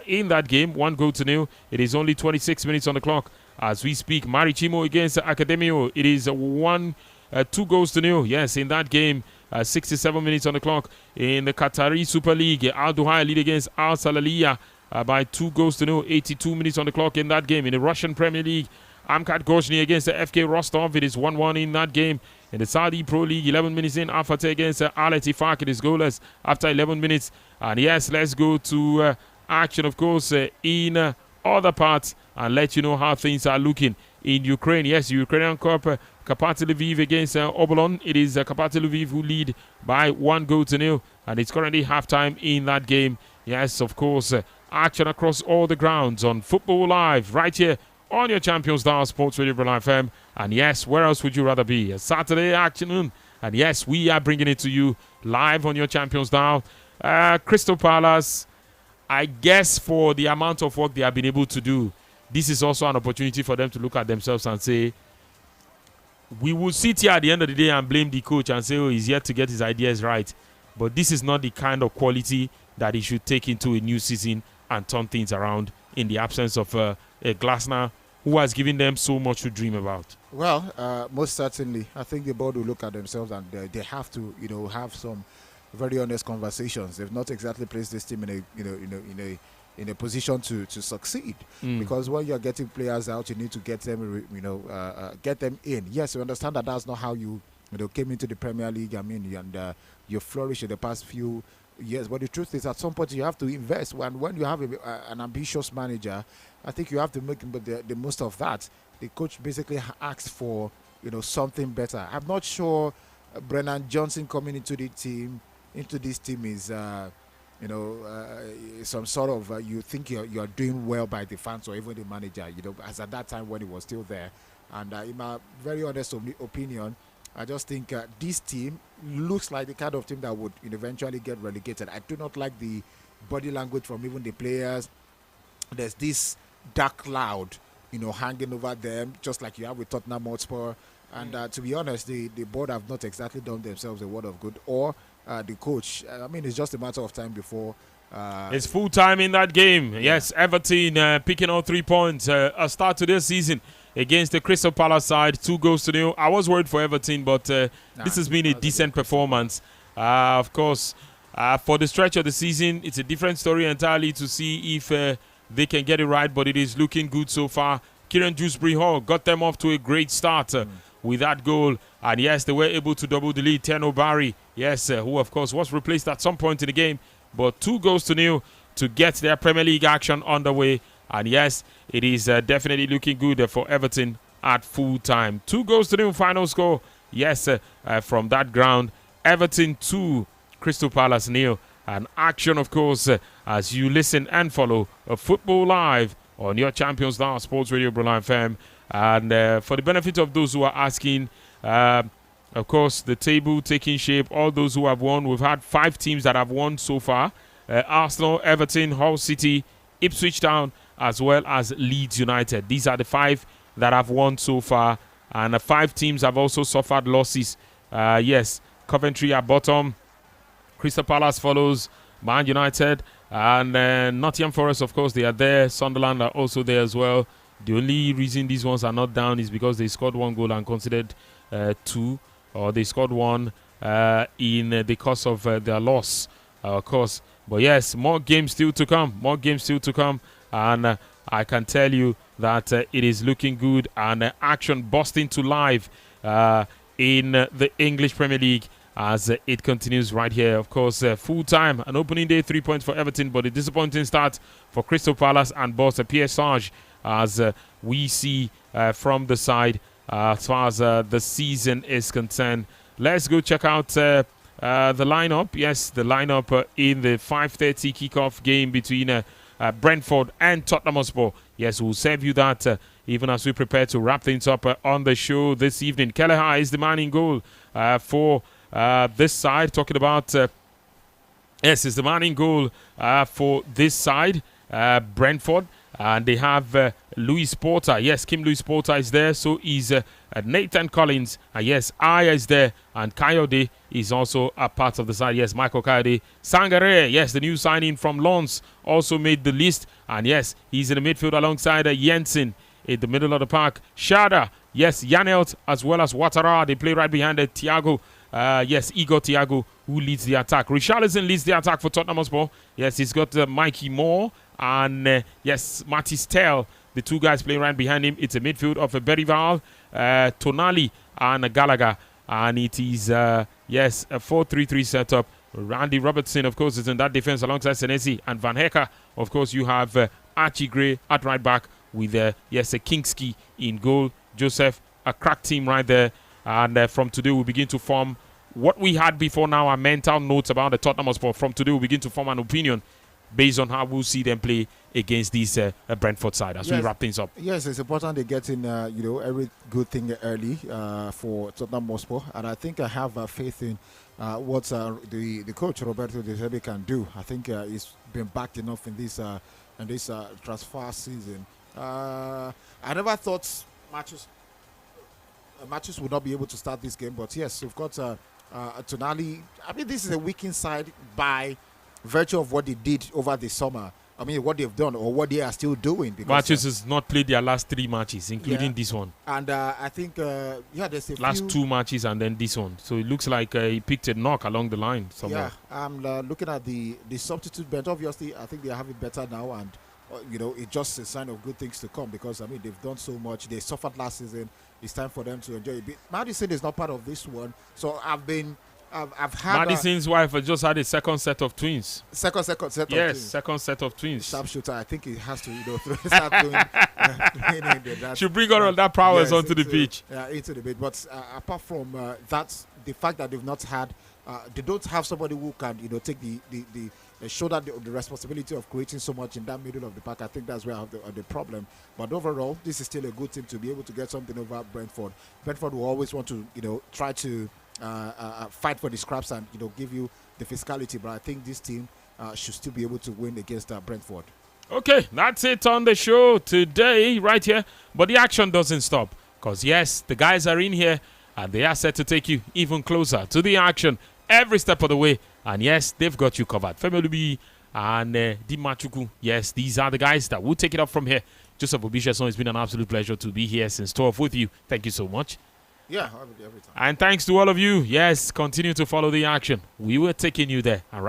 in that game, 1-0. It is only 26 minutes on the clock as we speak. Marichimo against Academio. It is 2-0. Yes, in that game, 67 minutes on the clock. In the Qatari Super League, Al Duhail lead against Al Salaliya by 2-0. 82 minutes on the clock in that game. In the Russian Premier League, Amkat Ghozny against the FK Rostov. It is 1-1 in that game. In the Saudi Pro League, 11 minutes in, Al-Fateh against Al-Ettifaq. It is goalless after 11 minutes. And yes, let's go to action, of course, in other parts and let you know how things are looking in Ukraine. Yes, Ukrainian Cup, Karpaty Lviv against Obolon. It is Karpaty Lviv who lead by 1-0. And it's currently halftime in that game. Yes, of course, action across all the grounds on Football Live right here on your Champions Dial Sports Radio Live FM. And yes, where else would you rather be? A Saturday afternoon. And yes, we are bringing it to you live on your Champions Dial. Crystal Palace, I guess for the amount of work they have been able to do, this is also an opportunity for them to look at themselves and say, we will sit here at the end of the day and blame the coach and say, oh, he's yet to get his ideas right. But this is not the kind of quality that he should take into a new season and turn things around in the absence of a Glasner who has given them so much to dream about. Well, most certainly, I think the board will look at themselves and they have to, have some very honest conversations. They've not exactly placed this team in a position to succeed, because when you're getting players out, you need to get them, get them in. Yes, you understand that that's not how you came into the Premier League. I mean, and you flourished in the past few years. But the truth is, at some point, you have to invest. When you have an ambitious manager, I think you have to make the most of that. The coach basically asked for something better. I'm not sure Brennan Johnson coming into this team is some sort of you think you're doing well by the fans or even the manager, as at that time when he was still there. And in my very honest opinion, I just think this team looks like the kind of team that would eventually get relegated. I do not like the body language from even the players. There's this dark cloud, hanging over them, just like you have with Tottenham Hotspur. And to be honest, the board have not exactly done themselves a word of good, or the coach. I mean, it's just a matter of time before. It's full time in that game. Yeah. Yes, Everton picking all 3 points. A start to this season against the Crystal Palace side, 2-0. I was worried for Everton, but this has been a decent performance. Of course, for the stretch of the season, it's a different story entirely to see if they can get it right, but it is looking good so far. Kieran Dewsbury Hall got them off to a great start with that goal. And yes, they were able to double the lead. Teno Barry, yes, who of course was replaced at some point in the game, but 2-0 to get their Premier League action underway. And yes, it is definitely looking good for Everton at full time. 2-0 final score. Yes, from that ground, Everton 2, Crystal Palace 0. And action, of course, as you listen and follow Football Live on your Champions Dial Sports Radio Berlin FM. And for the benefit of those who are asking, of course, the table taking shape, all those who have won, we've had 5 teams that have won so far. Arsenal, Everton, Hull City, Ipswich Town, as well as Leeds United. These are the 5 that have won so far. And 5 teams have also suffered losses. Yes, Coventry at bottom. Crystal Palace follows. Man United and Nottingham Forest, of course, they are there. Sunderland are also there as well. The only reason these ones are not down is because they scored 1 goal and considered 2, or they scored 1 in the course of their loss, of course. But yes, more games still to come. More games still to come. And I can tell you that it is looking good, and action busting to life in the English Premier League as it continues right here. Of course, full time, an opening day, 3 points for Everton, but a disappointing start for Crystal Palace and boss Pierre Sarge, as we see from the side as far as the season is concerned. Let's go check out the lineup. Yes, the lineup in the 5:30 kickoff game between Brentford and Tottenham Hotspur. Yes, we'll serve you that even as we prepare to wrap things up on the show this evening. Kelleher is the man in goal for this side. Talking about yes, is the man in goal for this side, Brentford. And they have Luis Porter. Yes, Kim Luis Porter is there. So is Nathan Collins. Yes, Aya is there. And Kayode is also a part of the side. Yes, Michael Kayode. Sangare, yes, the new signing from Lens, also made the list. And yes, he's in the midfield alongside Jensen in the middle of the park. Shada, yes, Janelt as well as Ouattara. They play right behind Thiago. Yes, Igor Thiago, who leads the attack. Richarlison leads the attack for Tottenham Hotspur. Yes, he's got Mikey Moore and yes, Mattis Tell, the 2 guys playing right behind him. It's a midfield of Berival, Tonali and Gallagher. And it is, yes, a 4-3-3 setup. Randy Robertson, of course, is in that defense alongside Senesi and Van Hecke. Of course, you have Archie Gray at right back with, yes, a Kingski in goal. Joseph, a crack team right there. And from today, we begin to form what we had before now, our mental notes about the Tottenham Hotspur. From today, we begin to form an opinion based on how we'll see them play against this Brentford side as we wrap things up. Yes, it's important they get in, every good thing early for Tottenham Hotspur. And I think I have faith in what the coach, Roberto De Zerbi, can do. I think he's been backed enough in this transfer season. I never thought matches would not be able to start this game. But yes, we've got Tonali. I mean, this is a weakened side by virtue of what they did over the summer. I mean, what they've done or what they are still doing. Because Matches has not played their last 3 matches, including this one. And I think, there's a last 2 matches and then this one. So it looks like he picked a knock along the line somewhere. Yeah, I'm looking at the substitute bench. Obviously, I think they have it better now, and it's just a sign of good things to come, because I mean they've done so much. They suffered last season. It's time for them to enjoy a bit. Madison is not part of this one, so I've had Madison's wife has just had a second set of twins. Second set of twins. Yes, second set of twins. Sharpshooter. I think he has to start doing. Should bring all that prowess onto the pitch. Yeah, into the pitch. But apart from that, the fact that they've not had, they don't have somebody who can take the shoulder the responsibility of creating so much in that middle of the park. I think that's where I have the problem. But overall, this is still a good team to be able to get something over Brentford. Brentford will always want to try to fight for the scraps and give you the physicality. But I think this team should still be able to win against Brentford. Okay, that's it on the show today, right here. But the action doesn't stop, because yes, the guys are in here and they are set to take you even closer to the action every step of the way. And yes, they've got you covered. Femi Olubi and Dimachuku. Yes, these are the guys that will take it up from here. Joseph Obishason, it's been an absolute pleasure to be here since 12 with you. Thank you so much. Yeah, every time. And thanks to all of you. Yes, continue to follow the action. We were taking you there. All right.